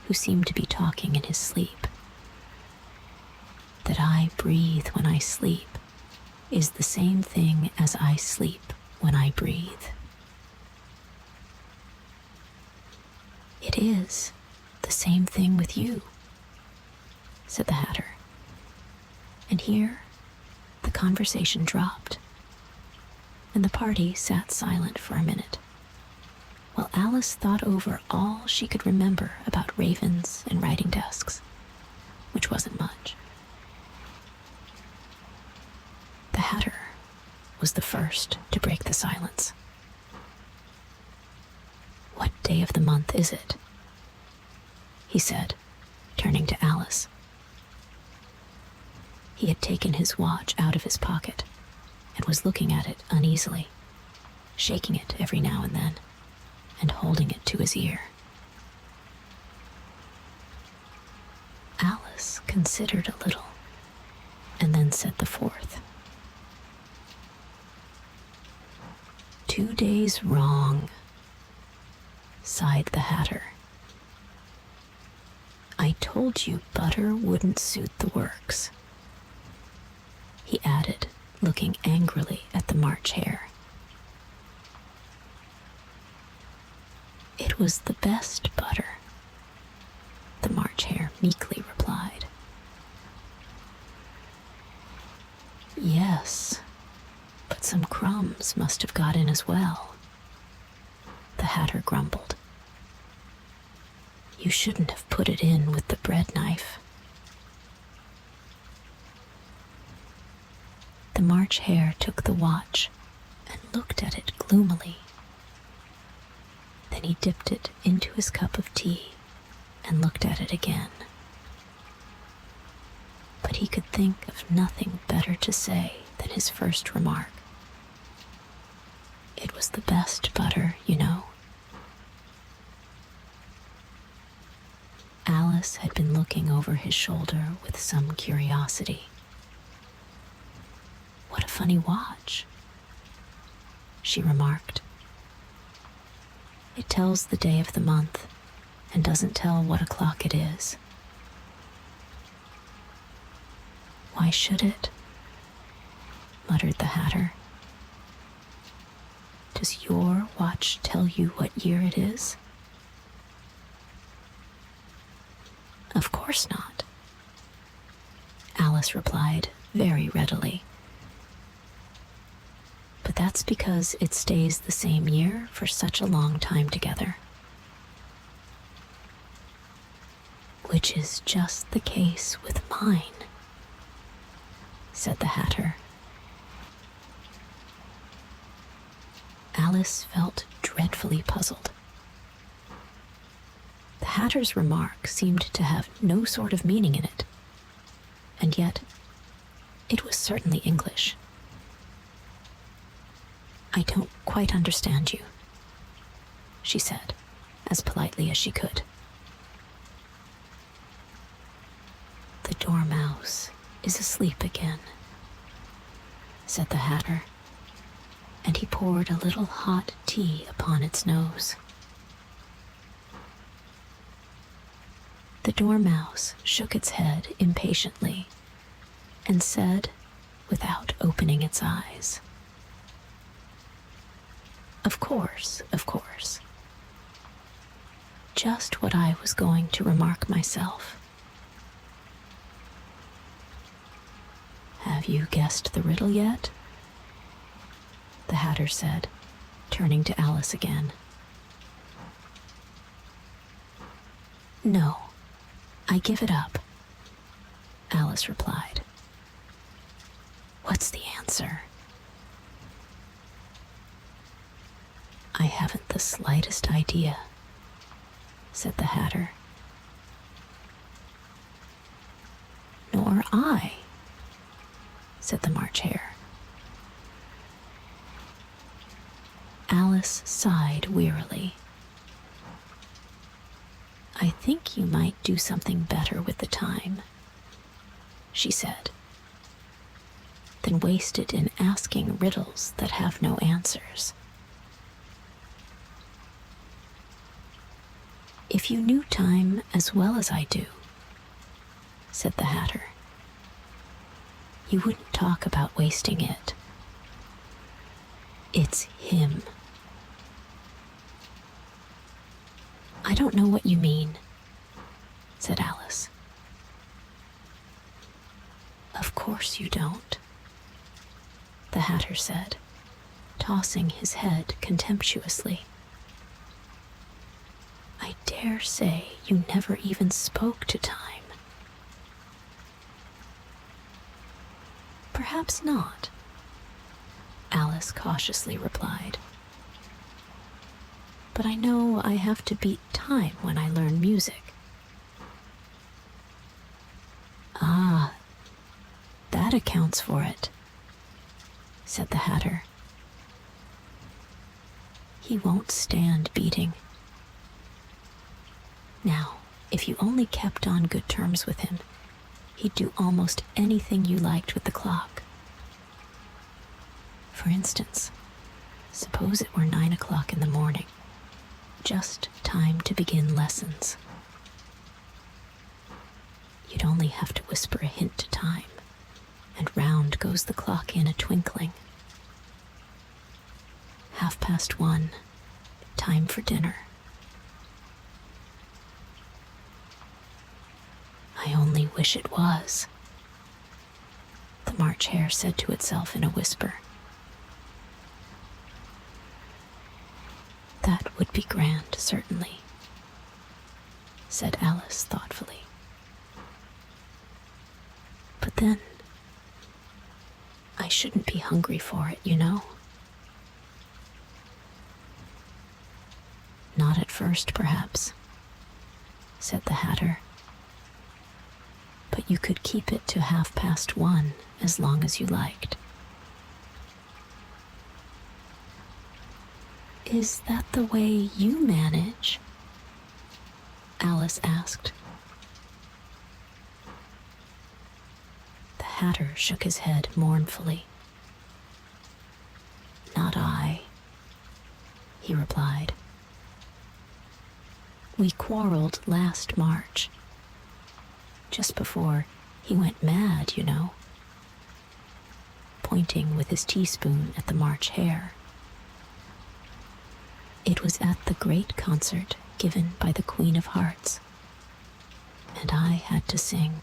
who seemed to be talking in his sleep, "that I breathe when I sleep is the same thing as I sleep when I breathe." "It is the same thing with you," said the Hatter. And here the conversation dropped, and the party sat silent for a minute, while Alice thought over all she could remember about ravens and writing desks, which wasn't much. The Hatter was the first to break the silence. "What day of the month is it?" he said, turning to Alice. He had taken his watch out of his pocket and was looking at it uneasily, shaking it every now and then, and holding it to his ear. Alice considered a little, and then said the 4th. "2 days wrong," sighed the Hatter. "I told you butter wouldn't suit the works," he added, looking angrily at the March Hare. "It was the best butter," the March Hare meekly replied. "Yes, but some crumbs must have got in as well," the Hatter grumbled. "You shouldn't have put it in with the bread knife." The March Hare took the watch and looked at it gloomily. Then he dipped it into his cup of tea and looked at it again. But he could think of nothing better to say than his first remark. It was was the best butter, you know. Alice had been looking over his shoulder with some curiosity. "What a funny watch," she remarked. "It tells the day of the month and doesn't tell what o'clock it is." "Why should it?" muttered the Hatter. "Does your watch tell you what year it is?" "Of course not," Alice replied very readily. "But that's because it stays the same year for such a long time together." "Which is just the case with mine," said the Hatter. Alice felt dreadfully puzzled. The Hatter's remark seemed to have no sort of meaning in it, and yet it was certainly English. "I don't quite understand you," she said, as politely as she could. "The dormouse is asleep again," said the Hatter, and he poured a little hot tea upon its nose. The dormouse shook its head impatiently and said, without opening its eyes, Of course. Just what I was going to remark myself." "Have you guessed the riddle yet?" the Hatter said, turning to Alice again. "No, I give it up," Alice replied. "What's the answer?" "I haven't the slightest idea," said the Hatter. "Nor I," said the March Hare. Alice sighed wearily. "I think you might do something better with the time," she said, "than waste it in asking riddles that have no answers. If you knew time as well as I do," said the Hatter, "you wouldn't talk about wasting it. It's him." "I don't know what you mean," said Alice. "Of course you don't," the Hatter said, tossing his head contemptuously. "I dare say you never even spoke to time." "Perhaps not," Alice cautiously replied. "But I know I have to beat time when I learn music." "Ah, that accounts for it," said the Hatter. "He won't stand beating. Now, if you only kept on good terms with him, he'd do almost anything you liked with the clock. For instance, suppose it were 9 o'clock in the morning, just time to begin lessons. You'd only have to whisper a hint to time, and round goes the clock in a twinkling. 1:30, time for dinner. "I only wish it was," the March Hare said to itself in a whisper. "That would be grand, certainly," said Alice thoughtfully. "But then, I shouldn't be hungry for it, you know." "Not at first, perhaps," said the Hatter. "But you could keep it to 1:30 as long as you liked." Is that the way you manage? Alice asked. The Hatter shook his head mournfully. Not I, he replied. We quarreled last March, just before he went mad, you know, pointing with his teaspoon at the March hare. It was at the great concert given by the Queen of Hearts, and I had to sing.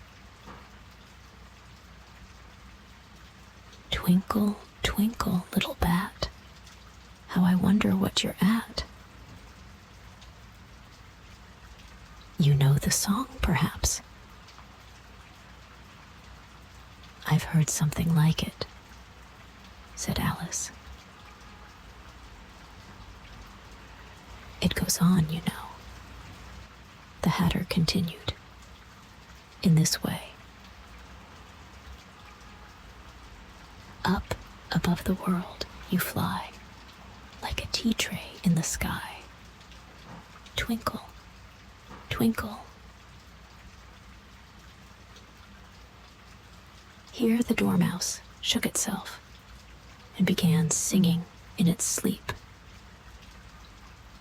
Twinkle, twinkle, little bat, how I wonder what you're at. You know the song, perhaps? I've heard something like it, said Alice. It goes on, you know, the Hatter continued, in this way. Up above the world you fly, like a tea tray in the sky. Twinkle, twinkle. Here the dormouse shook itself and began singing in its sleep.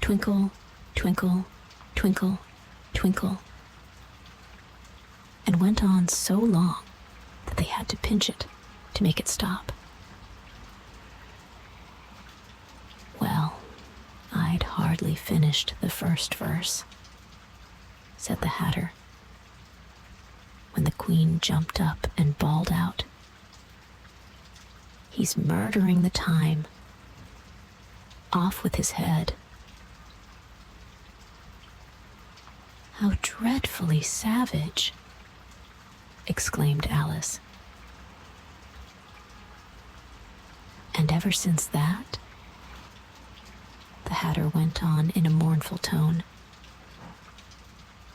Twinkle, twinkle, twinkle, twinkle, and went on so long that they had to pinch it to make it stop. Well, I'd hardly finished the first verse, said the Hatter, when the Queen jumped up and bawled out, He's murdering the time. Off with his head. How dreadfully savage, exclaimed Alice. And ever since that, the Hatter went on in a mournful tone,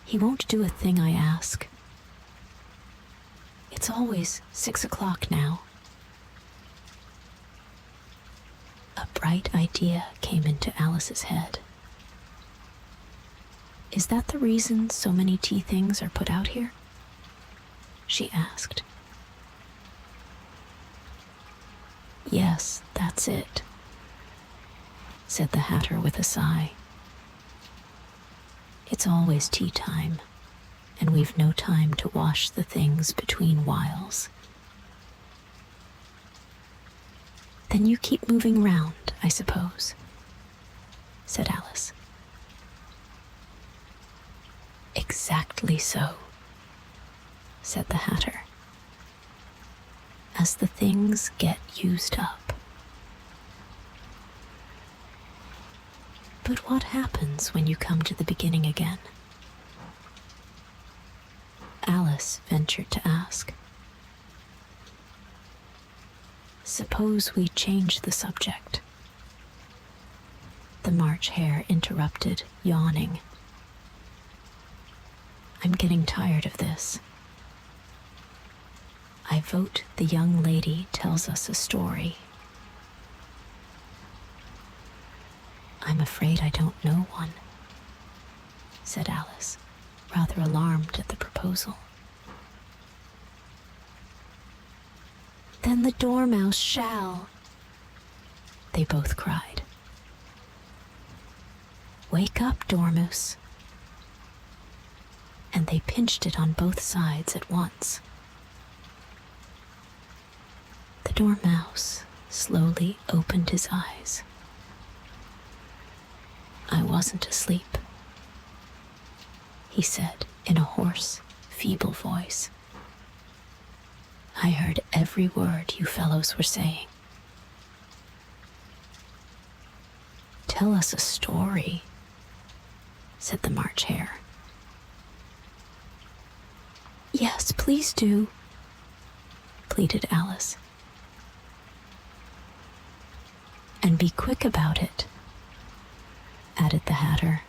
he won't do a thing I ask. It's always 6 o'clock now. A bright idea came into Alice's head. Is that the reason so many tea things are put out here? She asked. Yes, that's it, said the Hatter with a sigh. It's always tea time, and we've no time to wash the things between whiles. Then you keep moving round, I suppose, said Alice. Exactly so, said the Hatter, as the things get used up. But what happens when you come to the beginning again? Alice ventured to ask. Suppose we change the subject. The March Hare interrupted, yawning. I'm getting tired of this. I vote the young lady tells us a story. I'm afraid I don't know one, said Alice, rather alarmed at the proposal. Then the Dormouse shall, they both cried. Wake up, Dormouse. And they pinched it on both sides at once. The Dormouse slowly opened his eyes. I wasn't asleep, he said in a hoarse, feeble voice. I heard every word you fellows were saying. Tell us a story, said the March Hare. Yes, please do, pleaded Alice. And be quick about it, added the Hatter,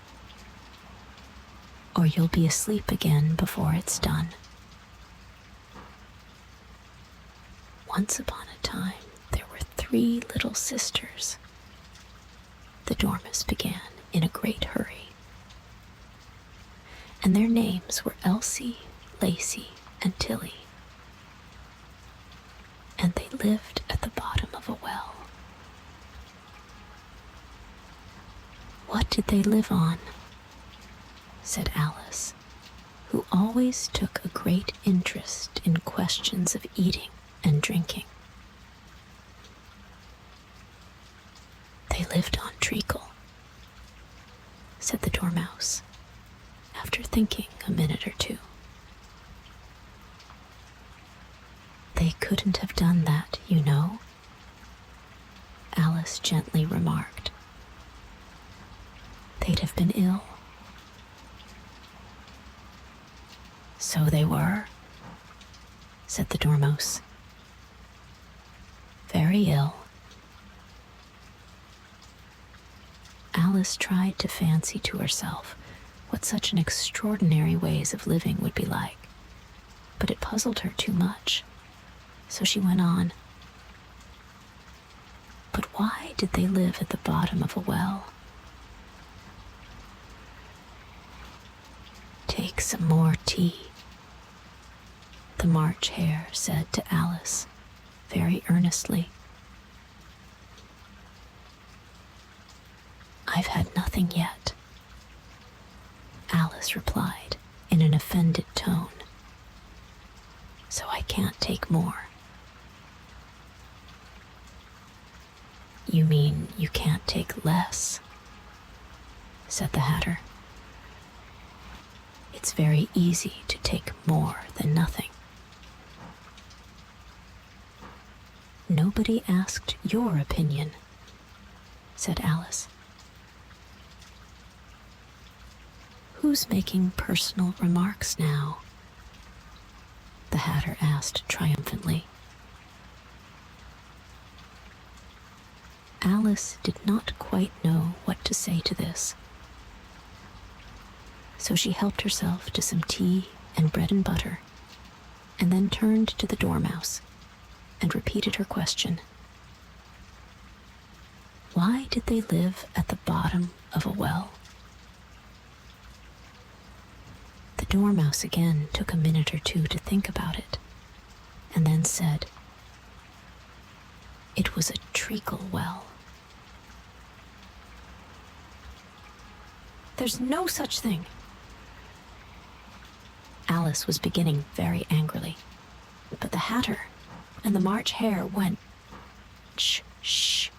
or you'll be asleep again before it's done. Once upon a time, there were 3 little sisters. the Dormouse began in a great hurry. And their names were Elsie, Lacey, and Tilly. And they lived at the bottom of a well. What did they live on? Said Alice, who always took a great interest in questions of eating and drinking. They lived on treacle, said the Dormouse, after thinking a minute or two. They couldn't have done that, you know, Alice gently remarked. They'd have been ill. So they were, said the Dormouse. Very ill. Alice tried to fancy to herself what such an extraordinary ways of living would be like, but it puzzled her too much, so she went on. But why did they live at the bottom of a well? Take some more tea, the March Hare said to Alice, very earnestly. I've had nothing yet, Alice replied in an offended tone, so I can't take more. You mean you can't take less, said the Hatter. It's very easy to take more than nothing. Nobody asked your opinion, said Alice. Who's making personal remarks now? The Hatter asked triumphantly. Alice did not quite know what to say to this, so she helped herself to some tea and bread and butter, and then turned to the Dormouse and repeated her question. Why did they live at the bottom of a well? The Dormouse again took a minute or two to think about it, and then said, it was a treacle well. There's no such thing. Alice was beginning very angrily, but the Hatter and the March Hare went, shh, shh.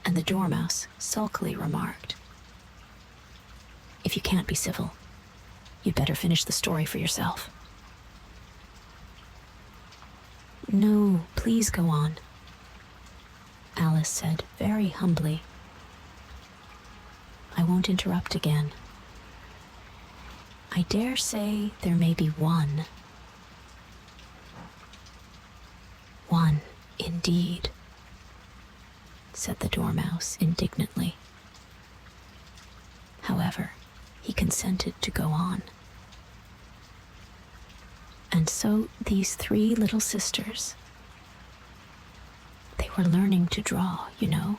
And the Dormouse sulkily remarked, if you can't be civil, you'd better finish the story for yourself. No, please go on, Alice said very humbly. I won't interrupt again. I dare say there may be one. One, indeed, said the Dormouse indignantly. However, he consented to go on. And so these three little sisters, they were learning to draw, you know.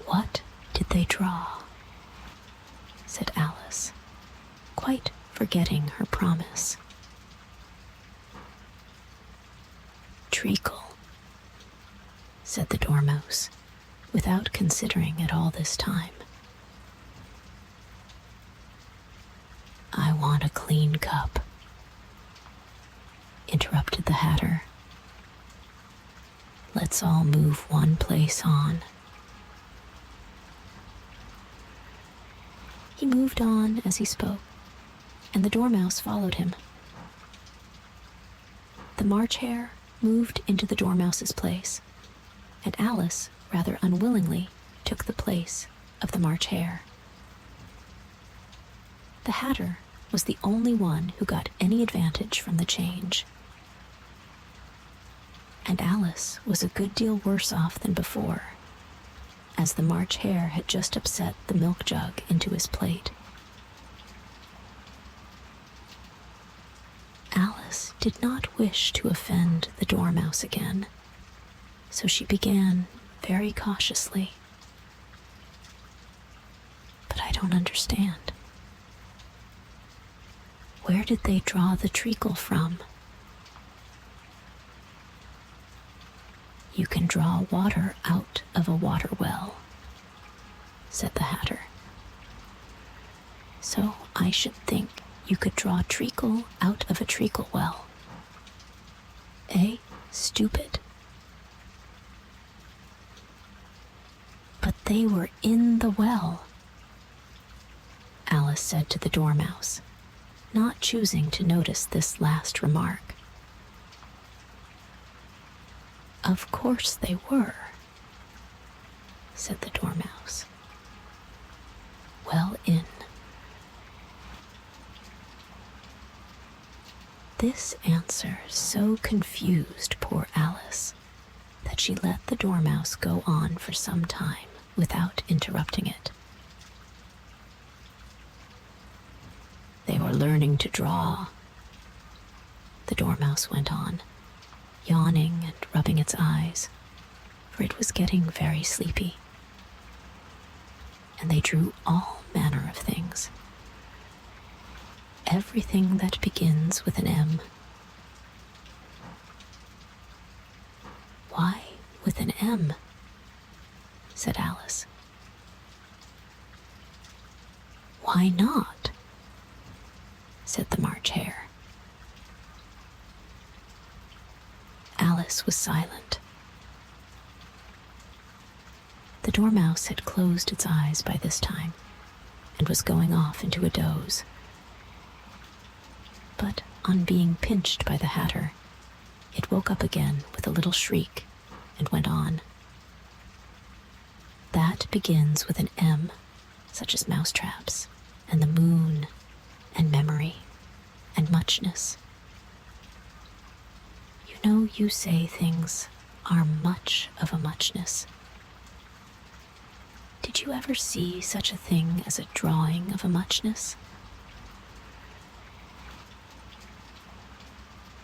What did they draw? Said Alice, quite forgetting her promise. Treacle, said the Dormouse, without considering it all this time. I want a clean cup, interrupted the Hatter. Let's all move one place on. He moved on as he spoke, and the Dormouse followed him. The March Hare moved into the Dormouse's place, and Alice, rather unwillingly, took the place of the March Hare. The Hatter was the only one who got any advantage from the change, and Alice was a good deal worse off than before, as the March Hare had just upset the milk jug into his plate. Alice did not wish to offend the Dormouse again, So she began very cautiously. But I don't understand. Where did they draw the treacle from? You can draw water out of a water well, said the Hatter. So I should think you could draw treacle out of a treacle well. Eh, stupid? But they were in the well, Alice said to the Dormouse, not choosing to notice this last remark. Of course they were, said the Dormouse. Well in. This answer so confused poor Alice that she let the Dormouse go on for some time without interrupting it. They were learning to draw, the Dormouse went on, yawning and rubbing its eyes, for it was getting very sleepy. And they drew all manner of things. Everything that begins with an M. Why with an M? Said Alice. Why not? Said the March Hare. Alice was silent. The Dormouse had closed its eyes by this time and was going off into a doze. But on being pinched by the Hatter, it woke up again with a little shriek and went on. That begins with an M, such as mousetraps, and the moon, and memory, and muchness. You know, you say things are much of a muchness. Did you ever see such a thing as a drawing of a muchness?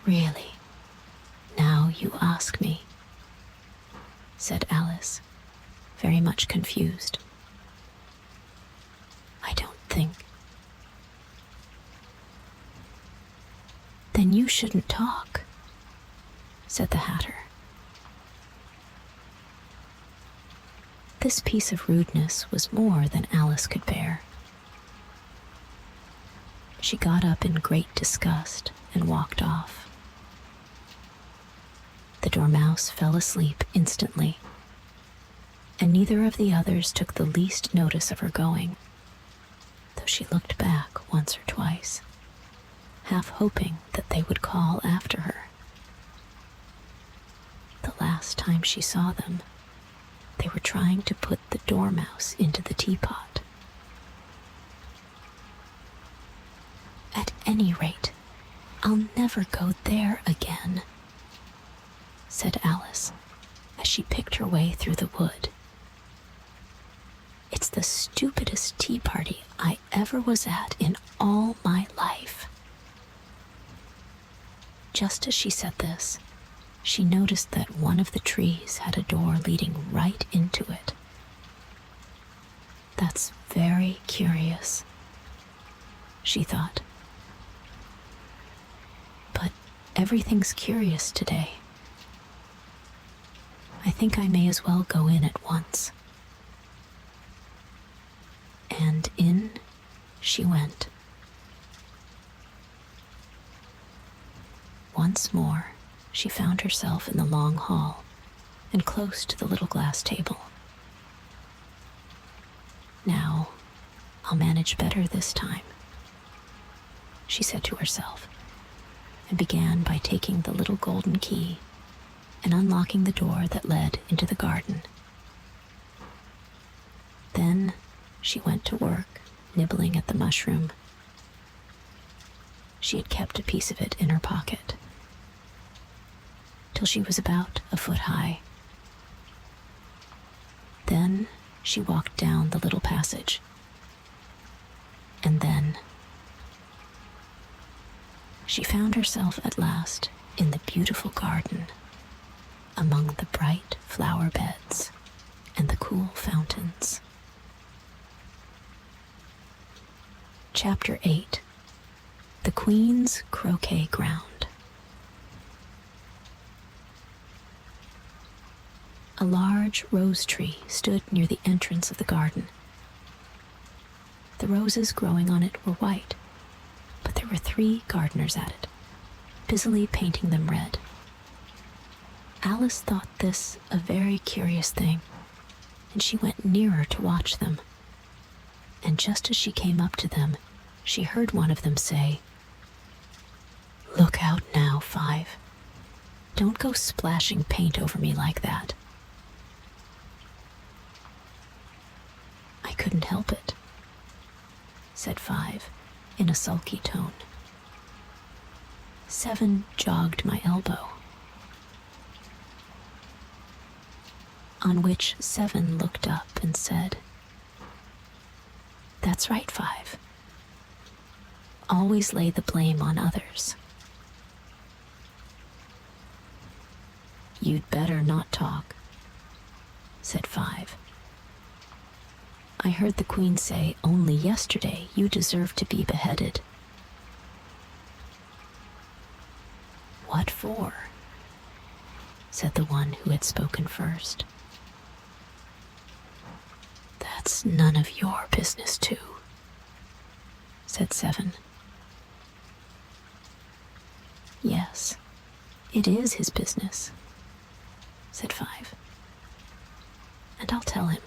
Really, now you ask me, said Alice, very much confused. I don't think. Then you shouldn't talk, said the Hatter. This piece of rudeness was more than Alice could bear. She got up in great disgust and walked off. The Dormouse fell asleep instantly, and neither of the others took the least notice of her going, though she looked back once or twice, half hoping that they would call after her. The last time she saw them, they were trying to put the Dormouse into the teapot. At any rate, I'll never go there again, said Alice as she picked her way through the wood. It's the stupidest tea party I ever was at in all my life. Just as she said this, she noticed that one of the trees had a door leading right into it. That's very curious, she thought. But everything's curious today. I think I may as well go in at once. And in she went. Once more, she found herself in the long hall and close to the little glass table. Now, I'll manage better this time, she said to herself, and began by taking the little golden key and unlocking the door that led into the garden. Then she went to work, nibbling at the mushroom. She had kept a piece of it in her pocket, till she was about a foot high. Then she walked down the little passage, and then she found herself at last in the beautiful garden among the bright flower beds and the cool fountains. Chapter 8. The Queen's Croquet Ground. A large rose tree stood near the entrance of the garden. The roses growing on it were white, but there were 3 gardeners at it, busily painting them red. Alice thought this a very curious thing, and she went nearer to watch them. And just as she came up to them, she heard one of them say, "Look out now, 5. Don't go splashing paint over me like that." "I couldn't help it," said 5 in a sulky tone. 7 jogged my elbow. On which 7 looked up and said, "That's right, 5. Always lay the blame on others." "You'd better not talk," said 5. "I heard the Queen say only yesterday you deserved to be beheaded." "What for?" said the one who had spoken first. "That's none of your business, too," said 7. "Yes, it is his business," said 5. "And I'll tell him.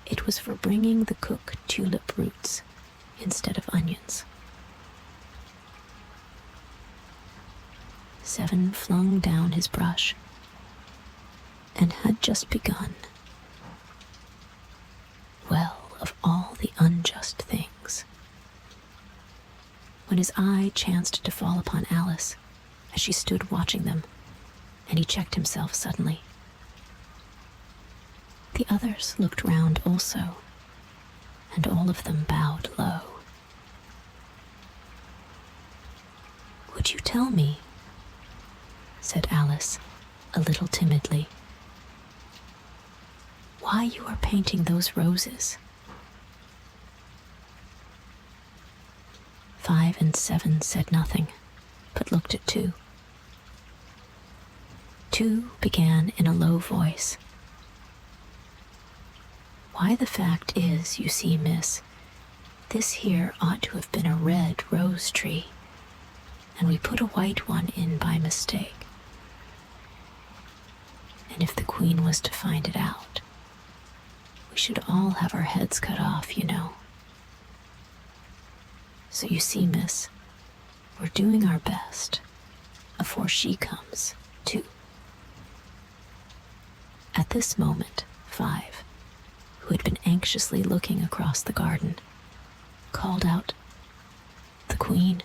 It was for bringing the cook tulip roots instead of onions." 7 flung down his brush and had just begun. Well, of all the unjust things, when his eye chanced to fall upon Alice as she stood watching them, and he checked himself suddenly. The others looked round also, and all of them bowed low. "Would you tell me," said Alice, a little timidly, "why you are painting those roses?" 5 and 7 said nothing, but looked at 2. 2 began in a low voice. "Why, the fact is, you see, miss, this here ought to have been a red rose tree, and we put a white one in by mistake. And if the Queen was to find it out, we should all have our heads cut off, you know. So you see, miss, we're doing our best afore she comes, too." At this moment, 5, who had been anxiously looking across the garden, called out, "The Queen,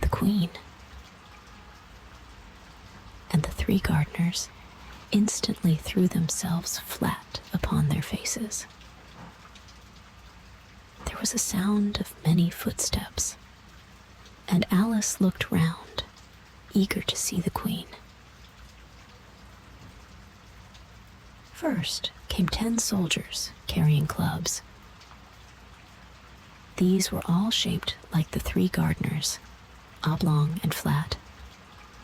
the Queen." And the 3 gardeners instantly threw themselves flat upon their faces. There was a sound of many footsteps, and Alice looked round, eager to see the Queen. First came 10 soldiers carrying clubs. These were all shaped like the 3 gardeners, oblong and flat,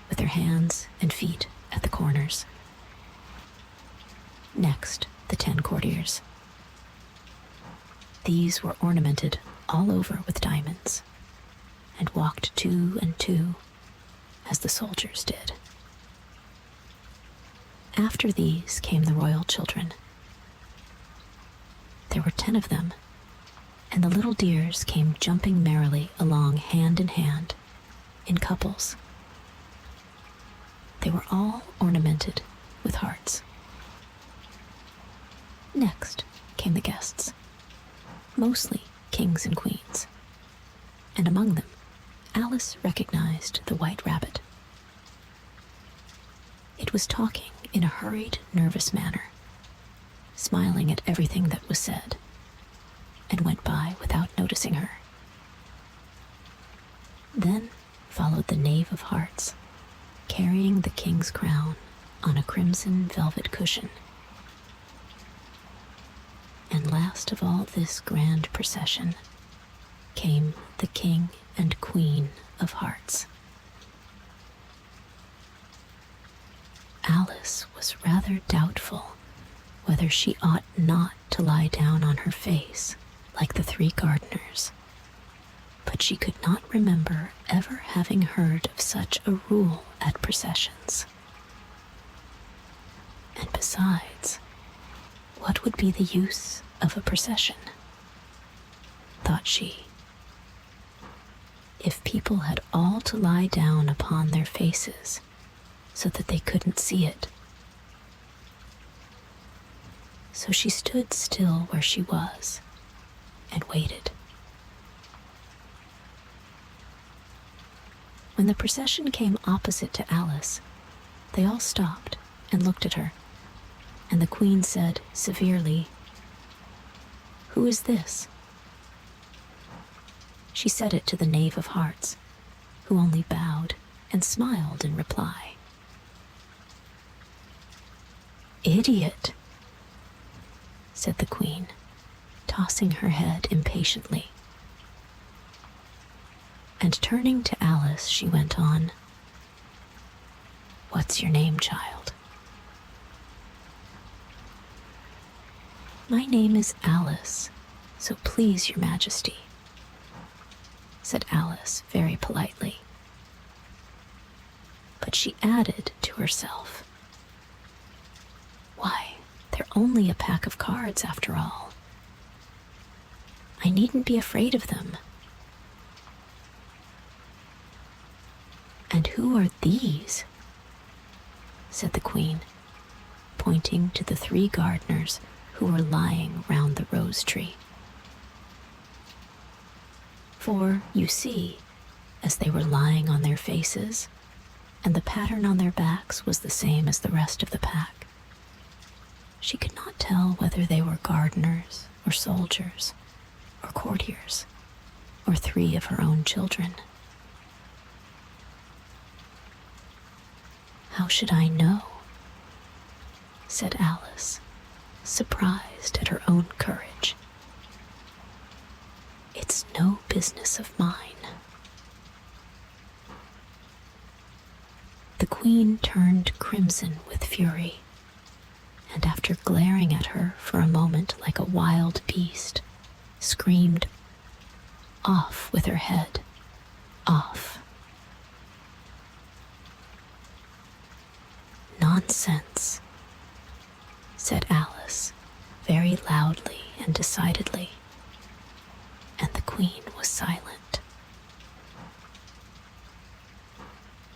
with their hands and feet at the corners. Next, the 10 courtiers. These were ornamented all over with diamonds, and walked 2 and 2, as the soldiers did. After these came the royal children. There were 10 of them, and the little dears came jumping merrily along hand in hand, in couples. They were all ornamented with hearts. Next came the guests, mostly kings and queens, and among them Alice recognized the White Rabbit. It was talking in a hurried, nervous manner, smiling at everything that was said, and went by without noticing her. Then followed the Knave of Hearts, carrying the king's crown on a crimson velvet cushion. And last of all this grand procession came the King and Queen of Hearts. Alice was rather doubtful whether she ought not to lie down on her face like the three gardeners, but she could not remember ever having heard of such a rule at processions. And besides, what would be the use of a procession? Thought she. If people had all to lie down upon their faces so that they couldn't see it. So she stood still where she was and waited. When the procession came opposite to Alice, they all stopped and looked at her, and the Queen said severely, "Who is this?" She said it to the Knave of Hearts, who only bowed and smiled in reply. "Idiot," said the Queen, tossing her head impatiently. And turning to Alice, she went on, "What's your name, child?" "My name is Alice, so please your Majesty," said Alice very politely. But she added to herself, "Why, they're only a pack of cards after all. I needn't be afraid of them. And who are these?" said the Queen, pointing to the three gardeners who were lying round the rose tree. For, you see, as they were lying on their faces, and the pattern on their backs was the same as the rest of the pack, she could not tell whether they were gardeners or soldiers or courtiers or three of her own children. "How should I know?" said Alice, surprised at her own courage. "It's no business of mine." The Queen turned crimson with fury, and after glaring at her for a moment like a wild beast, screamed, "Off with her head, off." "Nonsense," said Alice, very loudly and decidedly, and the Queen was silent.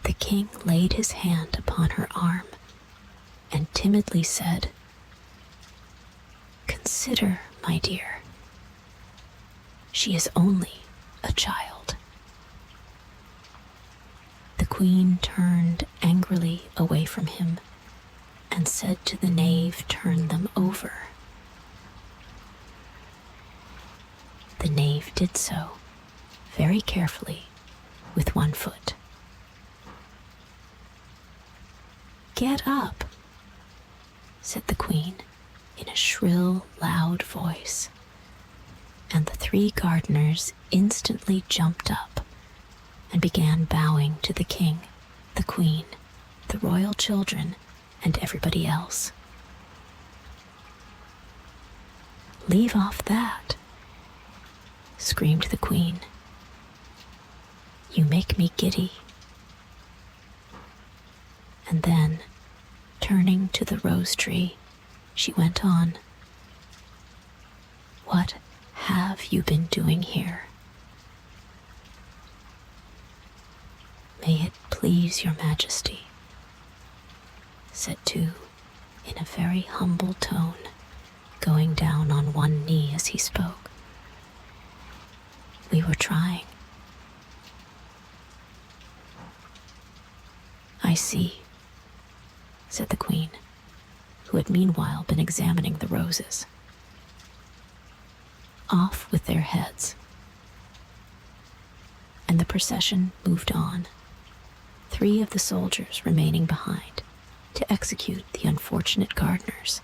The King laid his hand upon her arm and timidly said, "Consider, my dear, she is only a child." The Queen turned angrily away from him and said to the knave, "Turn them over." The knave did so, very carefully, with one foot. "Get up," said the Queen in a shrill, loud voice, and the three gardeners instantly jumped up and began bowing to the King, the Queen, the royal children, and everybody else. "Leave off that," screamed the Queen. "You make me giddy." And then, turning to the rose tree, she went on, "What have you been doing here?" "May it please your Majesty," said two, in a very humble tone, going down on one knee as he spoke. "We were trying." "I see," said the Queen, who had meanwhile been examining the roses. "Off with their heads." And the procession moved on, 3 of the soldiers remaining behind to execute the unfortunate gardeners,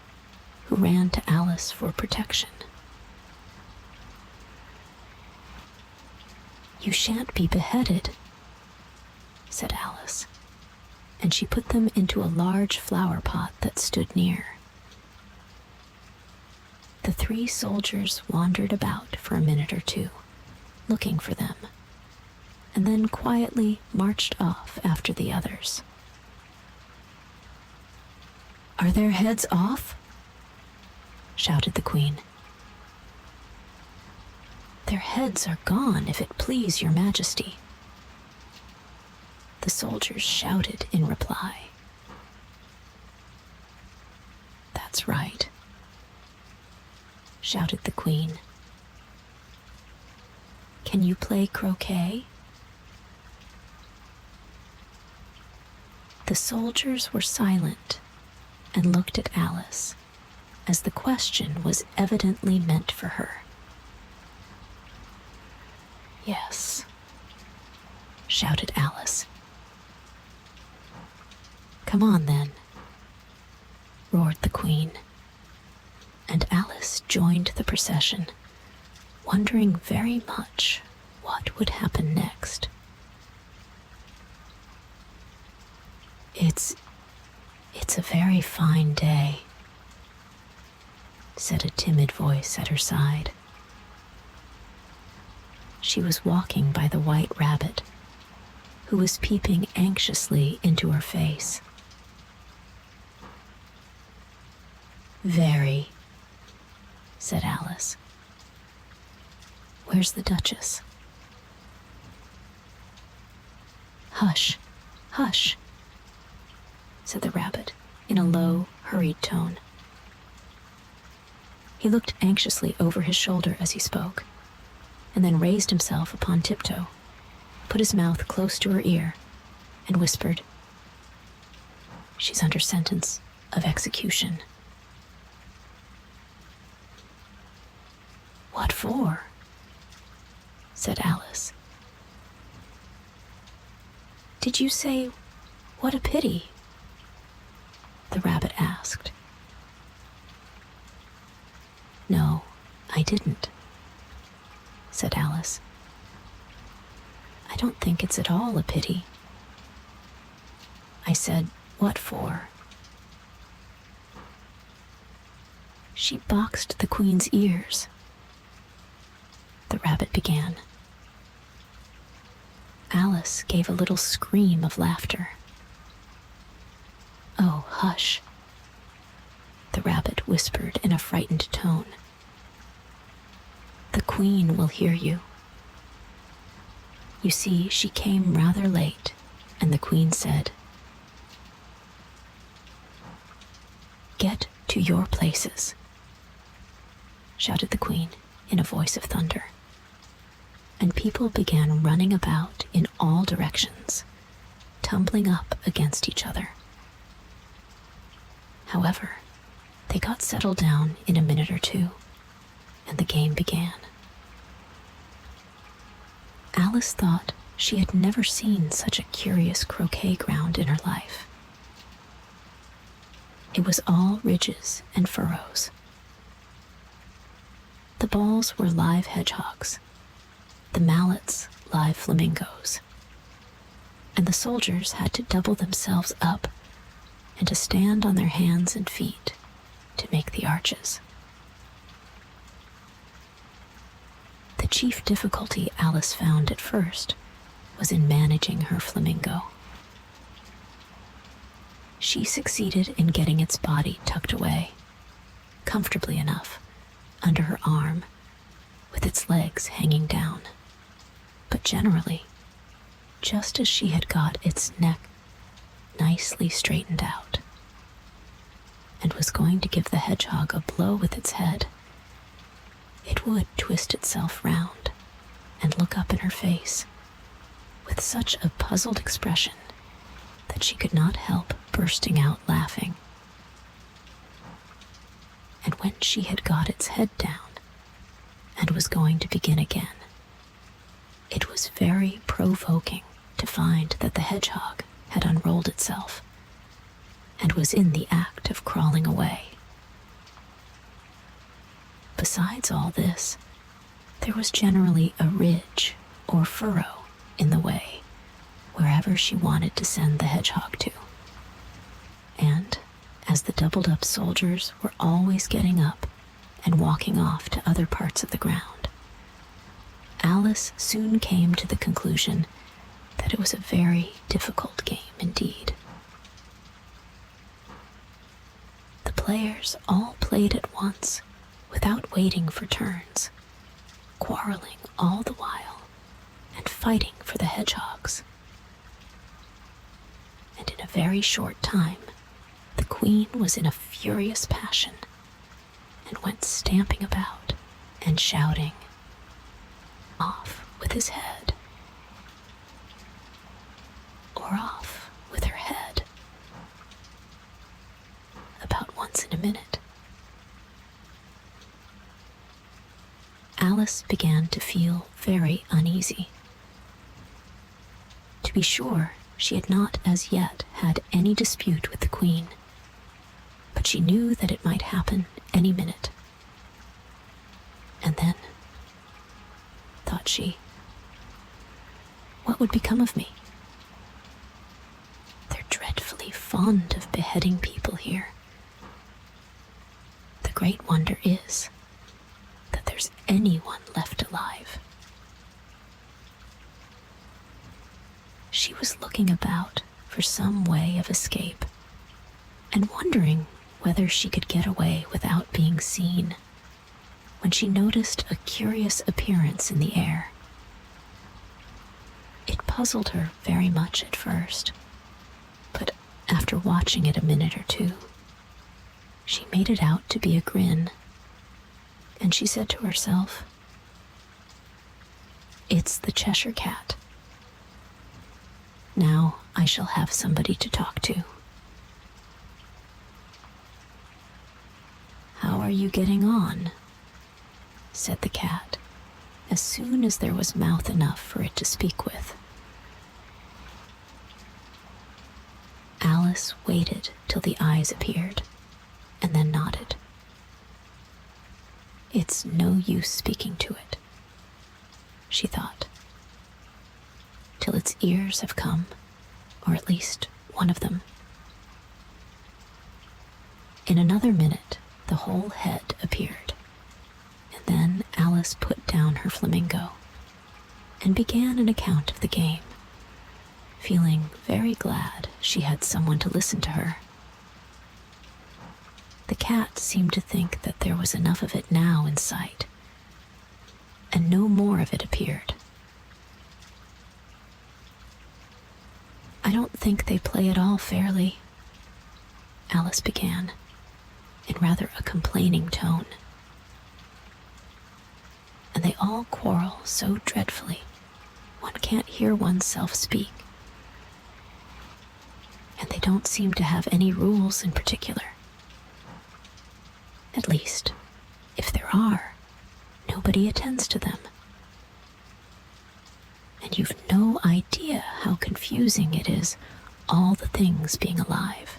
who ran to Alice for protection. "You shan't be beheaded," said Alice, and she put them into a large flower pot that stood near. The 3 soldiers wandered about for a minute or two, looking for them, and then quietly marched off after the others. "Are their heads off?" shouted the Queen. "Their heads are gone, if it please your Majesty," the soldiers shouted in reply. "That's right," shouted the Queen. "Can you play croquet?" The soldiers were silent and looked at Alice, as the question was evidently meant for her. "Yes," shouted Alice. "Come on, then," roared the Queen, and Alice joined the procession, wondering very much what would happen next. It's a very fine day," said a timid voice at her side. She was walking by the white rabbit, who was peeping anxiously into her face. "Very," said Alice. "Where's the Duchess?" "Hush, hush," said the rabbit in a low, hurried tone. He looked anxiously over his shoulder as he spoke, and then raised himself upon tiptoe, put his mouth close to her ear, and whispered, "She's under sentence of execution." "What for?" said Alice. "Did you say, 'What a pity'?" the rabbit asked. "No, I didn't," said Alice. "I don't think it's at all a pity. I said, 'What for?'" "She boxed the Queen's ears," the rabbit began. Alice gave a little scream of laughter. "Oh, hush," the rabbit whispered in a frightened tone. "The Queen will hear you. You see, she came rather late, and the Queen said, 'Get to your places,'" shouted the Queen in a voice of thunder, and people began running about in all directions, tumbling up against each other. However, they got settled down in a minute or two, and the game began. Alice thought she had never seen such a curious croquet ground in her life. It was all ridges and furrows. The balls were live hedgehogs, the mallets live flamingos, and the soldiers had to double themselves up and to stand on their hands and feet to make the arches. The chief difficulty Alice found at first was in managing her flamingo. She succeeded in getting its body tucked away, comfortably enough, under her arm, with its legs hanging down. But generally, just as she had got its neck nicely straightened out, and was going to give the hedgehog a blow with its head, it would twist itself round and look up in her face with such a puzzled expression that she could not help bursting out laughing. And when she had got its head down and was going to begin again, it was very provoking to find that the hedgehog had unrolled itself and was in the act of crawling away. Besides all this, there was generally a ridge or furrow in the way wherever she wanted to send the hedgehog to. And as the doubled-up soldiers were always getting up and walking off to other parts of the ground, Alice soon came to the conclusion that it was a very difficult game indeed. The players all played at once without waiting for turns, quarreling all the while and fighting for the hedgehogs. And in a very short time, the queen was in a furious passion and went stamping about and shouting, "Off with his head," or "Off with her head," about once in a minute. Alice began to feel very uneasy. To be sure, she had not as yet had any dispute with the queen, but she knew that it might happen any minute. And then, thought she, what would become of me? They're dreadfully fond of beheading people here. The great wonder is that there's anyone left alive. She was looking about for some way of escape and wondering whether she could get away without being seen, when she noticed a curious appearance in the air. It puzzled her very much at first, but after watching it a minute or two, she made it out to be a grin, and she said to herself, "It's the Cheshire Cat. Now I shall have somebody to talk to." "How are you getting on?" said the cat, as soon as there was mouth enough for it to speak with. Alice waited till the eyes appeared, and then nodded. "It's no use speaking to it," she thought, "till its ears have come, or at least one of them." In another minute, the whole head appeared, and then Alice put down her flamingo and began an account of the game, feeling very glad she had someone to listen to her. The cat seemed to think that there was enough of it now in sight, and no more of it appeared. "I don't think they play at all fairly," Alice began, in rather a complaining tone. "And they all quarrel so dreadfully, one can't hear oneself speak. And they don't seem to have any rules in particular. At least, if there are, nobody attends to them. And you've no idea how confusing it is, all the things being alive.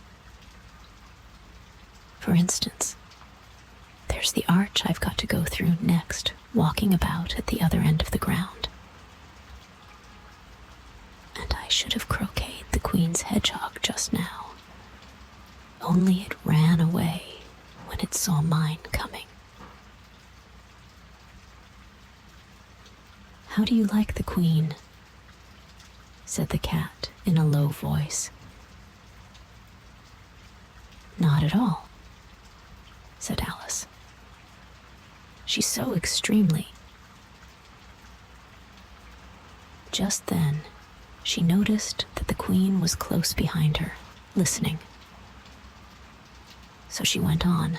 For instance, there's the arch I've got to go through next, walking about at the other end of the ground. And I should have croqueted the queen's hedgehog just now, only it ran away when it saw mine coming. How do you like the queen?" said the cat in a low voice. "Not at all," said Alice. "She's so extremely—" Just then, she noticed that the queen was close behind her, listening. So she went on,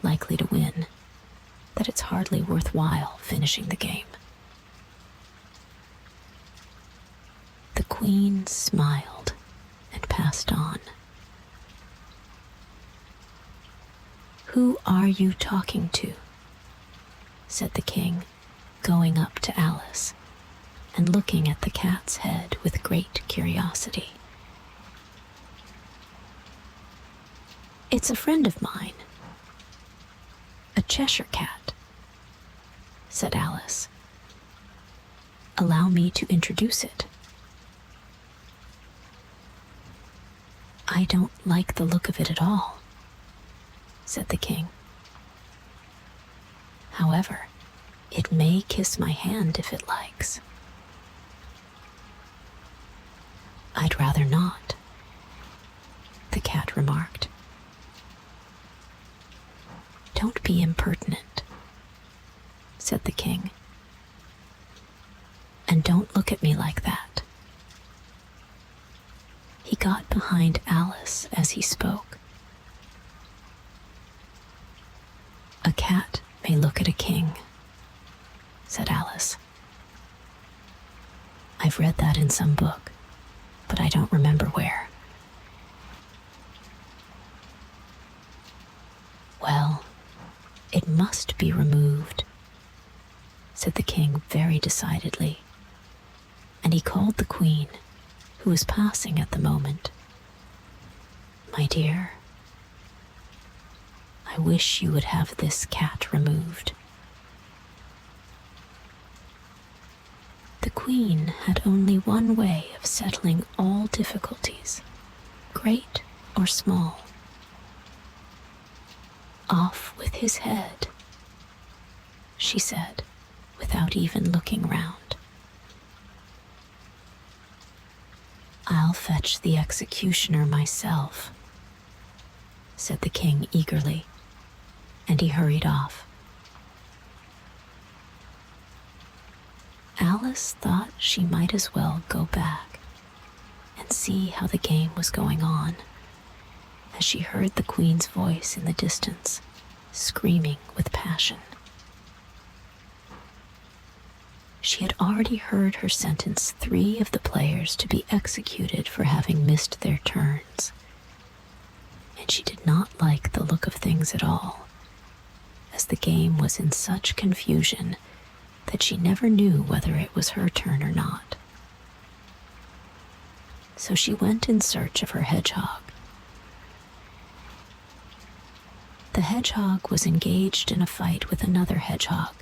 likely to win, that it's hardly worthwhile finishing the game. The queen smiled and passed on. "Who are you talking to?" said the king, going up to Alice. and looking at the cat's head with great curiosity. "It's a friend of mine, a Cheshire cat," said Alice. "Allow me to introduce it." "I don't like the look of it at all," said the king. "However, it may kiss my hand if it likes." "I'd rather not," the cat remarked. "Don't be impertinent," said the king. "And don't look at me like that." He got behind Alice as he spoke. "A cat may look at a king," said Alice. "I've read that in some book, but I don't remember where." "Well, it must be removed," said the king very decidedly, and he called the queen, who was passing at the moment. "My dear, I wish you would have this cat removed." The queen had only one way of settling all difficulties, great or small. "Off with his head," she said, without even looking round. "I'll fetch the executioner myself," said the king eagerly, and he hurried off. Alice thought she might as well go back and see how the game was going on, as she heard the queen's voice in the distance, screaming with passion. She had already heard her sentence 3 of the players to be executed for having missed their turns, and she did not like the look of things at all, as the game was in such confusion that she never knew whether it was her turn or not. So she went in search of her hedgehog. The hedgehog was engaged in a fight with another hedgehog,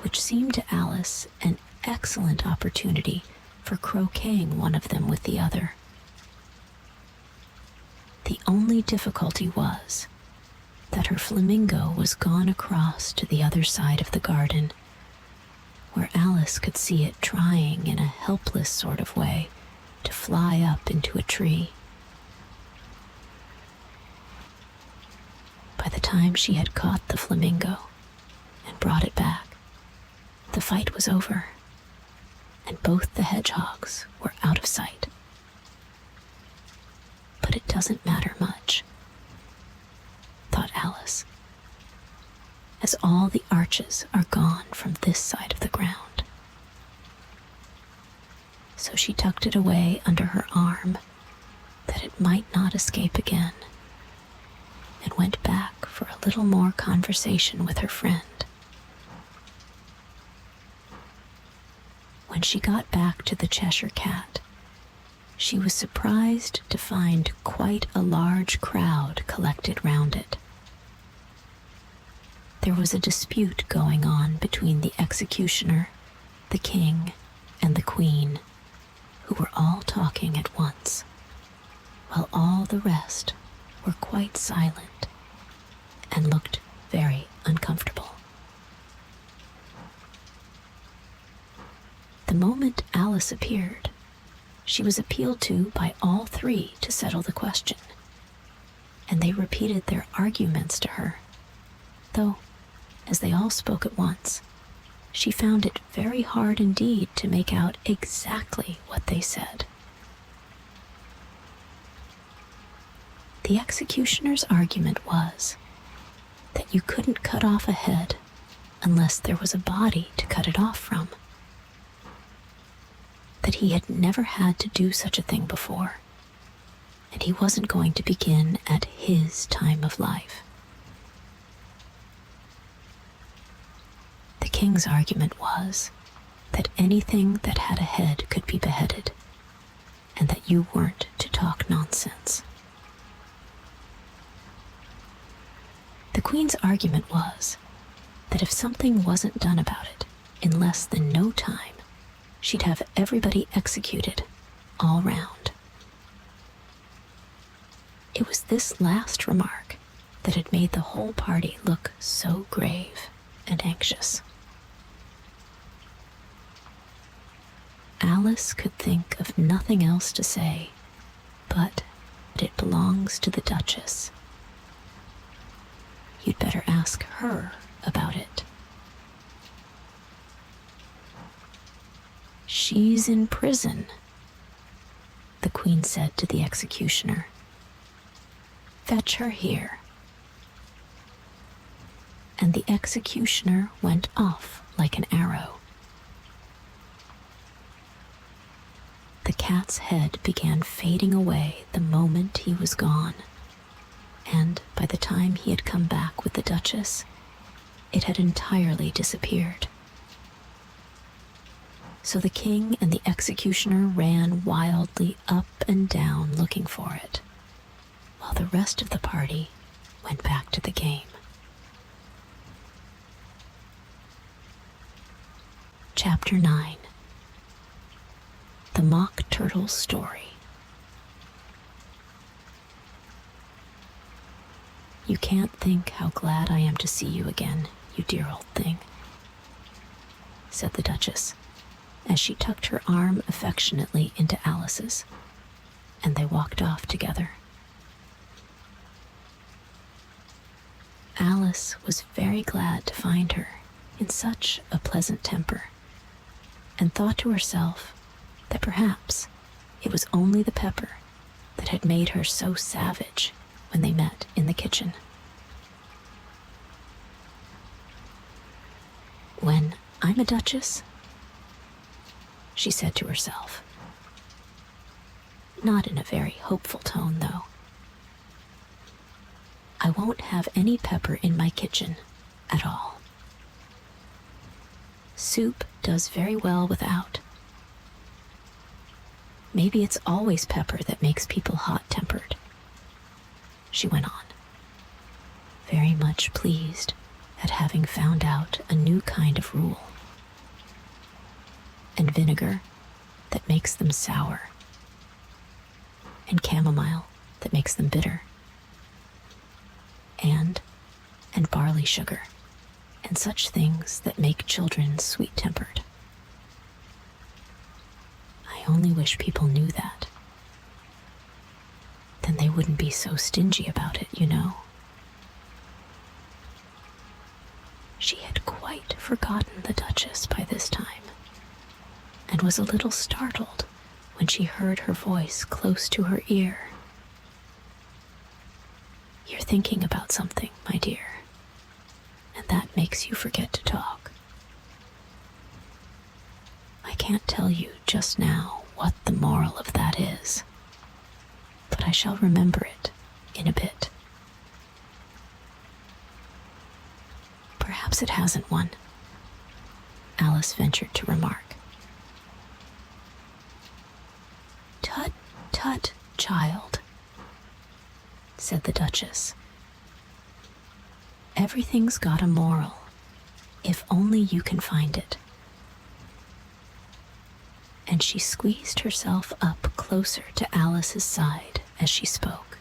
which seemed to Alice an excellent opportunity for croqueting one of them with the other. The only difficulty was that her flamingo was gone across to the other side of the garden, where Alice could see it trying in a helpless sort of way to fly up into a tree. By the time she had caught the flamingo and brought it back, the fight was over, and both the hedgehogs were out of sight. But it doesn't matter much, thought Alice, as all the arches are gone from this side of the ground. So she tucked it away under her arm, that it might not escape again, and went back for a little more conversation with her friend. When she got back to the Cheshire Cat, she was surprised to find quite a large crowd collected round it. There was a dispute going on between the executioner, the king, and the queen, who were all talking at once, while all the rest were quite silent and looked very uncomfortable. The moment Alice appeared, she was appealed to by all 3 to settle the question, and they repeated their arguments to her, though, as they all spoke at once, she found it very hard indeed to make out exactly what they said. The executioner's argument was that you couldn't cut off a head unless there was a body to cut it off from, that he had never had to do such a thing before, and he wasn't going to begin at his time of life. The king's argument was that anything that had a head could be beheaded, and that you weren't to talk nonsense. The Queen's argument was that if something wasn't done about it in less than no time, she'd have everybody executed all round. It was this last remark that had made the whole party look so grave and anxious. Alice could think of nothing else to say, but it belongs to the Duchess. You'd better ask her about it. She's in prison, the Queen said to the executioner. Fetch her here. And the executioner went off like an arrow. The cat's head began fading away the moment he was gone, and by the time he had come back with the Duchess, it had entirely disappeared. So the king and the executioner ran wildly up and down looking for it, while the rest of the party went back to the game. Chapter 9. The Mock Turtle's Story. You can't think how glad I am to see you again, you dear old thing, said the Duchess, as she tucked her arm affectionately into Alice's, and they walked off together. Alice was very glad to find her in such a pleasant temper, and thought to herself that perhaps it was only the pepper that had made her so savage when they met in the kitchen. When I'm a duchess, she said to herself, not in a very hopeful tone, though, I won't have any pepper in my kitchen at all. Soup does very well without. Maybe it's always pepper that makes people hot-tempered, she went on, very much pleased at having found out a new kind of rule. And vinegar that makes them sour, and chamomile that makes them bitter, and barley sugar, and such things that make children sweet-tempered. I only wish people knew that. Then they wouldn't be so stingy about it, you know. She had quite forgotten the Duchess by this time, and was a little startled when she heard her voice close to her ear. You're thinking about something, my dear, and that makes you forget to talk. I can't tell you just now what the moral of that is, but I shall remember it in a bit. Perhaps it hasn't one, Alice ventured to remark. Tut, tut, child, said the Duchess. Everything's got a moral, if only you can find it. And she squeezed herself up closer to Alice's side as she spoke.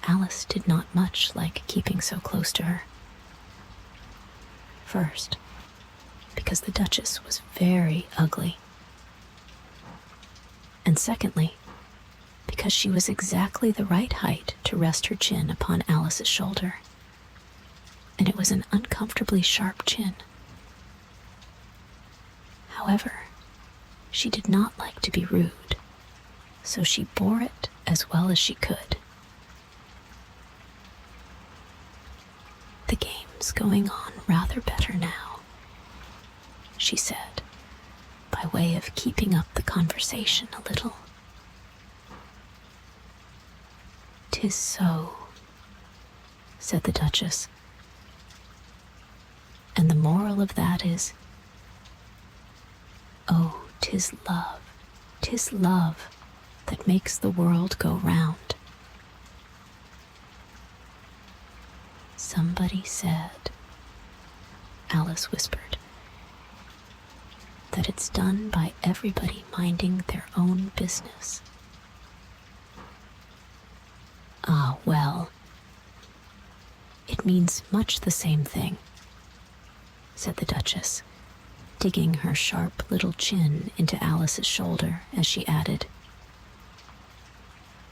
Alice did not much like keeping so close to her. First, because the Duchess was very ugly. And secondly, because she was exactly the right height to rest her chin upon Alice's shoulder. And it was an uncomfortably sharp chin. However, she did not like to be rude, so she bore it as well as she could. The game's going on rather better now, she said, by way of keeping up the conversation a little. 'Tis so, said the Duchess. And the moral of that is, oh, 'tis love that makes the world go round. Somebody said, Alice whispered, that it's done by everybody minding their own business. Ah, well, it means much the same thing, said the Duchess, digging her sharp little chin into Alice's shoulder as she added,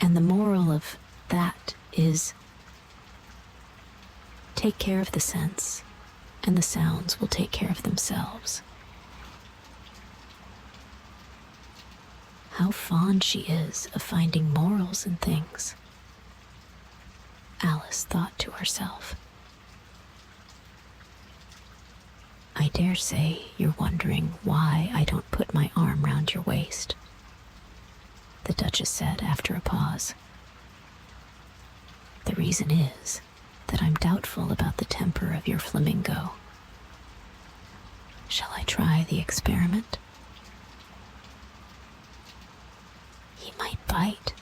and the moral of that is, take care of the sense, and the sounds will take care of themselves. How fond she is of finding morals in things, Alice thought to herself. I dare say you're wondering why I don't put my arm round your waist, the Duchess said after a pause. The reason is that I'm doubtful about the temper of your flamingo. Shall I try the experiment? He might bite,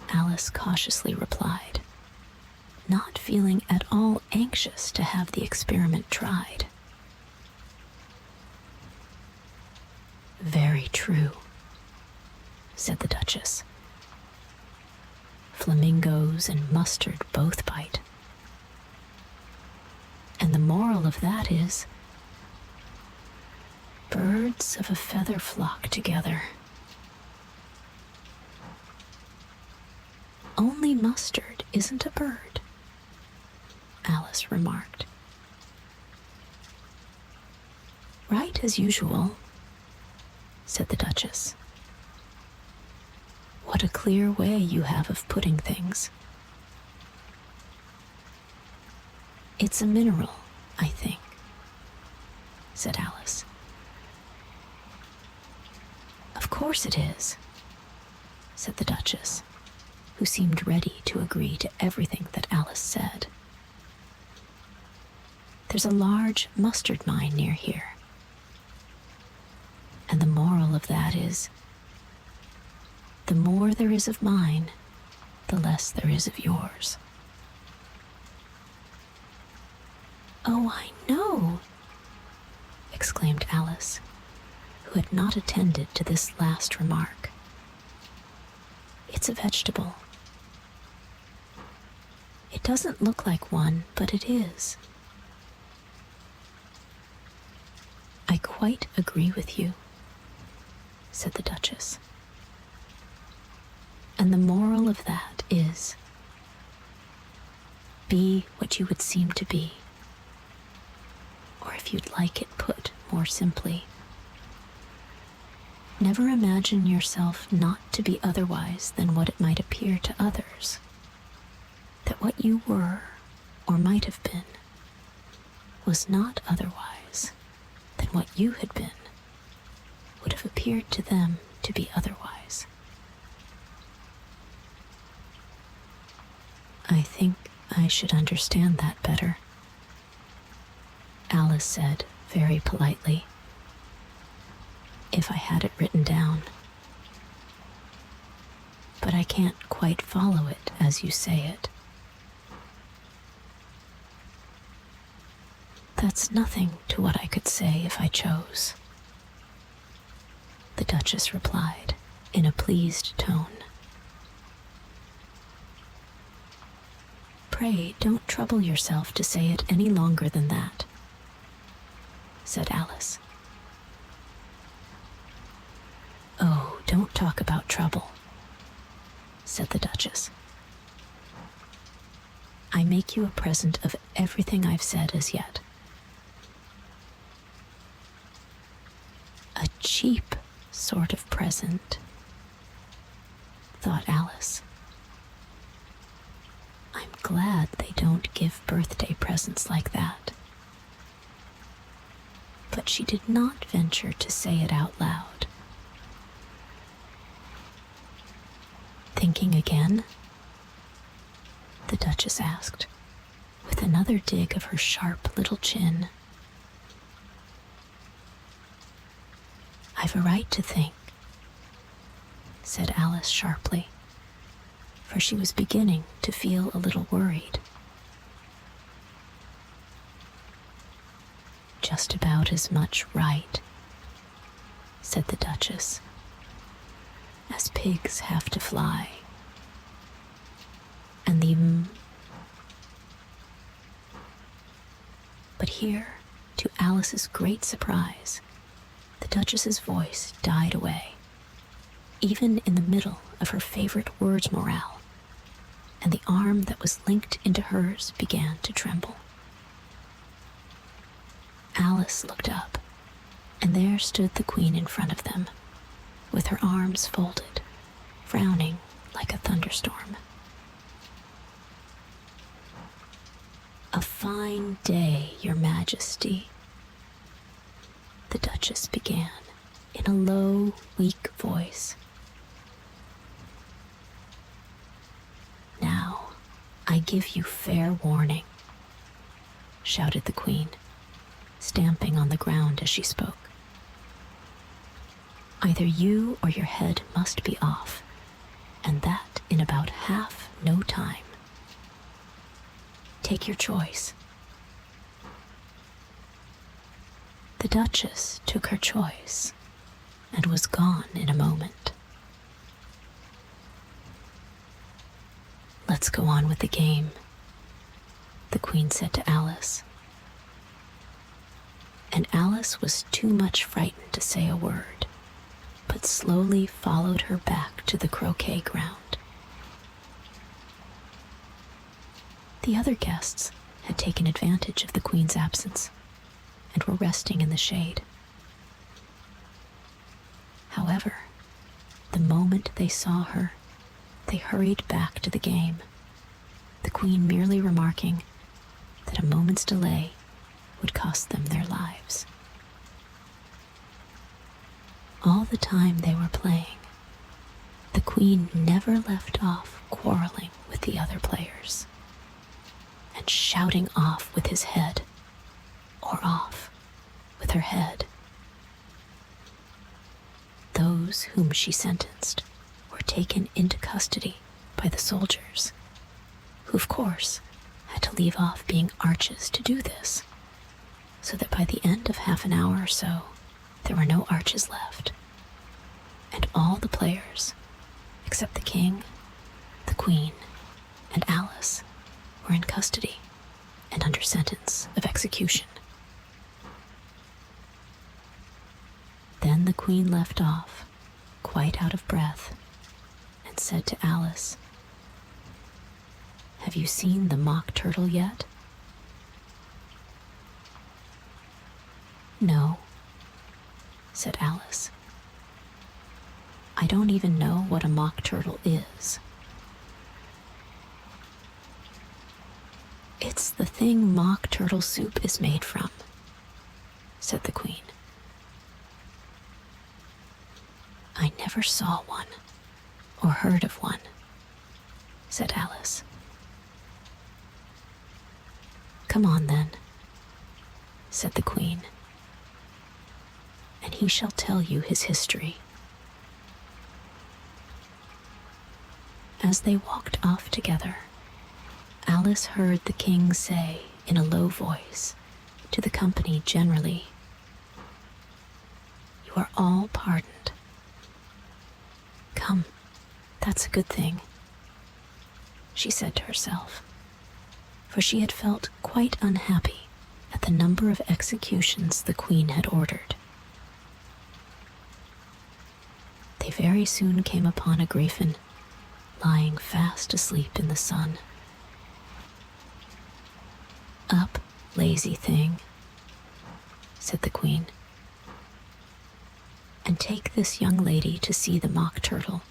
Alice cautiously replied, not feeling at all anxious to have the experiment tried. Very true, said the Duchess. Flamingos and mustard both bite. And the moral of that is, birds of a feather flock together. Only mustard isn't a bird, Alice remarked. Right as usual, said the Duchess. What a clear way you have of putting things. It's a mineral, I think, said Alice. Of course it is, said the Duchess, who seemed ready to agree to everything that Alice said. There's a large mustard mine near here. And the moral of that is, the more there is of mine, the less there is of yours. Oh, I know, exclaimed Alice, who had not attended to this last remark. It's a vegetable. It doesn't look like one, but it is. I quite agree with you, said the Duchess. And the moral of that is, be what you would seem to be. Or if you'd like it put more simply, never imagine yourself not to be otherwise than what it might appear to others. That what you were, or might have been, was not otherwise than what you had been, would have appeared to them to be otherwise. I think I should understand that better, Alice said very politely, if I had it written down. But I can't quite follow it as you say it. That's nothing to what I could say if I chose, the Duchess replied in a pleased tone. Pray don't trouble yourself to say it any longer than that, said Alice. Oh, don't talk about trouble, said the Duchess. I make you a present of everything I've said as yet. A cheap sort of present, thought Alice. I'm glad they don't give birthday presents like that. But she did not venture to say it out loud. Thinking again? The Duchess asked, with an another dig of her sharp little chin. "I've a right to think," said Alice sharply, for she was beginning to feel a little worried. "Just about as much right," said the Duchess, "as pigs have to fly. And the But here, to Alice's great surprise, the Duchess's voice died away, even in the middle of her favorite words morale, and the arm that was linked into hers began to tremble. Alice looked up, and there stood the Queen in front of them, with her arms folded, frowning like a thunderstorm. "A fine day, Your Majesty," the Duchess began in a low, weak voice. "Now, I give you fair warning," shouted the Queen, stamping on the ground as she spoke. "Either you or your head must be off, and that in about half no time. Take your choice." The Duchess took her choice and was gone in a moment. "Let's go on with the game," the Queen said to Alice. And Alice was too much frightened to say a word, but slowly followed her back to the croquet ground. The other guests had taken advantage of the Queen's absence and were resting in the shade. However, the moment they saw her, they hurried back to the game, the Queen merely remarking that a moment's delay would cost them their lives. All the time they were playing, the Queen never left off quarreling with the other players and shouting off with his head or off with her head. Those whom she sentenced were taken into custody by the soldiers, who of course had to leave off being arches to do this, so that by the end of half an hour or so, there were no arches left, and all the players, except the King, the Queen, and Alice, were in custody and under sentence of execution. Then the Queen left off, quite out of breath, and said to Alice, "Have you seen the mock turtle yet?" "No," said Alice. "I don't even know what a mock turtle is." "It's the thing mock turtle soup is made from," said the Queen. "I never saw one or heard of one," said Alice. "Come on then," said the Queen, "and he shall tell you his history." As they walked off together, Alice heard the King say in a low voice to the company generally, "You are all pardoned. Come, that's a good thing," she said to herself, for she had felt quite unhappy at the number of executions the Queen had ordered. They very soon came upon a griffin lying fast asleep in the sun. "Up, lazy thing," said the Queen, "and take this young lady to see the mock turtle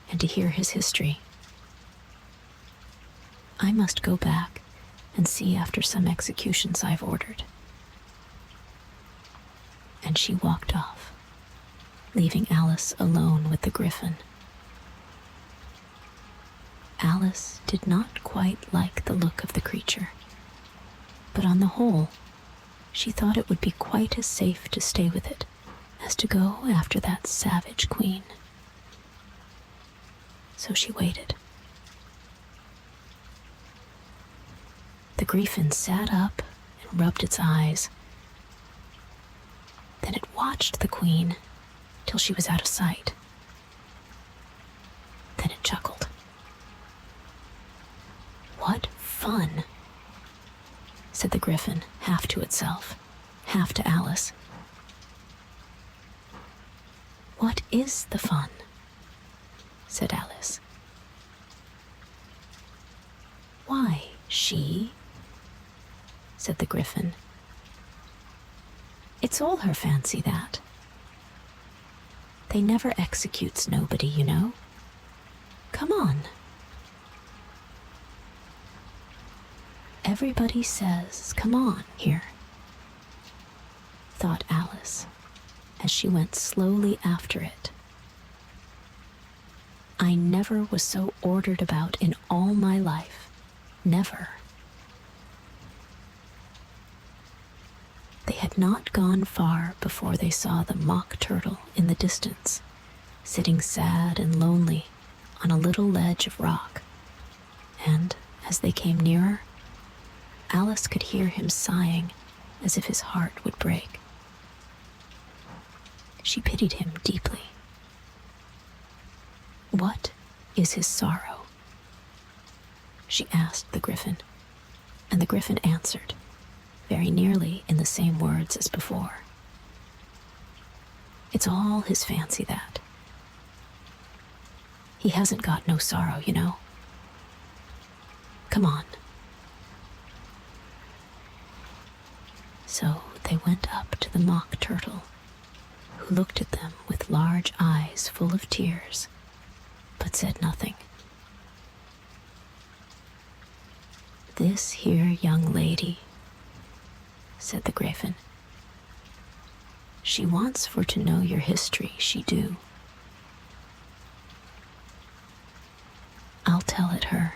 and to hear his history. I must go back and see after some executions I've ordered." And she walked off, leaving Alice alone with the griffin. Alice did not quite like the look of the creature, but on the whole, she thought it would be quite as safe to stay with it as to go after that savage queen. So she waited. The griffin sat up and rubbed its eyes. Then it watched the queen till she was out of sight. Then it chuckled. "What fun," said the griffin, half to itself, half to Alice. "What is the fun?" said Alice. "Why, she," said the griffin. "It's all her fancy, that. They never executes nobody, you know. Come on." "Everybody says, come on, here," thought Alice, as she went slowly after it. "I never was so ordered about in all my life. Never." They had not gone far before they saw the mock turtle in the distance, sitting sad and lonely on a little ledge of rock, and as they came nearer, Alice could hear him sighing as if his heart would break. She pitied him deeply. "What is his sorrow?" she asked the griffin, and the griffin answered, very nearly in the same words as before. "It's all his fancy, that. He hasn't got no sorrow, you know. Come on." So they went up to the mock turtle, who looked at them with large eyes full of tears, but said nothing. "This here young lady," said the griffin, "she wants for to know your history, she do." "I'll tell it her,"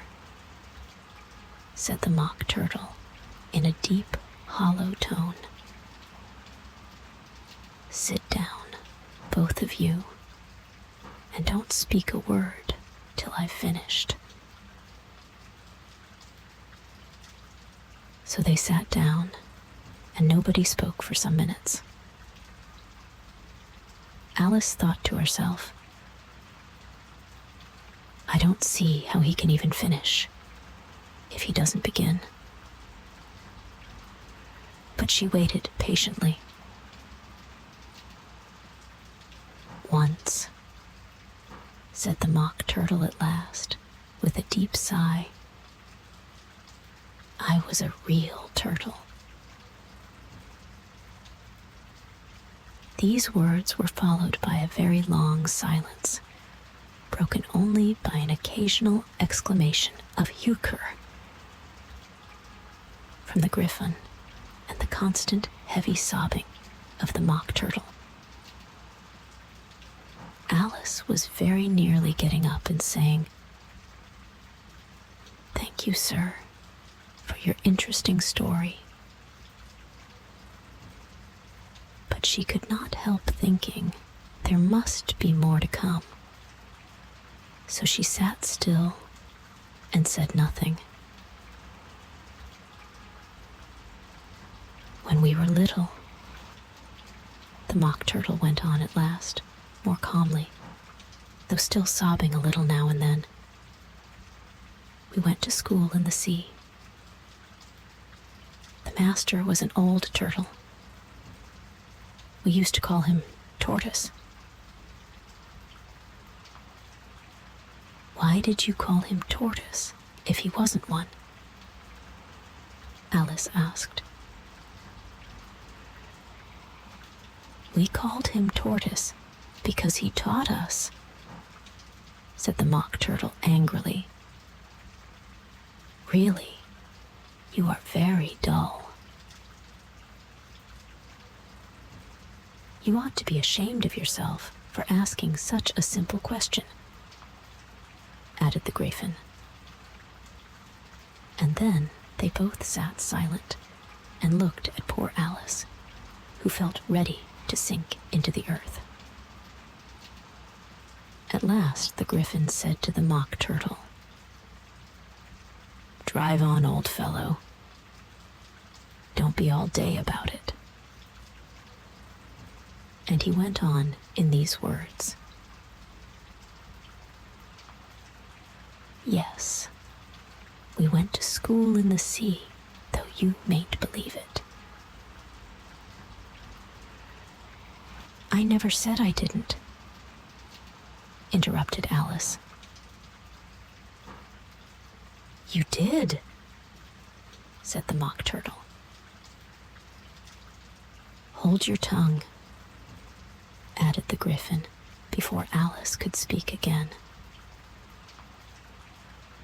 said the mock turtle in a deep, hollow tone. "Sit down, both of you, and don't speak a word till I've finished." So they sat down, and nobody spoke for some minutes. Alice thought to herself, "I don't see how he can even finish if he doesn't begin." But she waited patiently. "Once," said the mock turtle at last, with a deep sigh, "I was a real turtle." These words were followed by a very long silence, broken only by an occasional exclamation of "Euchre" from the griffin and the constant heavy sobbing of the mock turtle. Alice was very nearly getting up and saying, "Thank you, sir, for your interesting story." But she could not help thinking there must be more to come. So she sat still and said nothing. "When we were little," the mock turtle went on at last, more calmly, though still sobbing a little now and then, "we went to school in the sea. The master was an old turtle. We used to call him Tortoise." "Why did you call him Tortoise if he wasn't one?" Alice asked. "We called him Tortoise because he taught us," said the mock turtle angrily. "Really, you are very dull. You ought to be ashamed of yourself for asking such a simple question," added the griffin. And then they both sat silent and looked at poor Alice, who felt ready to sink into the earth. At last the Griffin said to the Mock Turtle, "Drive on, old fellow. Don't be all day about it." And he went on in these words. "Yes, we went to school in the sea, though you mayn't believe it." "I never said I didn't," interrupted Alice. "You did," said the Mock Turtle. "Hold your tongue," added the Griffin before Alice could speak again.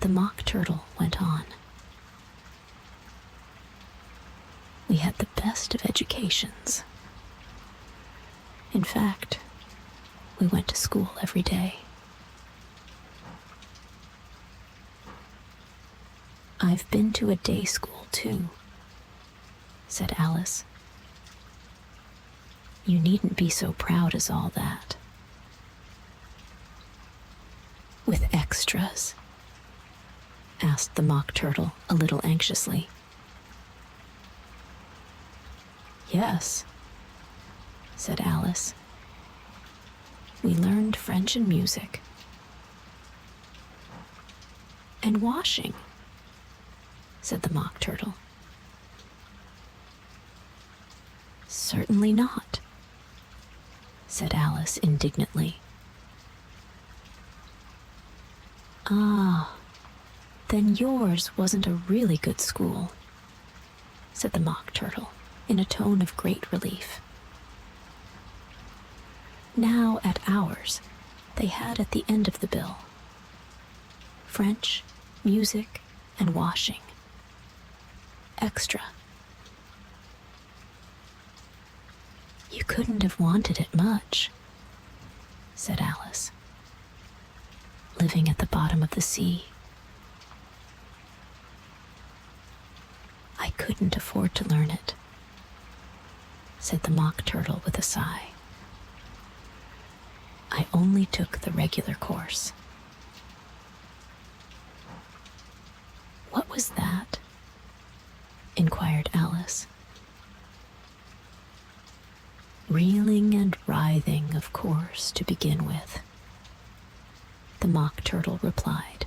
The Mock Turtle went on. "We had the best of educations. In fact, we went to school every day. I've been to a day school too," said Alice. "You needn't be so proud as all that." "With extras?" asked the Mock Turtle a little anxiously. "Yes," said Alice. "We learned French and music." "And washing," said the Mock Turtle. "Certainly not," said Alice indignantly. "Ah, then yours wasn't a really good school," said the Mock Turtle in a tone of great relief. Now at ours, they had at the end of the bill French, music, and washing. Extra. "You couldn't have wanted it much," said Alice. "Living at the bottom of the sea." "I couldn't afford to learn it," said the Mock Turtle with a sigh. "I only took the regular course." "What was that?" inquired Alice. "Reeling and writhing, of course, to begin with," the Mock Turtle replied.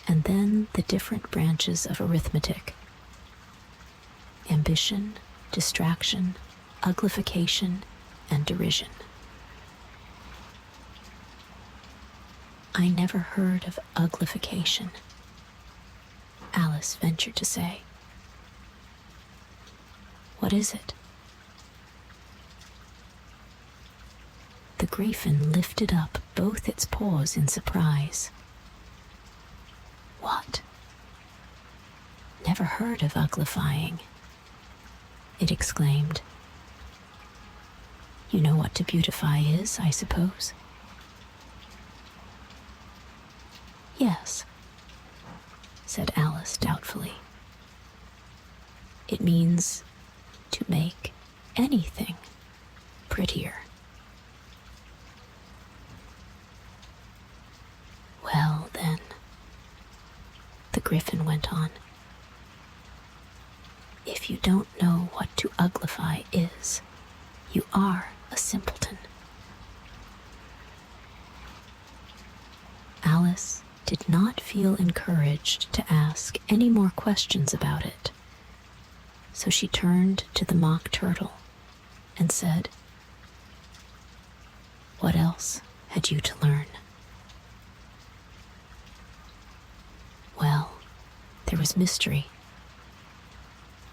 "And then the different branches of arithmetic: ambition, distraction, uglification, and derision." "I never heard of uglification," Alice ventured to say. "What is it?" The Griffin lifted up both its paws in surprise. "What? Never heard of uglifying," it exclaimed. "You know what to beautify is, I suppose?" "Yes," said Alice doubtfully. "It means to make anything prettier." "Well, then," the Griffin went on, "if you don't know what to uglify is, you are a simpleton." Alice did not feel encouraged to ask any more questions about it, so she turned to the Mock Turtle and said, "What else had you to learn?" "Well, there was mystery,"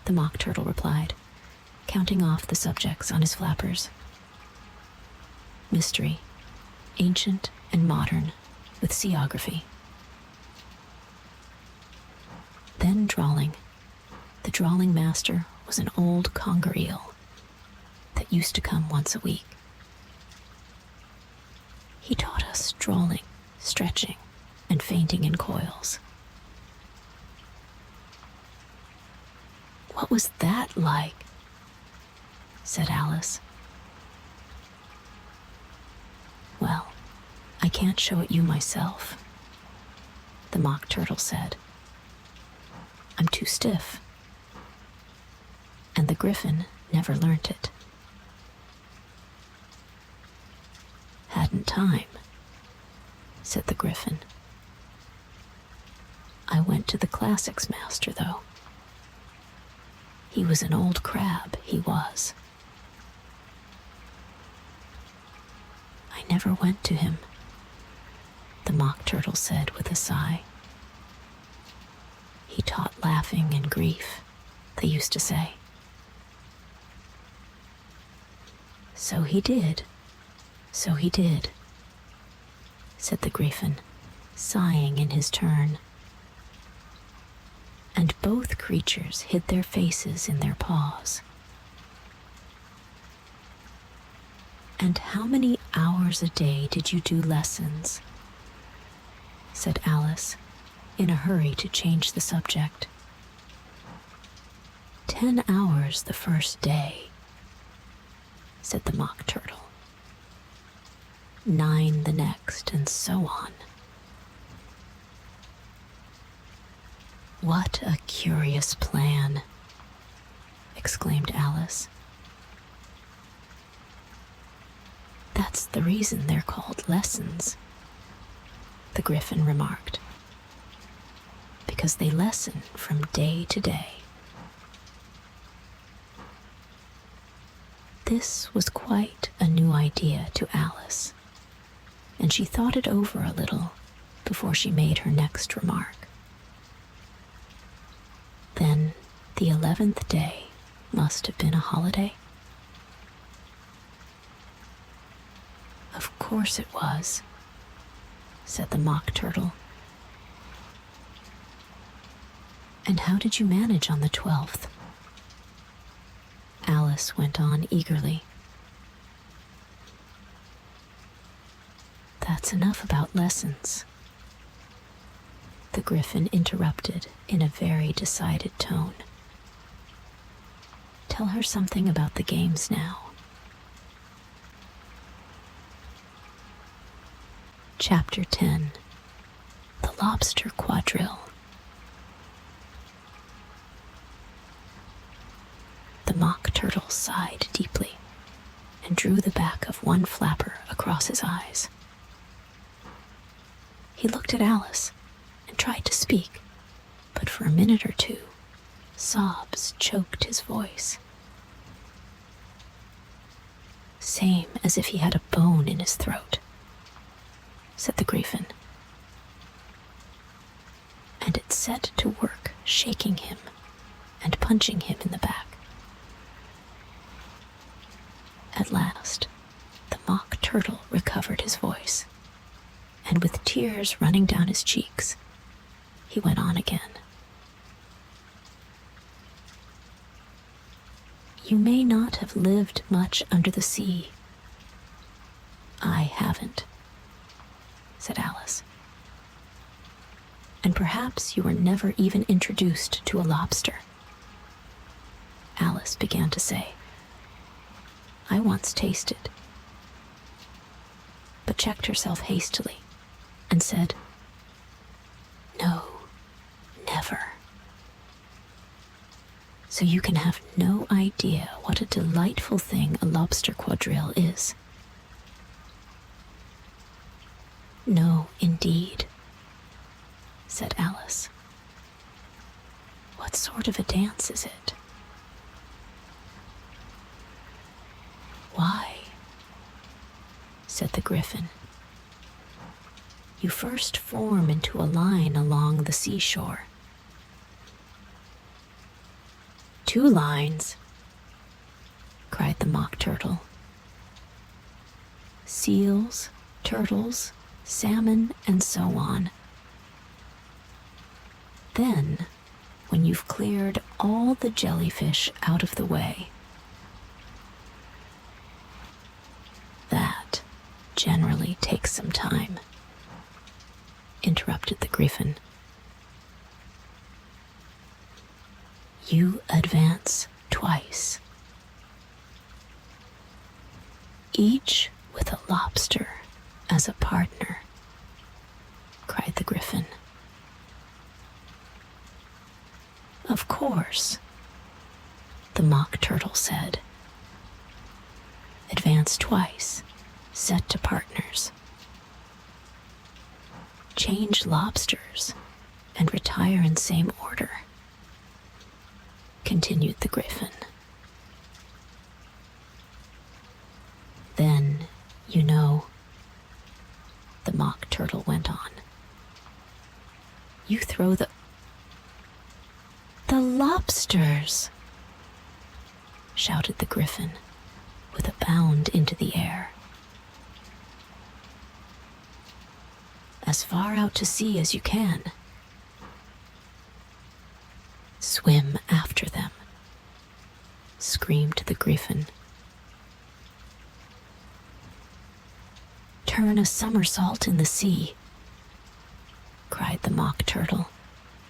the Mock Turtle replied, counting off the subjects on his flappers. "Mystery, ancient and modern, with seaography. Then drawling. The drawling master was an old conger eel that used to come once a week. He taught us drawling, stretching, and fainting in coils. What was that like? Said Alice. Well, I can't show it you myself, the Mock Turtle said. I'm too stiff. And the Griffin never learnt it. Hadn't time, said the Griffin. I went to the classics master, though. He was an old crab, he was. I never went to him, the Mock Turtle said with a sigh. He taught laughing and grief, they used to say. So he did, said the Griffin, sighing in his turn. And both creatures hid their faces in their paws. And how many hours a day did you do lessons? Said Alice, in a hurry to change the subject. 10 hours the first day, said the Mock Turtle. 9 the next, and so on. What a curious plan, exclaimed Alice. That's the reason they're called lessons, the Griffin remarked. Because they lesson from day to day. This was quite a new idea to Alice, and she thought it over a little before she made her next remark. Then the 11th day must have been a holiday? Of course it was, said the Mock Turtle. And how did you manage on the 12th? Alice went on eagerly. That's enough about lessons, the Griffin interrupted in a very decided tone. Tell her something about the games now. Chapter 10. The Lobster Quadrille. The Mock Turtle sighed deeply and drew the back of one flapper across his eyes. He looked at Alice and tried to speak, but for a minute or two, sobs choked his voice. Same as if he had a bone in his throat, said the Griffin. And it set to work shaking him and punching him in the back. At last, the Mock Turtle recovered his voice, and with tears running down his cheeks, he went on again. You may not have lived much under the sea. I haven't, said Alice. And perhaps you were never even introduced to a lobster. Alice began to say. I once tasted, but checked herself hastily and said, No, never. So you can have no idea what a delightful thing a lobster quadrille is. No, indeed, said Alice. What sort of a dance is it? Why, said the Griffin. You first form into a line along the seashore. 2 lines, cried the Mock Turtle. Seals, turtles, salmon, and so on. Then, when you've cleared all the jellyfish out of the way, that generally takes some time, interrupted the Griffin. You advance twice, each with a lobster as a partner, cried the Griffin. Of course, the Mock Turtle said. Advance twice, set to partners. Change lobsters and retire in same order, continued the Griffin. Then, you know, the Mock Turtle went on, you throw the lobsters, shouted the Griffin with a bound into the air. As far out to sea as you can. Swim after them, screamed the Griffin. Turn a somersault in the sea, cried the Mock Turtle,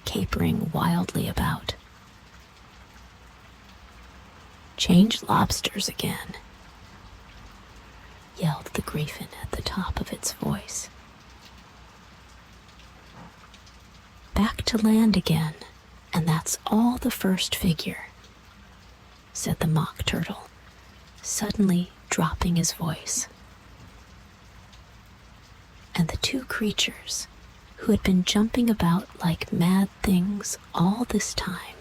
capering wildly about. Change lobsters again, yelled the Griffin at the top of its voice. Back to land again, and that's all the first figure, said the Mock Turtle, suddenly dropping his voice. And the two creatures, who had been jumping about like mad things all this time,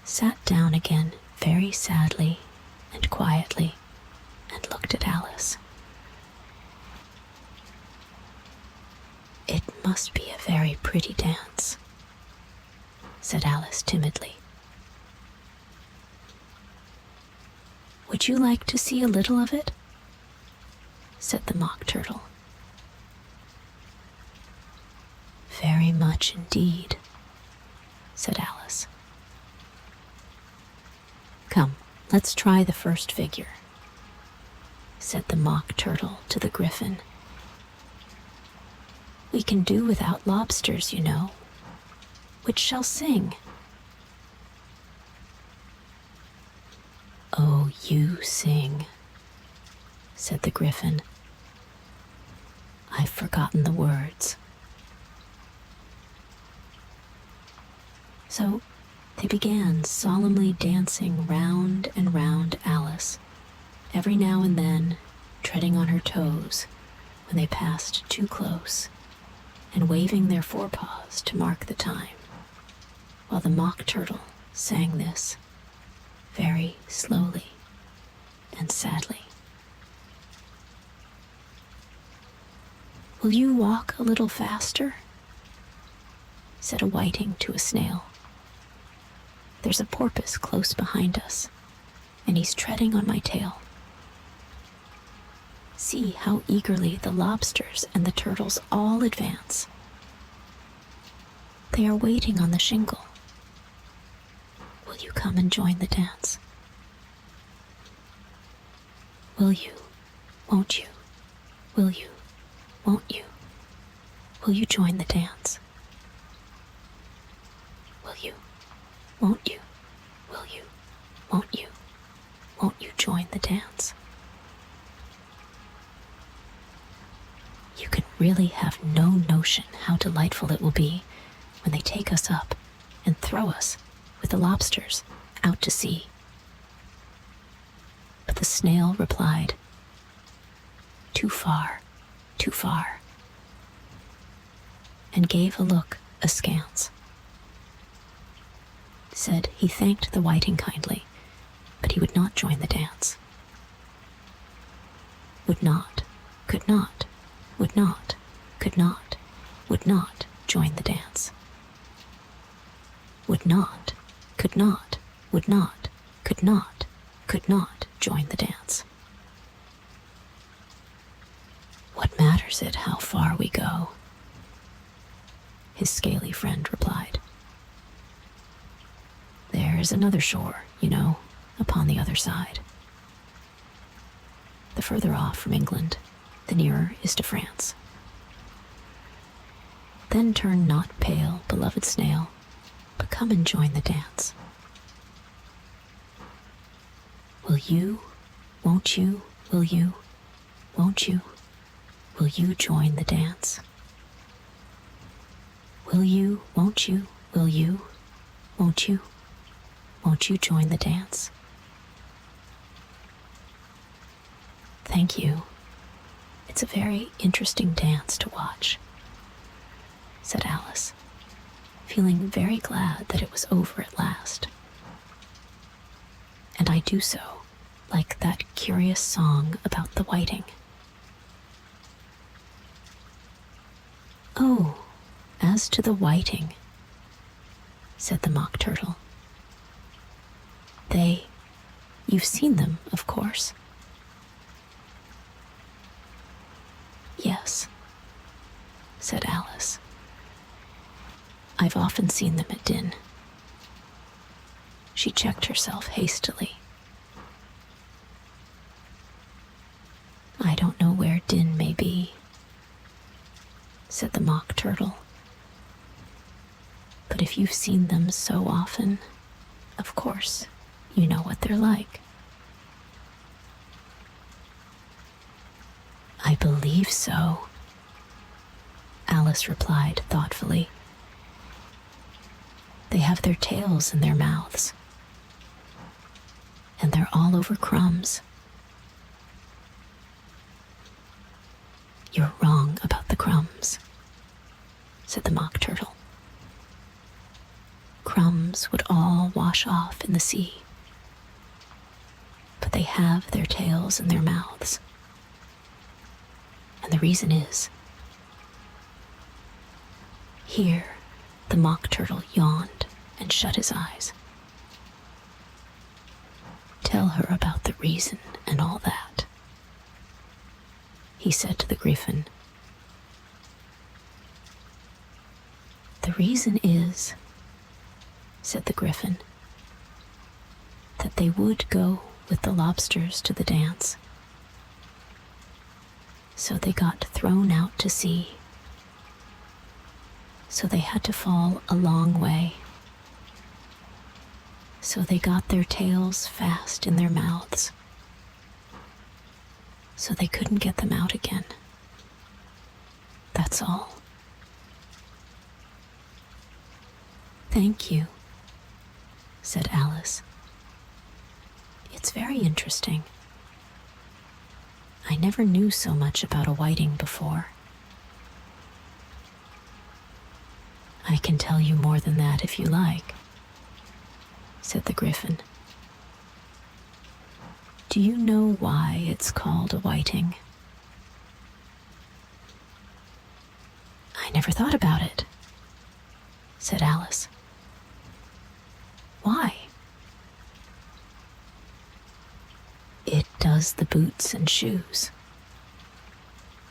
sat down again very sadly and quietly and looked at Alice. It must be a very pretty dance, said Alice timidly. Would you like to see a little of it? Said the Mock Turtle. Very much indeed, said Alice. Come, let's try the first figure, said the Mock Turtle to the Griffin. We can do without lobsters, you know. Which shall sing? Oh, you sing, said the Griffin. I've forgotten the words. So they began solemnly dancing round and round Alice, every now and then treading on her toes when they passed too close, and waving their forepaws to mark the time, while the Mock Turtle sang this very slowly and sadly. Will you walk a little faster? Said a whiting to a snail. There's a porpoise close behind us, and he's treading on my tail. See how eagerly the lobsters and the turtles all advance. They are waiting on the shingle. Will you come and join the dance? Will you? Won't you? Will you? Won't you? Will you join the dance? Will you? Won't you? Will you? Won't you? Won't you join the dance? You can really have no notion how delightful it will be when they take us up and throw us with the lobsters out to sea. But the snail replied, too far, and gave a look askance. Said he thanked the whiting kindly, but he would not join the dance. Would not, could not, would not, could not, would not join the dance. Would not, could not, would not, could not, could not join the dance. What matters it how far we go? His scaly friend replied. There is another shore, you know, upon the other side. The further off from England, the nearer is to France. Then turn not pale, beloved snail, but come and join the dance. Will you, won't you, will you, won't you, will you join the dance? Will you, won't you, will you, won't you, won't you join the dance? Thank you. It's a very interesting dance to watch, said Alice, feeling very glad that it was over at last. And I do so, like that curious song about the whiting. Oh, as to the whiting, said the Mock Turtle. You've seen them, of course. Yes, said Alice. I've often seen them at Din. She checked herself hastily. I don't know where Din may be, said the Mock Turtle. But if you've seen them so often, of course, you know what they're like. I believe so, Alice replied thoughtfully. They have their tails in their mouths, and they're all over crumbs. You're wrong about the crumbs, said the Mock Turtle. Crumbs would all wash off in the sea, but they have their tails in their mouths. And the reason is, here the Mock Turtle yawned and shut his eyes. Tell her about the reason and all that, he said to the Griffin. The reason is, said the Griffin, that they would go with the lobsters to the dance. So they got thrown out to sea. So they had to fall a long way. So they got their tails fast in their mouths. So they couldn't get them out again. That's all. Thank you, said Alice. It's very interesting. I never knew so much about a whiting before. I can tell you more than that if you like, said the Griffin. Do you know why it's called a whiting? I never thought about it, said Alice. Why? It does the boots and shoes,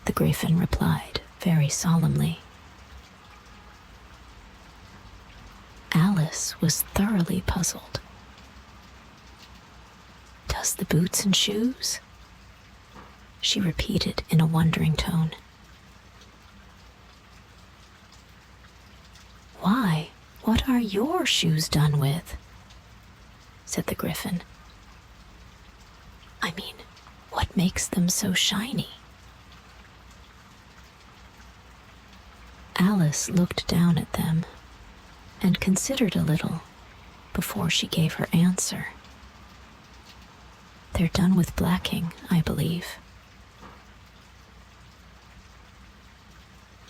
the Griffin replied very solemnly. Alice was thoroughly puzzled. Does the boots and shoes? She repeated in a wondering tone. Why, what are your shoes done with? Said the Griffin. I mean, what makes them so shiny? Alice looked down at them and considered a little before she gave her answer. They're done with blacking, I believe.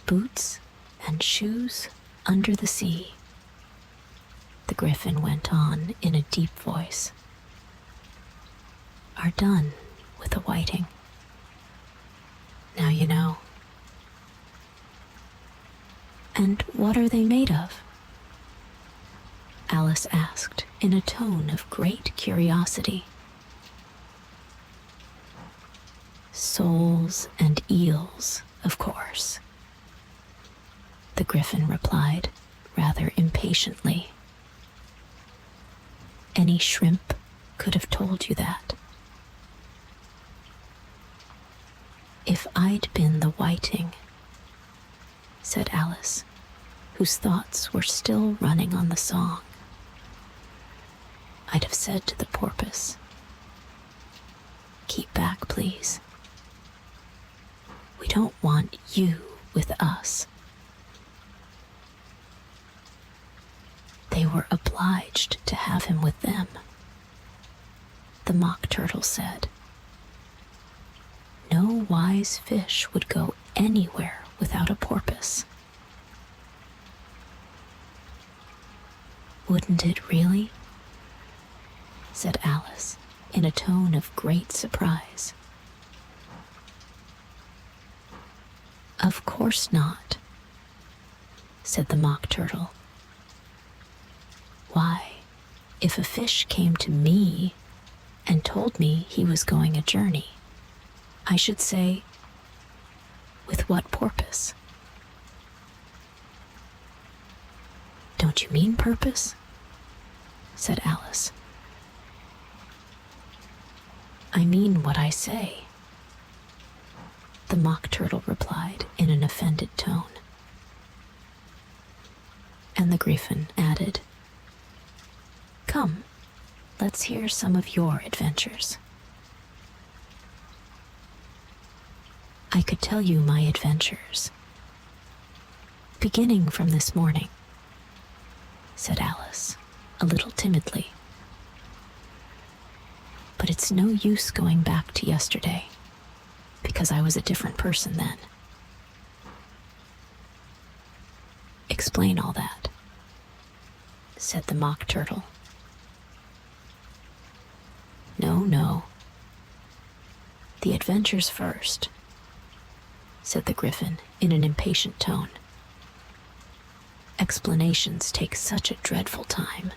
Boots and shoes under the sea, the Griffin went on in a deep voice, are done with a whiting. Now you know. And what are they made of? Alice asked in a tone of great curiosity. Soles and eels, of course, the Griffin replied rather impatiently. Any shrimp could have told you that. If I'd been the whiting, said Alice, whose thoughts were still running on the song, I'd have said to the porpoise, Keep back, please. We don't want you with us." They were obliged to have him with them, the Mock Turtle said. No wise fish would go anywhere without a porpoise. "Wouldn't it really?" said Alice in a tone of great surprise. "Of course not," said the Mock Turtle. "Why, if a fish came to me and told me he was going a journey, I should say, 'With what purpose?'" "Don't you mean purpose?" said Alice. "I mean what I say," the Mock Turtle replied in an offended tone. And the Griffin added, "Come, let's hear some of your adventures." "I could tell you my adventures, beginning from this morning," said Alice, a little timidly. "But it's no use going back to yesterday, because I was a different person then." "Explain all that," said the Mock Turtle. No. The adventures first," said the Griffin in an impatient tone. "Explanations take such a dreadful time."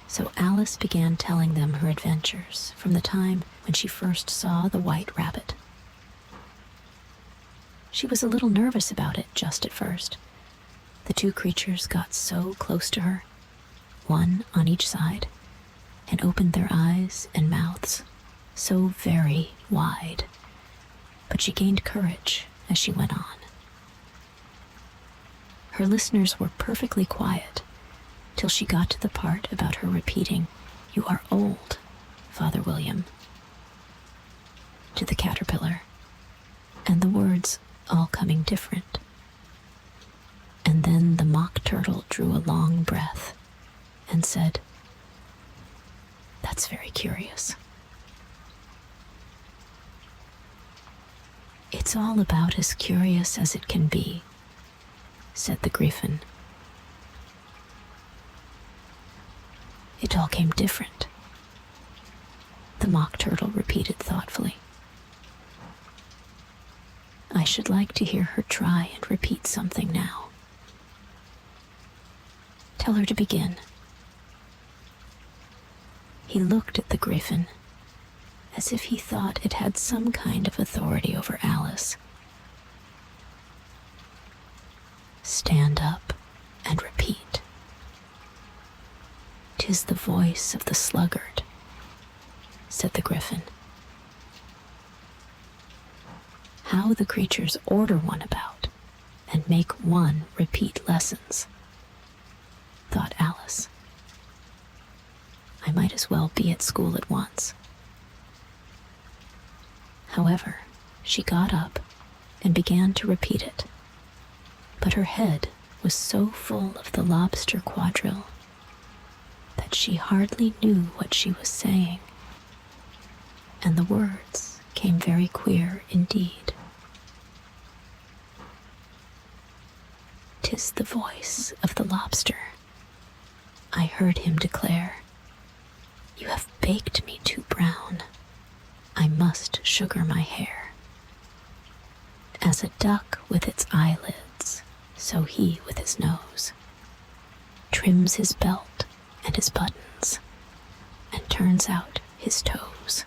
So Alice began telling them her adventures from the time when she first saw the White Rabbit. She was a little nervous about it just at first. The two creatures got so close to her, one on each side, and opened their eyes and mouths so very wide. But she gained courage as she went on. Her listeners were perfectly quiet till she got to the part about her repeating, "You are old, Father William," to the caterpillar, and the words all coming different. And then the Mock Turtle drew a long breath and said, "That's very curious." "It's all about as curious as it can be," said the Griffin. "It all came different," the Mock Turtle repeated thoughtfully. "I should like to hear her try and repeat something now. Tell her to begin." He looked at the Griffin as if he thought it had some kind of authority over Alice. "Stand up and repeat. 'Tis the voice of the sluggard," said the Griffin. How the creatures order one about and make one repeat lessons, thought Alice. I might as well be at school at once. However, she got up and began to repeat it, but her head was so full of the lobster quadrille that she hardly knew what she was saying, and the words came very queer indeed. "'Tis the voice of the lobster," I heard him declare. "You have baked me too brown. I must sugar my hair. As a duck with its eyelids, so he with his nose trims his belt and his buttons and turns out his toes.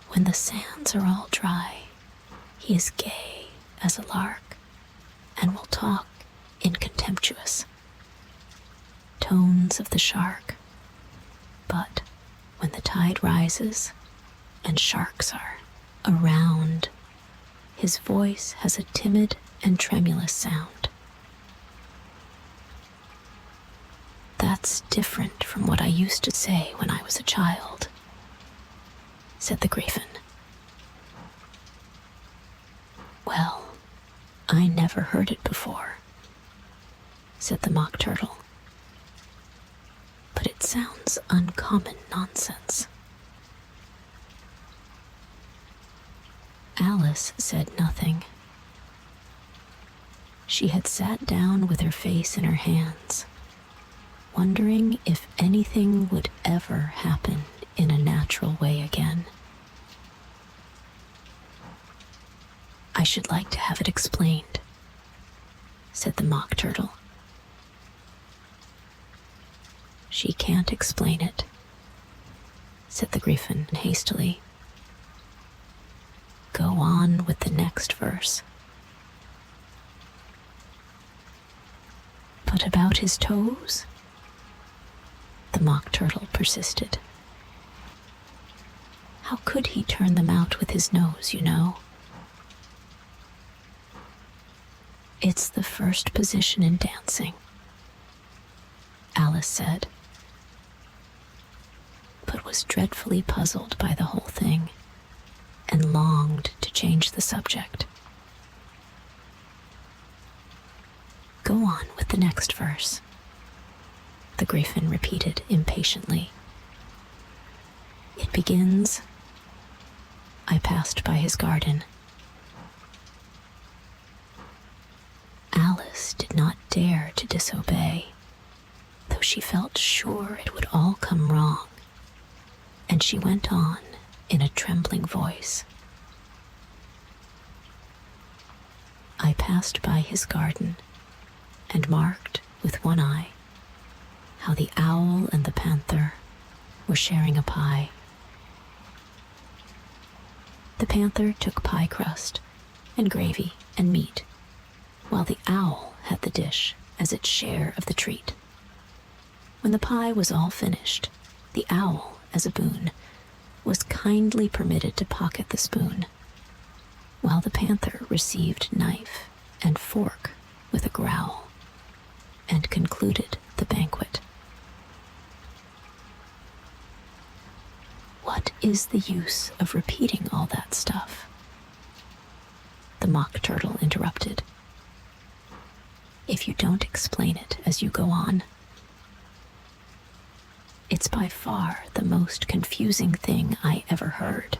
When the sands are all dry, he is gay as a lark and will talk in contemptuous tones of the shark. But when the tide rises and sharks are around, his voice has a timid and tremulous sound. That's That's different from what I used to say when I was a child, said the Griffin. Well, I never heard it before, said the Mock Turtle. But it sounds uncommon nonsense. Alice said nothing. She had sat down with her face in her hands, wondering if anything would ever happen in a natural way again. I should like to have it explained, said the Mock Turtle. She can't explain it, said the Griffin hastily. Go on with the next verse. But about his toes? The Mock Turtle persisted. How could he turn them out with his nose, you know? It's the first position in dancing, Alice said, but was dreadfully puzzled by the whole thing and longed to change the subject. Go on with the next verse, the Griffin repeated impatiently. It begins, I passed by his garden. Alice did not dare to disobey, though she felt sure it would all come wrong, and she went on in a trembling voice. I passed by his garden and marked with one eye how the owl and the panther were sharing a pie. The panther took pie crust and gravy and meat, while the owl had the dish as its share of the treat. When the pie was all finished, the owl, as a boon, was kindly permitted to pocket the spoon, while the panther received knife and fork with a growl, and concluded the banquet. What is the use of repeating all that stuff? The Mock Turtle interrupted. If you don't explain it as you go on. It's by far the most confusing thing I ever heard.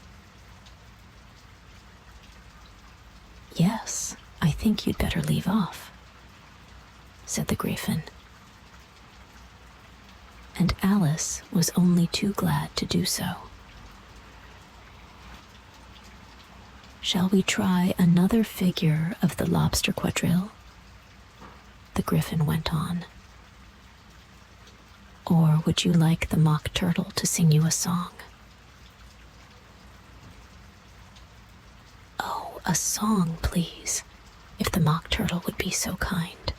Yes, I think you'd better leave off, said the Griffin. And Alice was only too glad to do so. Shall we try another figure of the lobster quadrille? The Griffin went on. Or would you like the Mock Turtle to sing you a song? Oh, a song, please, if the Mock Turtle would be so kind.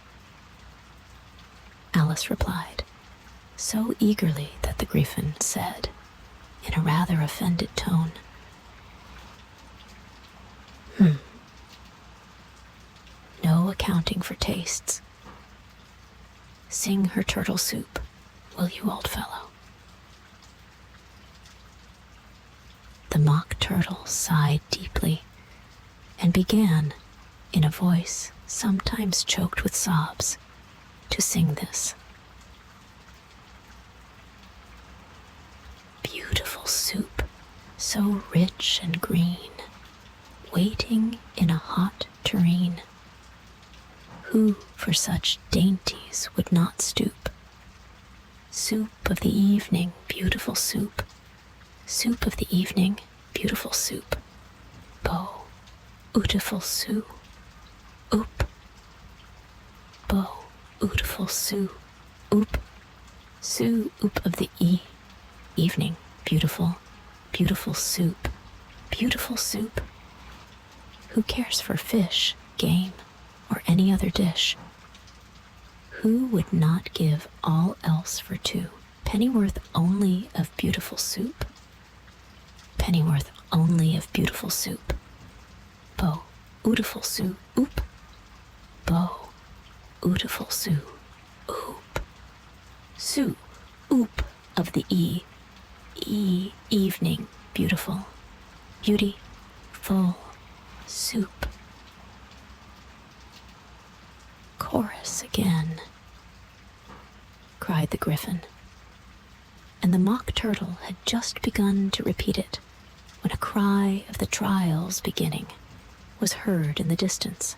Alice replied, so eagerly that the Griffin said, in a rather offended tone, No accounting for tastes. Sing her turtle soup, will you, old fellow? The Mock Turtle sighed deeply and began, in a voice sometimes choked with sobs, to sing this. Beautiful soup, so rich and green, waiting in a hot tureen. Who for such dainties would not stoop? Soup of the evening, beautiful soup. Soup of the evening, beautiful soup. Bo, ootiful sou, oop. Bo, ootiful sou, oop. Sou, oop of the evening, beautiful, beautiful soup. Beautiful soup. Who cares for fish, game, or any other dish? Who would not give all else for two? Pennyworth only of beautiful soup? Pennyworth only of beautiful soup. Bo, ootiful sou, oop. Bo, ootiful sou, oop. Sue, oop of the evening, beautiful, beauty, full, soup. Chorus again, cried the Griffin, and the Mock Turtle had just begun to repeat it when a cry of the trial's beginning was heard in the distance.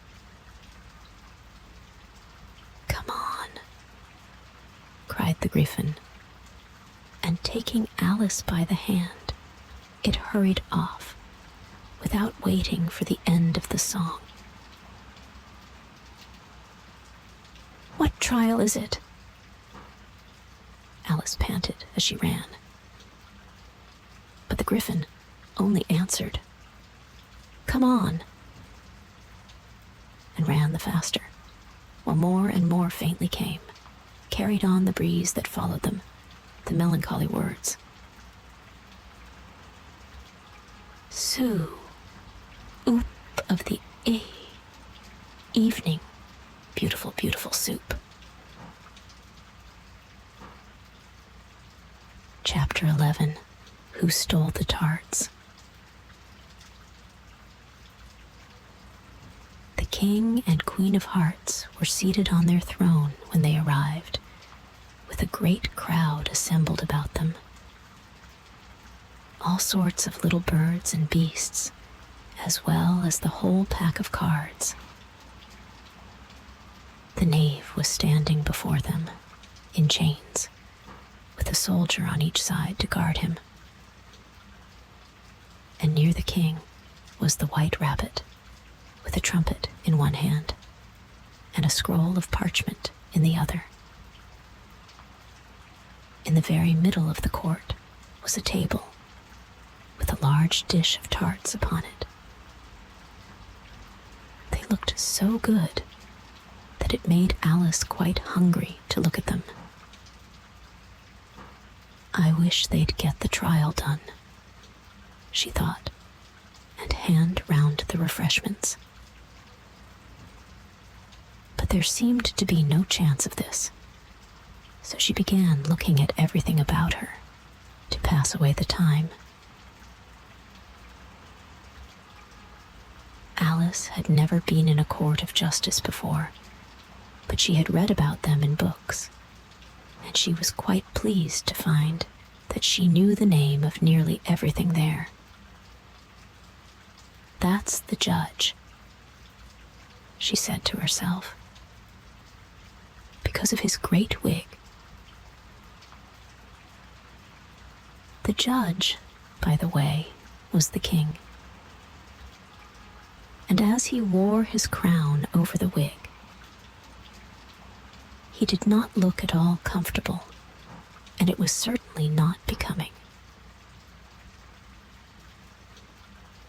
Come on, cried the Griffin, and taking Alice by the hand, it hurried off without waiting for the end of the song. What trial is it? Alice panted as she ran. But the Griffin only answered, Come on, and ran the faster, while more and more faintly came, carried on the breeze that followed them, the melancholy words. Sue, oop of the evening, beautiful, beautiful soup. Chapter 11. Who Stole the Tarts? The King and Queen of Hearts were seated on their throne when they arrived, with a great crowd assembled about them. All sorts of little birds and beasts, as well as the whole pack of cards. The knave was standing before them, in chains, with a soldier on each side to guard him. And near the king was the White Rabbit, with a trumpet in one hand and a scroll of parchment in the other. In the very middle of the court was a table with a large dish of tarts upon it. They looked so good that it made Alice quite hungry to look at them. I wish they'd get the trial done, she thought, and hand round the refreshments. But there seemed to be no chance of this, so she began looking at everything about her to pass away the time. Alice had never been in a court of justice before, but she had read about them in books, and she was quite pleased to find that she knew the name of nearly everything there. That's the judge, she said to herself, because of his great wig. The judge, by the way, was the king, and as he wore his crown over the wig, he did not look at all comfortable, and it was certainly not becoming.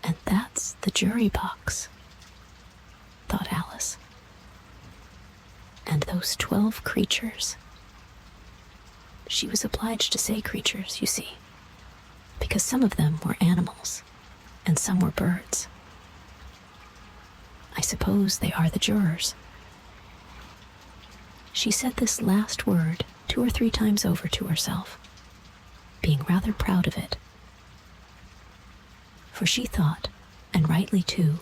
And that's the jury box, thought Alice. And those 12 creatures. She was obliged to say creatures, you see, because some of them were animals, and some were birds. I suppose they are the jurors. She said this last word 2 or 3 times over to herself, being rather proud of it. For she thought, and rightly too,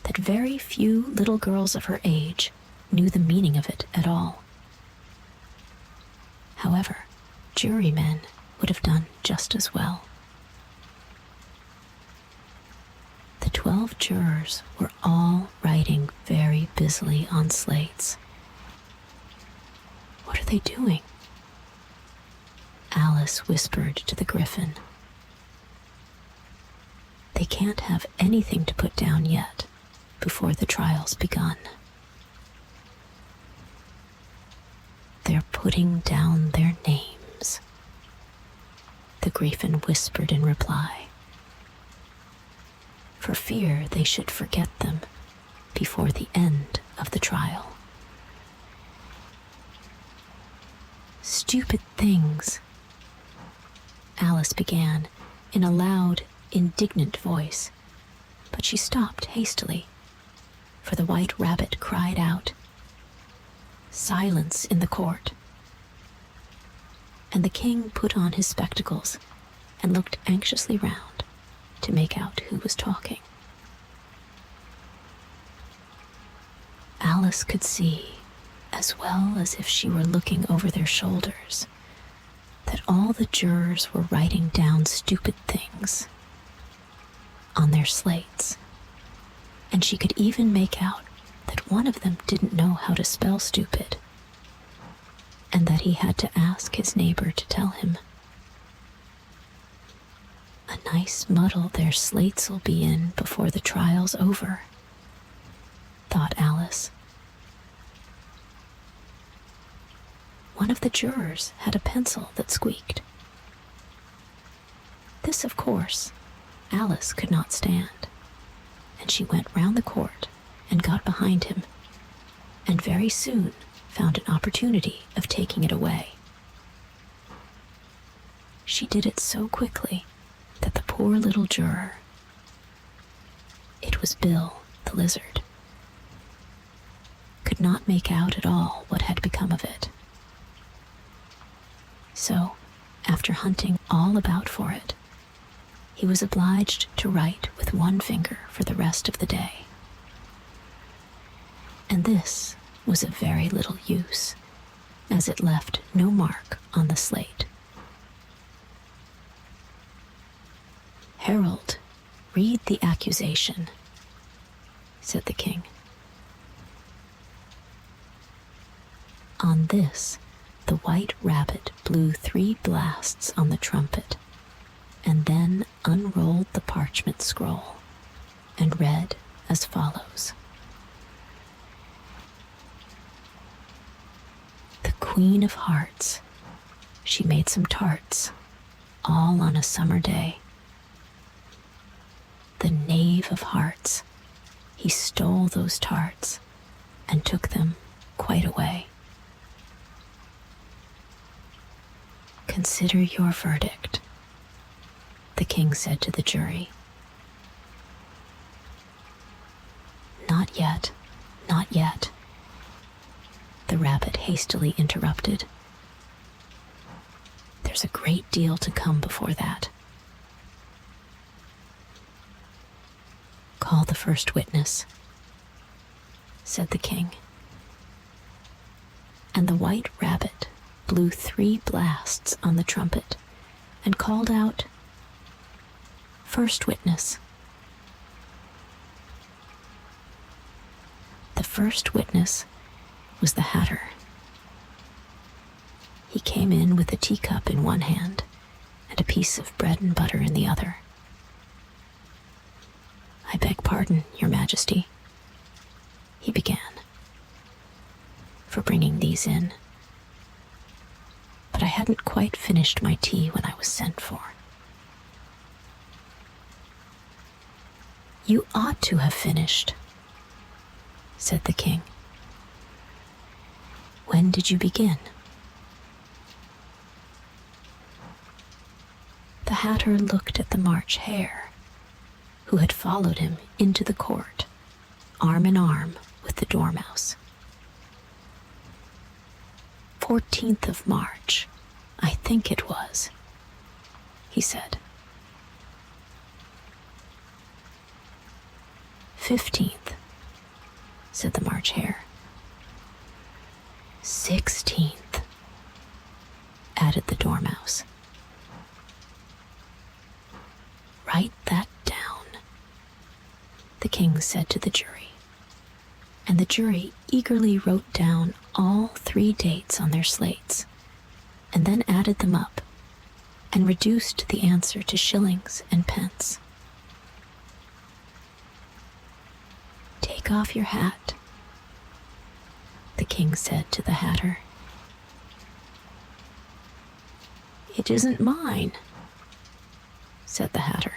that very few little girls of her age knew the meaning of it at all. However, jurymen would have done just as well. The 12 jurors were all writing very busily on slates. What are they doing? Alice whispered to the Griffin. They can't have anything to put down yet, before the trial's begun. They're putting down their names, the Griffin whispered in reply, for fear they should forget them before the end of the trial. Stupid things, Alice began in a loud, indignant voice, but she stopped hastily, for the White Rabbit cried out, "Silence in the court!" and the king put on his spectacles and looked anxiously round to make out who was talking. Alice could see, as well as if she were looking over their shoulders, that all the jurors were writing down stupid things on their slates, and she could even make out that one of them didn't know how to spell stupid, and that he had to ask his neighbor to tell him. A nice muddle their slates'll be in before the trial's over, thought Alice. One of the jurors had a pencil that squeaked. This, of course, Alice could not stand, and she went round the court and got behind him, and very soon found an opportunity of taking it away. She did it so quickly that the poor little juror, it was Bill the lizard, could not make out at all what had become of it. So, after hunting all about for it, he was obliged to write with one finger for the rest of the day. And this was of very little use, as it left no mark on the slate. "Harold, read the accusation," said the king. On this, the white rabbit blew 3 blasts on the trumpet, and then unrolled the parchment scroll and read as follows. "The Queen of Hearts, she made some tarts, all on a summer day. The Knave of Hearts, he stole those tarts and took them quite away. Consider your verdict," the king said to the jury. "Not yet, not yet," the rabbit hastily interrupted. "There's a great deal to come before that. Call the first witness," said the king. And the white rabbit blew 3 blasts on the trumpet and called out, "First witness." The first witness was the Hatter. He came in with a teacup in one hand and a piece of bread and butter in the other. "I beg pardon, Your Majesty," he began, "for bringing these in, but I hadn't quite finished my tea when I was sent for." "You ought to have finished," said the king. "When did you begin?" The Hatter looked at the March Hare, who had followed him into the court, arm in arm with the Dormouse. 14th of March, I think it was," he said. 15th, said the March Hare. 16th, added the Dormouse. Write that down, the king said to the jury, and the jury eagerly wrote down all 3 dates on their slates, and then added them up and reduced the answer to shillings and pence. Take off your hat, the king said to the Hatter. It isn't mine, said the Hatter.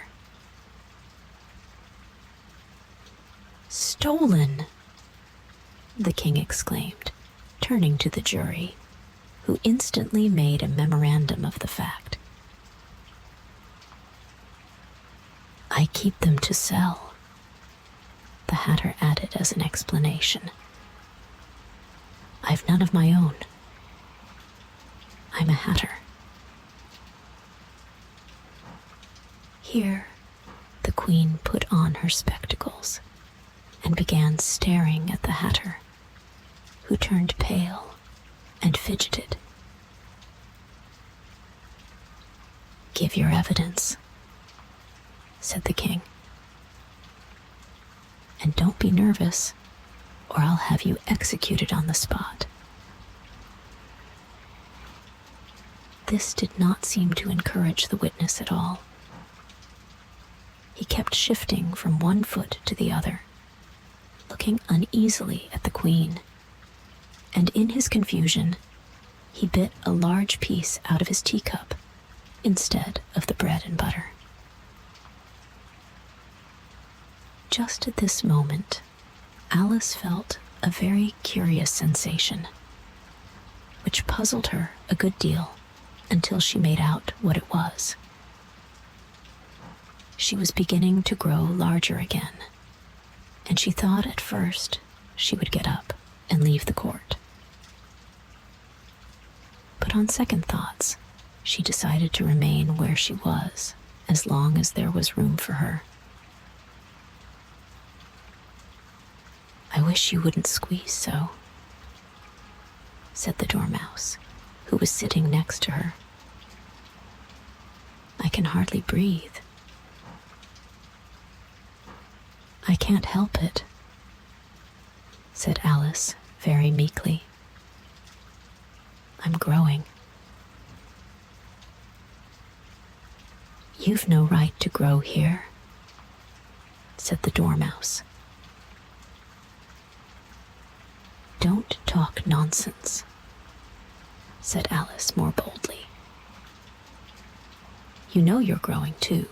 Stolen, the king exclaimed, turning to the jury, who instantly made a memorandum of the fact. I keep them to sell, the Hatter added as an explanation. I've none of my own. I'm a Hatter, Here, the queen put on her spectacles and began staring at the hatter, who turned pale and fidgeted. "Give your evidence," said the king. "And don't be nervous, or I'll have you executed on the spot." This did not seem to encourage the witness at all. He kept shifting from one foot to the other, looking uneasily at the queen, and in his confusion, he bit a large piece out of his teacup instead of the bread and butter. Just at this moment, Alice felt a very curious sensation, which puzzled her a good deal until she made out what it was. She was beginning to grow larger again, and she thought at first she would get up and leave the court. But on second thoughts, she decided to remain where she was as long as there was room for her. "I wish you wouldn't squeeze so," said the dormouse, who was sitting next to her. "I can hardly breathe." "I can't help it," said Alice very meekly. "I'm growing." "You've no right to grow here," said the dormouse. "Don't talk nonsense," said Alice more boldly. "You know you're growing too."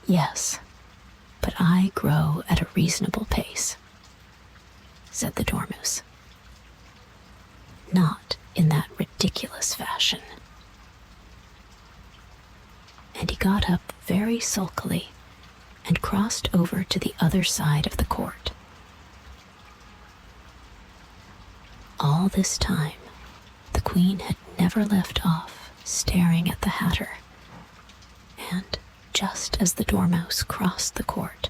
"Yes, but I grow at a reasonable pace," said the dormouse. "Not in that ridiculous fashion." And he got up very sulkily and crossed over to the other side of the court. All this time, the queen had never left off staring at the hatter, and just as the dormouse crossed the court,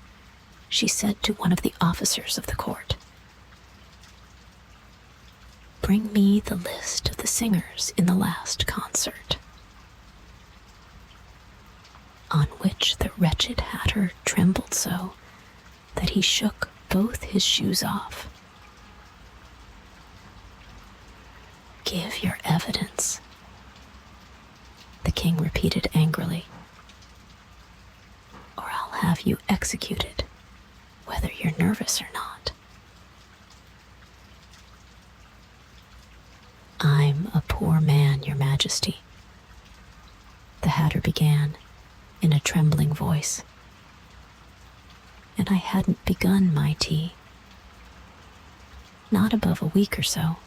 she said to one of the officers of the court, "Bring me the list of the singers in the last concert." On which the wretched hatter trembled so that he shook both his shoes off. "Give your evidence," the king repeated angrily, "or I'll have you executed, whether you're nervous or not." "I'm a poor man, your majesty," the hatter began in a trembling voice, "and I hadn't begun my tea. Not above a week or so.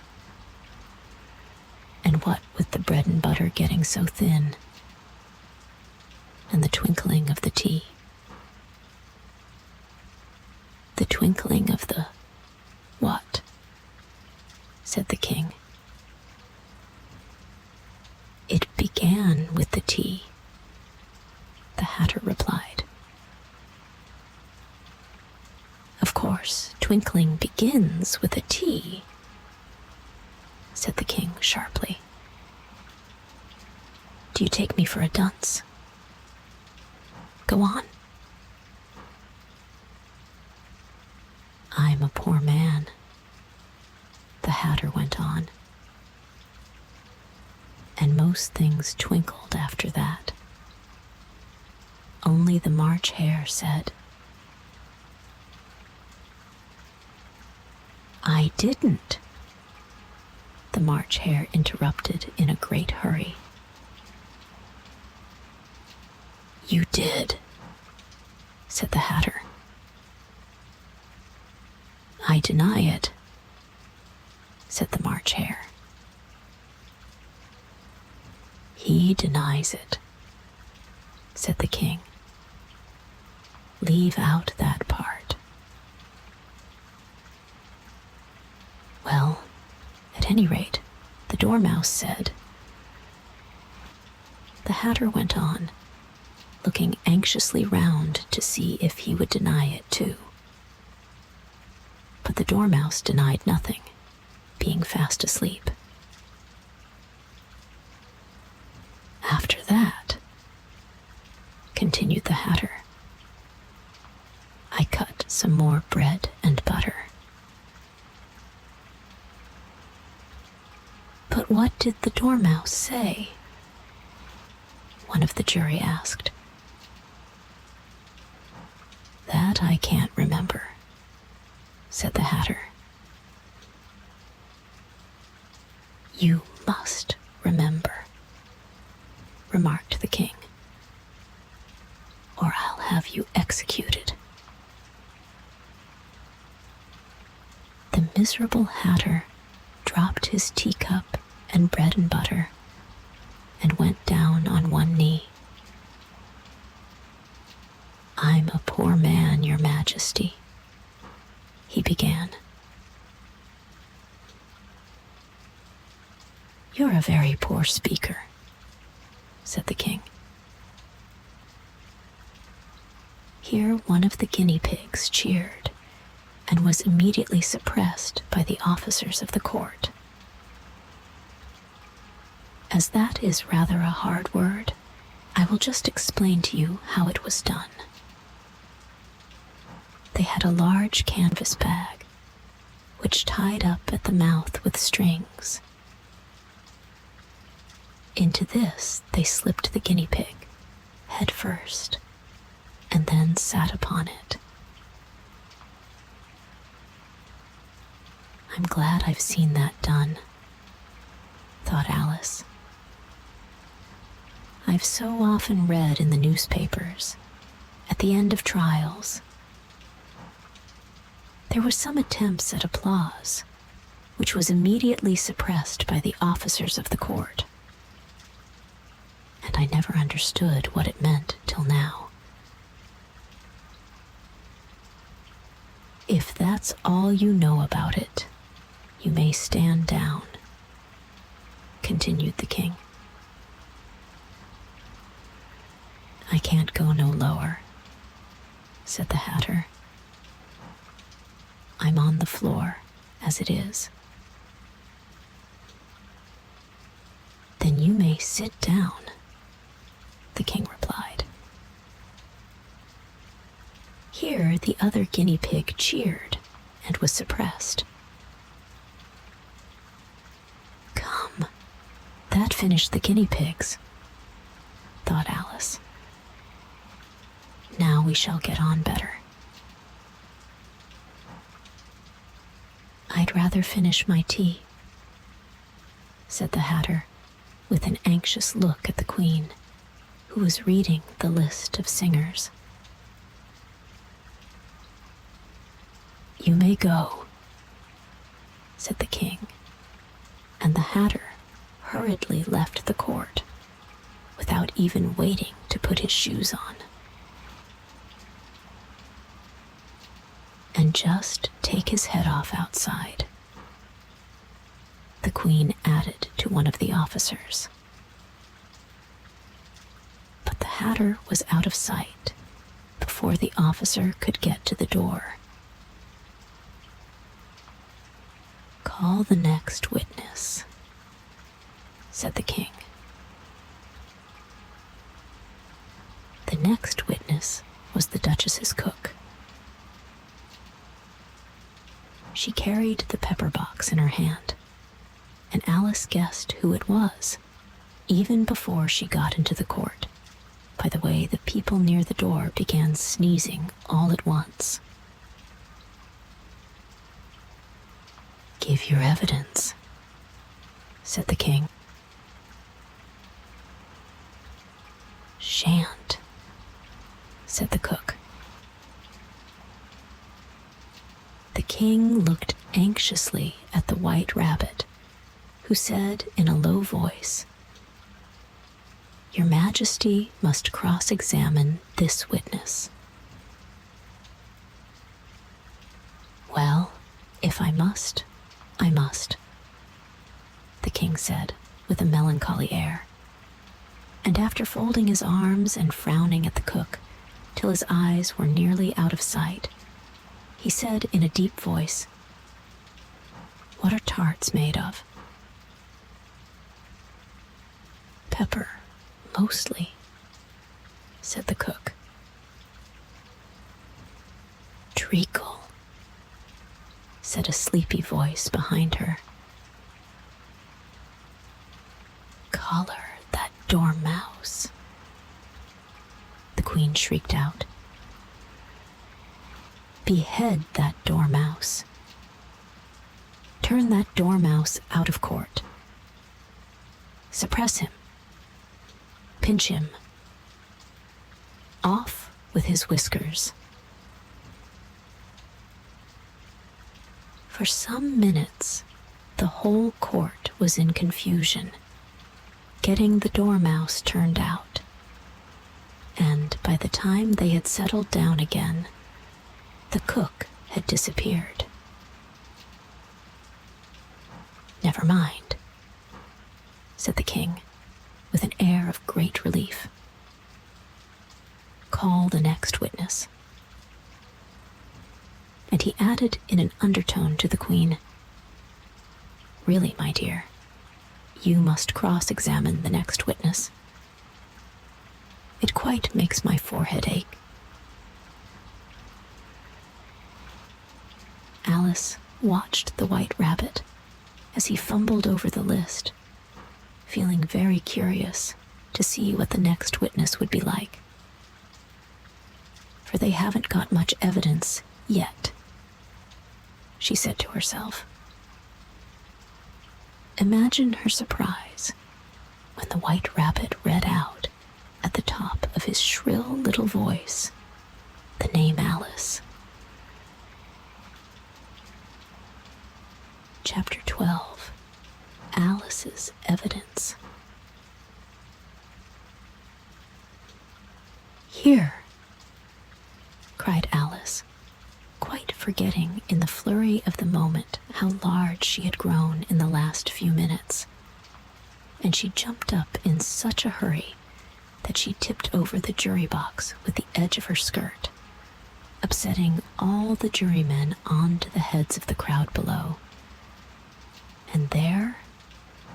And what with the bread and butter getting so thin, and the twinkling of the tea." "The twinkling of the what?" said the king. "It began with the tea," the hatter replied. "Of course, twinkling begins with a T," said the king sharply. "Do you take me for a dunce? Go on." "I'm a poor man," the hatter went on, "and most things twinkled after that. Only the March hare said." "I didn't," the March hare interrupted in a great hurry. "You did," said the hatter. "I deny it," said the March hare. "He denies it," said the king. "Leave out that part." "Well, at any rate, the dormouse said, The Hatter went on, looking anxiously round to see if he would deny it too. But the Dormouse denied nothing, being fast asleep. After that, continued the Hatter, I cut some more bread and butter. But what did the Dormouse say? One of the jury asked. That I can't remember, said the Hatter. You must remember, remarked the king, or I'll have you executed. The miserable Hatter dropped his teacup and bread and butter and went down on one knee. I'm a poor man, your majesty, he began. You're a very poor speaker, said the king. Here one of the guinea pigs cheered and was immediately suppressed by the officers of the court. As that is rather a hard word, I will just explain to you how it was done. They had a large canvas bag, which tied up at the mouth with strings. Into this they slipped the guinea pig, head first, and then sat upon it. I'm glad I've seen that done, thought Alice. I've so often read in the newspapers, at the end of trials, there were some attempts at applause, which was immediately suppressed by the officers of the court. And I never understood what it meant till now. If that's all you know about it, you may stand down, continued the king. I can't go no lower, said the Hatter. I'm on the floor, as it is. Then you may sit down, the king replied. Here the other guinea pig cheered and was suppressed. Come, that finished the guinea pigs, thought Alice. Now we shall get on better. I'd rather finish my tea, said the Hatter, with an anxious look at the Queen, who was reading the list of singers. You may go, said the king, and the Hatter hurriedly left the court without even waiting to put his shoes on. And just take his head off outside, the Queen added to one of the officers. But the Hatter was out of sight before the officer could get to the door. Call the next witness, said the king. The next witness was the Duchess's cook. She carried the pepper box in her hand, and Alice guessed who it was, even before she got into the court, by the way the people near the door began sneezing all at once. Give your evidence, said the king. Shan't, said the cook. The king looked anxiously at the White Rabbit, who said in a low voice, Your Majesty must cross-examine this witness. Well, if I must, I must, the king said with a melancholy air. And after folding his arms and frowning at the cook till his eyes were nearly out of sight, he said in a deep voice, "What are tarts made of?" "Pepper, mostly," said the cook. "Treacle," said a sleepy voice behind her. "Collar that dormouse," the queen shrieked out. "Behead that dormouse. Turn that dormouse out of court. Suppress him. Pinch him. Off with his whiskers." For some minutes, the whole court was in confusion, getting the dormouse turned out. And by the time they had settled down again, the cook had disappeared. "Never mind," said the king, with an air of great relief. "Call the next witness." And he added in an undertone to the queen, "Really, my dear, you must cross-examine the next witness. It quite makes my forehead ache." Alice watched the White Rabbit as he fumbled over the list, feeling very curious to see what the next witness would be like. "For they haven't got much evidence yet," she said to herself. Imagine her surprise when the White Rabbit read out at the top of his shrill little voice the name Alice. Chapter 12. Alice's Evidence. "Here!" cried Alice, quite forgetting in the flurry of the moment how large she had grown in the last few minutes. And she jumped up in such a hurry that she tipped over the jury box with the edge of her skirt, upsetting all the jurymen onto the heads of the crowd below. And there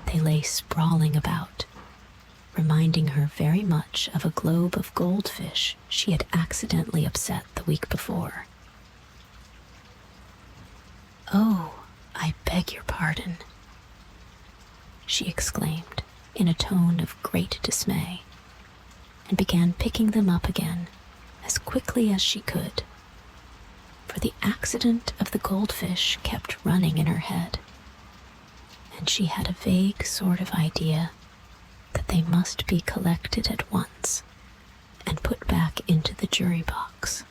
they lay sprawling about, reminding her very much of a globe of goldfish she had accidentally upset the week before. "Oh, I beg your pardon," she exclaimed in a tone of great dismay, and began picking them up again as quickly as she could, for the accident of the goldfish kept running in her head, and she had a vague sort of idea that they must be collected at once and put back into the jury box,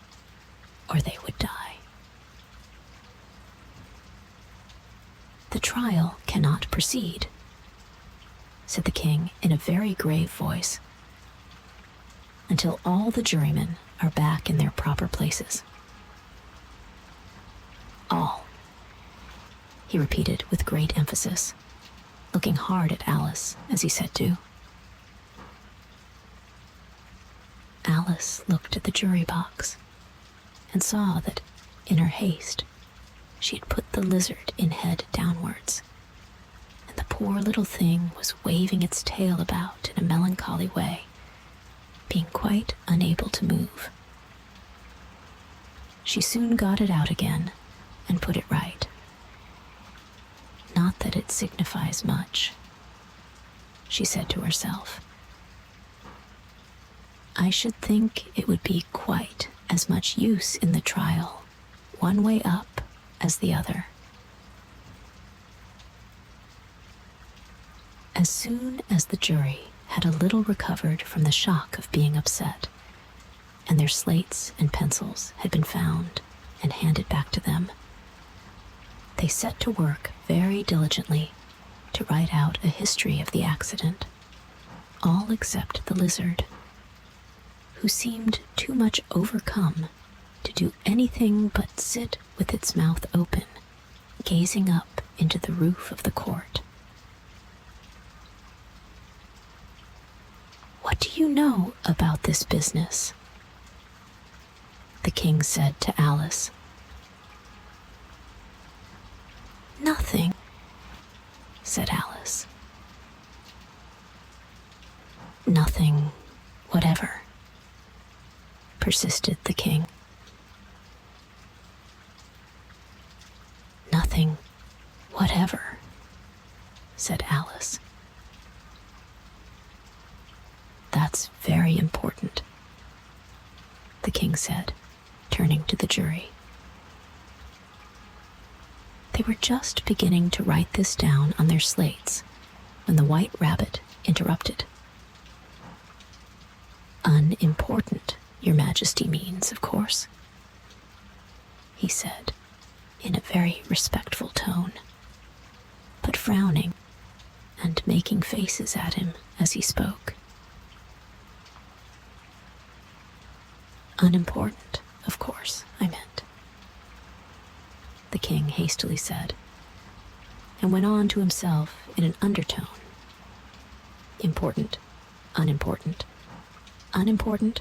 or they would die. "The trial cannot proceed," said the king in a very grave voice, "until all the jurymen are back in their proper places." "All," he repeated with great emphasis, looking hard at Alice as he said to. Alice looked at the jury box and saw that, in her haste, she had put the lizard in head downwards, and the poor little thing was waving its tail about in a melancholy way, being quite unable to move. She soon got it out again and put it right. "Not that it signifies much," she said to herself. "I should think it would be quite as much use in the trial, one way up as the other." As soon as the jury had a little recovered from the shock of being upset, and their slates and pencils had been found and handed back to them, they set to work very diligently to write out a history of the accident, all except the lizard, who seemed too much overcome to do anything but sit with its mouth open, gazing up into the roof of the court. "What you know about this business?" the king said to Alice. "Nothing," said Alice. "Nothing whatever," persisted the king. "Nothing whatever," said Alice. "That's very important," the king said, turning to the jury. They were just beginning to write this down on their slates when the White Rabbit interrupted. "Unimportant, Your Majesty means, of course," he said in a very respectful tone, but frowning and making faces at him as he spoke. "Unimportant, of course, I meant," the king hastily said, and went on to himself in an undertone. "Important, unimportant, unimportant,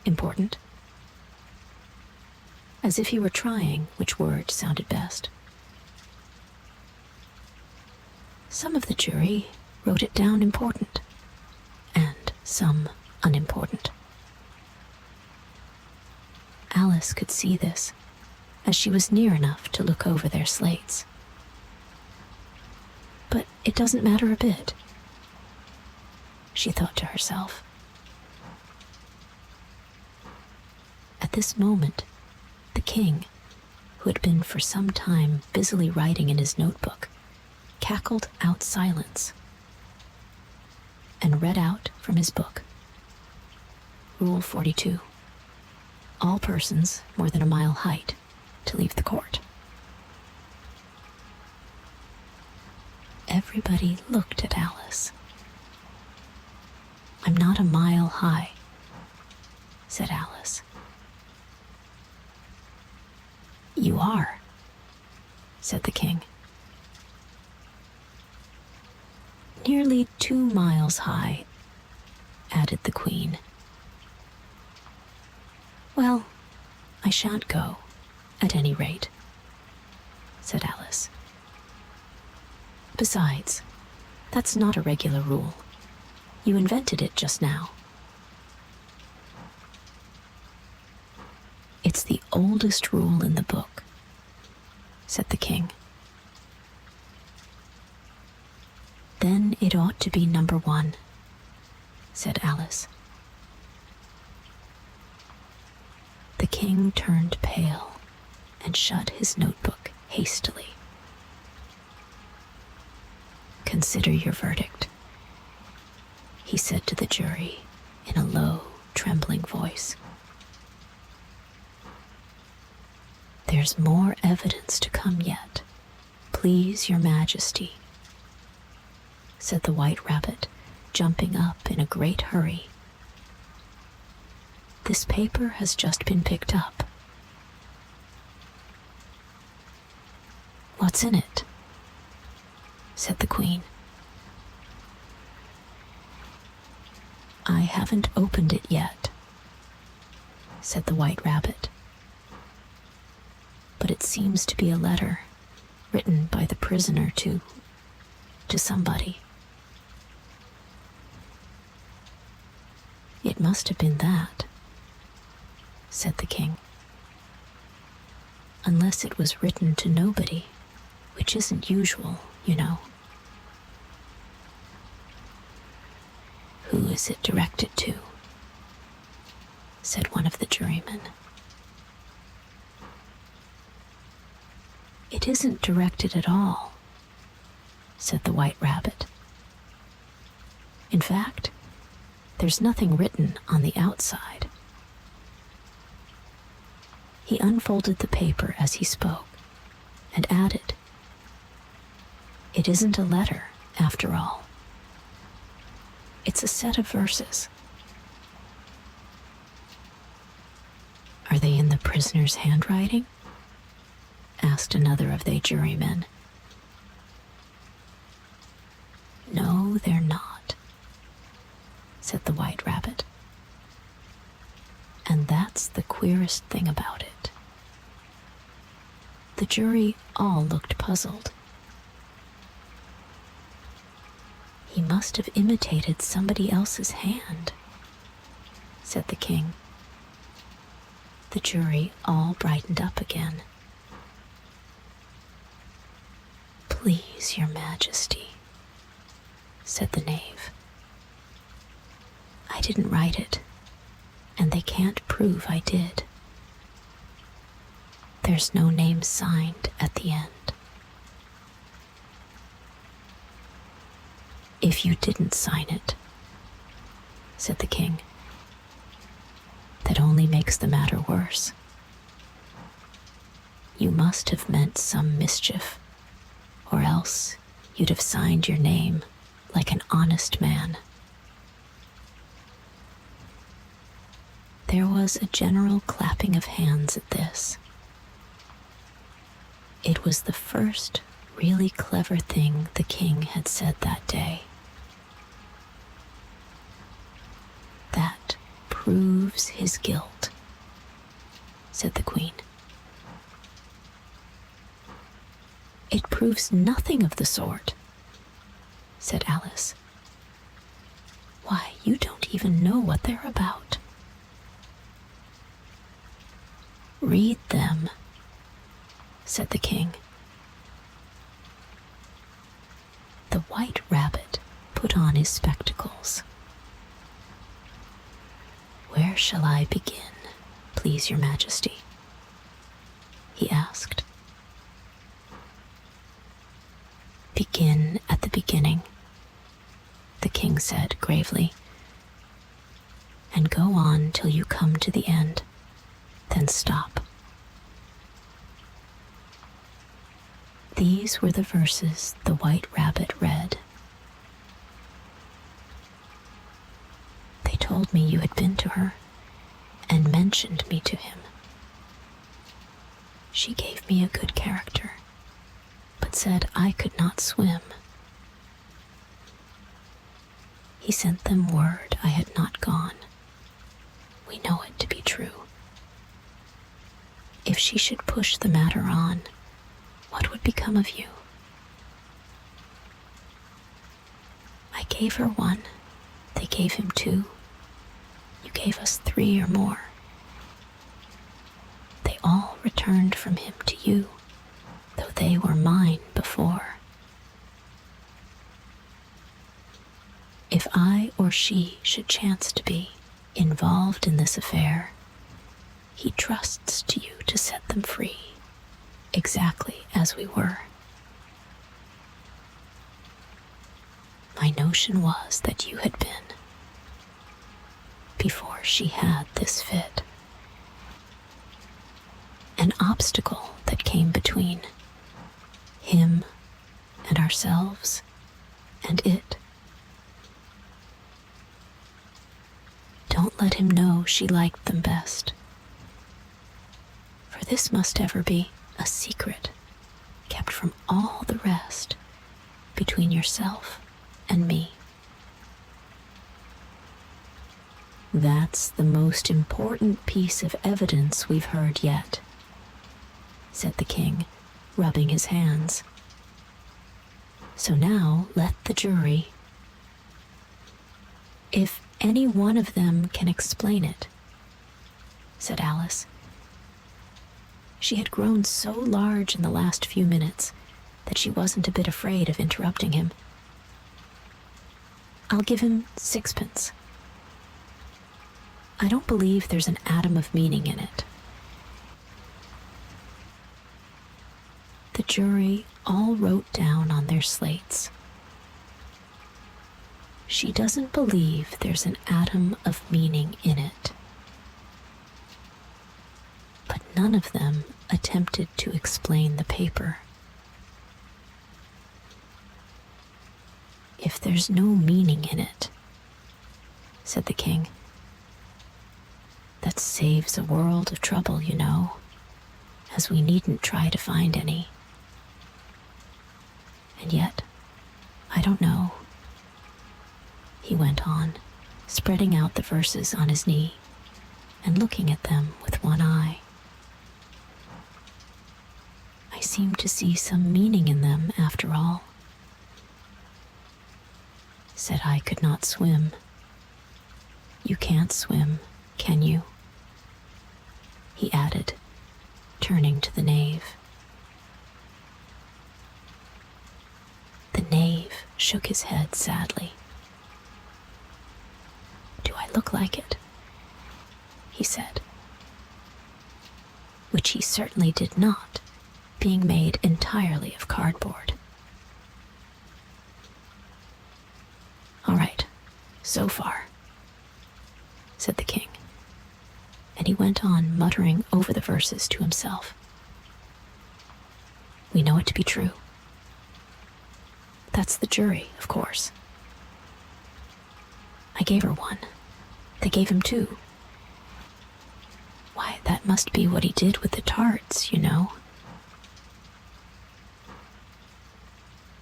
important," as if he were trying which word sounded best. Some of the jury wrote it down important, and some unimportant. Alice could see this, as she was near enough to look over their slates. "But it doesn't matter a bit," she thought to herself. At this moment, the king, who had been for some time busily writing in his notebook, cackled out silence and read out from his book. Rule 42. All persons more than a mile height to leave the court. Everybody looked at Alice. "I'm not a mile high," said Alice. "You are," said the king. "Nearly 2 miles high," added the queen. "Well, I shan't go, at any rate," said Alice. "Besides, that's not a regular rule. You invented it just now." "It's the oldest rule in the book," said the king. "Then it ought to be number 1, said Alice. The king turned pale and shut his notebook hastily. "Consider your verdict," he said to the jury in a low, trembling voice. "There's more evidence to come yet, please your majesty," said the White Rabbit, jumping up in a great hurry. "This paper has just been picked up." "What's in it?" said the Queen. "I haven't opened it yet," said the White Rabbit. "But it seems to be a letter written by the prisoner to somebody." "It must have been that," said the king. "Unless it was written to nobody, which isn't usual, you know." "Who is it directed to?" said one of the jurymen. "It isn't directed at all," said the White Rabbit. "In fact, there's nothing written on the outside." He unfolded the paper as he spoke and added, "It isn't a letter, after all. It's a set of verses." "Are they in the prisoner's handwriting?" asked another of the jurymen. "No, they're not," said the White Rabbit. And that's the queerest thing about it. The jury all looked puzzled. He must have imitated somebody else's hand, said the king. The jury all brightened up again. Please, your majesty, said the knave. I didn't write it, and they can't prove I did. There's no name signed at the end. If you didn't sign it, said the king, that only makes the matter worse. You must have meant some mischief, or else you'd have signed your name like an honest man. There was a general clapping of hands at this. It was the first really clever thing the king had said that day. That proves his guilt, said the queen. It proves nothing of the sort, said Alice. Why, you don't even know what they're about. Read them, said the king. The White Rabbit put on his spectacles. Where shall I begin, please, your majesty? He asked. Begin at the beginning, the king said gravely, and go on till you come to the end, then stop. These were the verses the White Rabbit read. They told me you had been to her and mentioned me to him. She gave me a good character, but said I could not swim. He sent them word I had not gone. We know it to be true. If she should push the matter on, what would become of you? I gave her one, they gave him two. You gave us three or more. They all returned from him to you, though they were mine before. If I or she should chance to be involved in this affair, he trusts to you to set them free, exactly as we were. My notion was that you had been, before she had this fit, an obstacle that came between him and ourselves and it. Don't let him know she liked them best, for this must ever be a secret kept from all the rest between yourself and me. That's the most important piece of evidence we've heard yet, said the king, rubbing his hands. So now let the jury. If any one of them can explain it, said Alice. She had grown so large in the last few minutes that she wasn't a bit afraid of interrupting him. I'll give him 6pence. I don't believe there's an atom of meaning in it. The jury all wrote down on their slates. She doesn't believe there's an atom of meaning in it. But none of them attempted to explain the paper. If there's no meaning in it, said the king, that saves a world of trouble, you know, as we needn't try to find any. And yet, I don't know, he went on, spreading out the verses on his knee and looking at them with one eye. I seem to see some meaning in them after all. Said I could not swim. You can't swim, can you? He added, turning to the knave. The knave shook his head sadly. Do I look like it? He said. Which he certainly did not, being made entirely of cardboard. All right, so far, said the king, and he went on muttering over the verses to himself. We know it to be true. That's the jury, of course. I gave her one. They gave him two. Why, that must be what he did with the tarts, you know.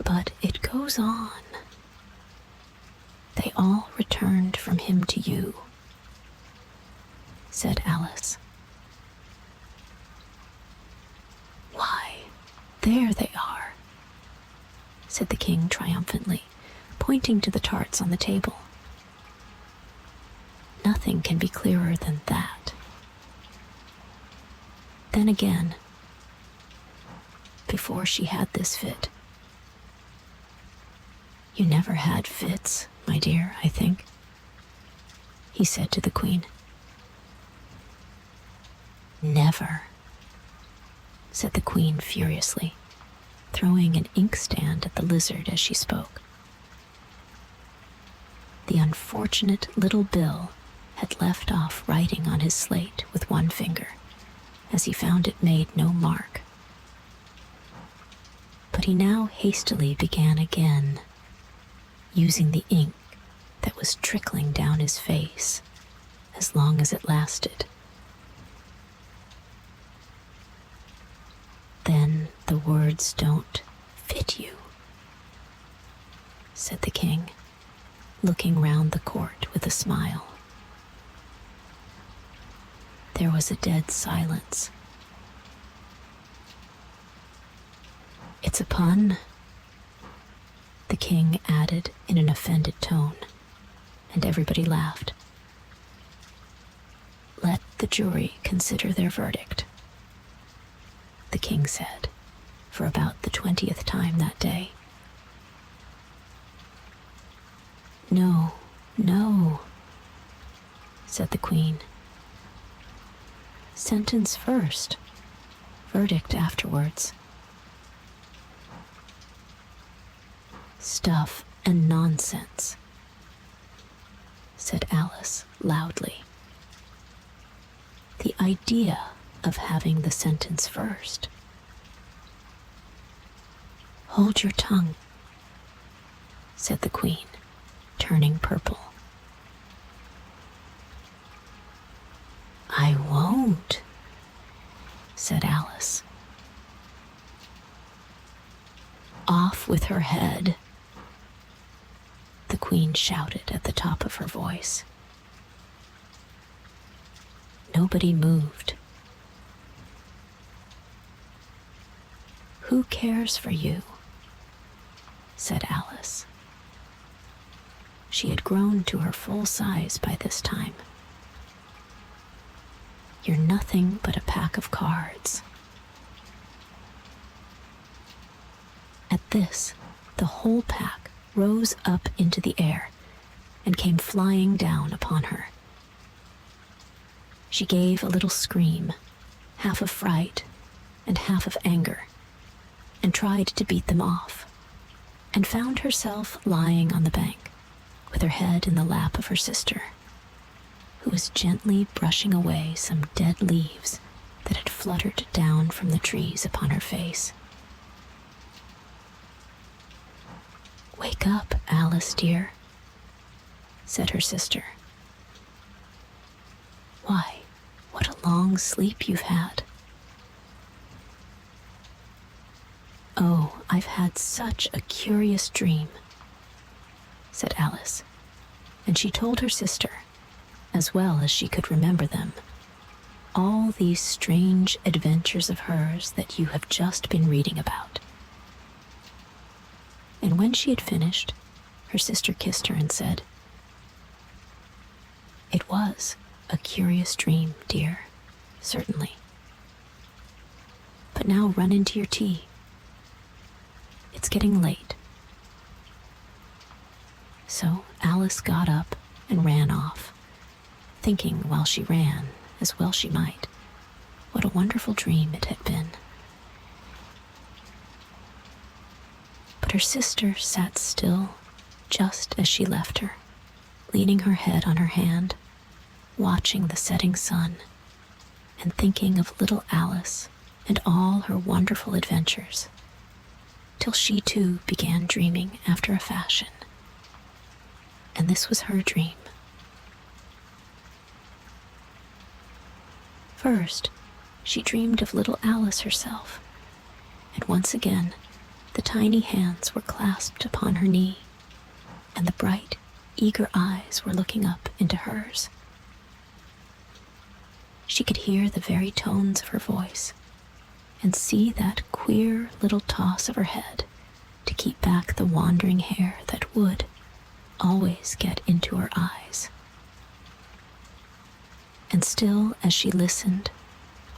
But it goes on. They all returned from him to you, said Alice. Why, there they are, said the king triumphantly, pointing to the tarts on the table. Nothing can be clearer than that. Then again, before she had this fit. You never had fits, my dear, I think, he said to the queen. Never, said the queen furiously, throwing an inkstand at the lizard as she spoke. The unfortunate little Bill had left off writing on his slate with one finger, as he found it made no mark. But he now hastily began again, using the ink that was trickling down his face as long as it lasted. Then the words don't fit you, said the king, looking round the court with a smile. There was a dead silence. It's a pun, the king added in an offended tone, and everybody laughed. Let the jury consider their verdict, the king said, for about the 20th time that day. No, no, said the queen. Sentence first, verdict afterwards. Stuff and nonsense, said Alice loudly. The idea of having the sentence first. Hold your tongue, said the queen, turning purple. I won't, said Alice. Off with her head, the queen shouted at the top of her voice. Nobody moved. Who cares for you? Said Alice. She had grown to her full size by this time. You're nothing but a pack of cards. At this, the whole pack rose up into the air and came flying down upon her. She gave a little scream, half of fright and half of anger, and tried to beat them off, and found herself lying on the bank, with her head in the lap of her sister, who was gently brushing away some dead leaves that had fluttered down from the trees upon her face. Wake up, Alice, dear, said her sister. Why, what a long sleep you've had. Oh, I've had such a curious dream, said Alice, and she told her sister, as well as she could remember them, all these strange adventures of hers that you have just been reading about. And when she had finished, her sister kissed her and said, "It was a curious dream, dear, certainly. But now run into your tea. It's getting late." So Alice got up and ran off, thinking while she ran, as well she might, what a wonderful dream it had been. But her sister sat still just as she left her, leaning her head on her hand, watching the setting sun, and thinking of little Alice and all her wonderful adventures, till she too began dreaming after a fashion. And this was her dream. First, she dreamed of little Alice herself, and once again the tiny hands were clasped upon her knee, and the bright, eager eyes were looking up into hers. She could hear the very tones of her voice, and see that queer little toss of her head to keep back the wandering hair that would always get into her eyes. And still as she listened,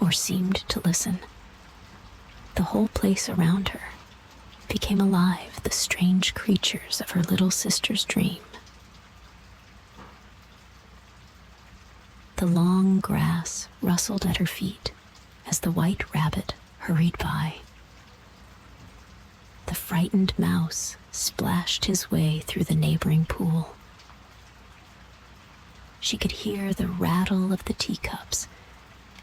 or seemed to listen, the whole place around her became alive with the strange creatures of her little sister's dream. The long grass rustled at her feet as the white rabbit hurried by. The frightened mouse splashed his way through the neighboring pool. She could hear the rattle of the teacups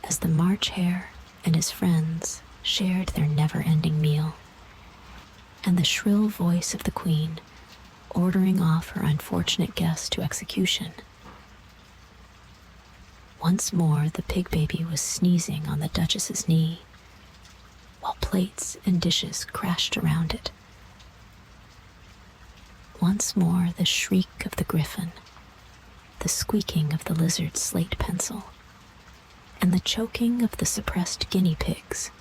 as the March Hare and his friends shared their never-ending meal, and the shrill voice of the Queen ordering off her unfortunate guest to execution. Once more the pig baby was sneezing on the Duchess's knee, while plates and dishes crashed around it. Once more the shriek of the griffin, the squeaking of the lizard's slate pencil, and the choking of the suppressed guinea pigs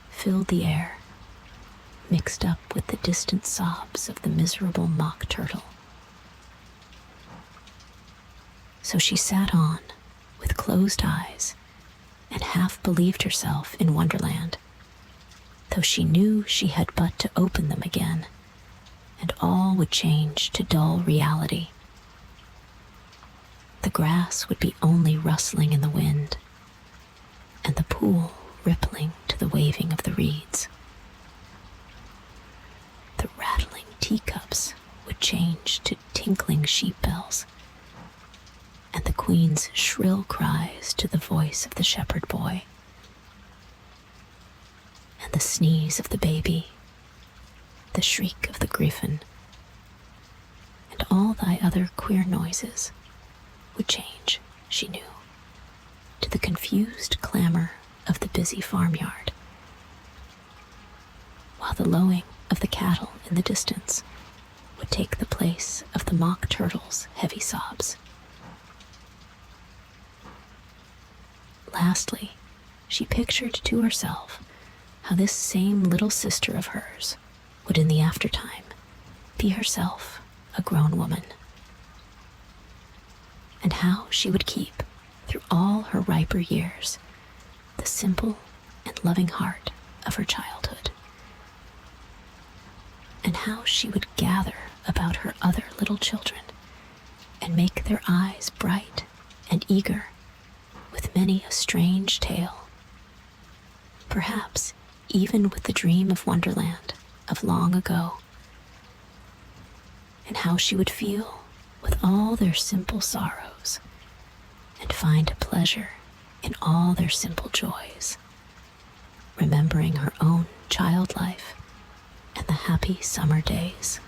filled the air, mixed up with the distant sobs of the miserable mock turtle. So she sat on, with closed eyes, and half believed herself in Wonderland, though she knew she had but to open them again, and all would change to dull reality. The grass would be only rustling in the wind, and the pool rippling to the waving of the reeds. The rattling teacups would change to tinkling sheep bells, and the Queen's shrill cries to the voice of the shepherd boy, and the sneeze of the baby, the shriek of the griffin, and all thy other queer noises would change, she knew, to the confused clamor of the busy farmyard, while the lowing of the cattle in the distance would take the place of the mock turtle's heavy sobs. Lastly, she pictured to herself how this same little sister of hers would in the aftertime be herself a grown woman, and how she would keep, through all her riper years, the simple and loving heart of her childhood, and how she would gather about her other little children and make their eyes bright and eager with many a strange tale, perhaps even with the dream of Wonderland of long ago, and how she would feel with all their simple sorrows and find a pleasure in all their simple joys, remembering her own child life and the happy summer days.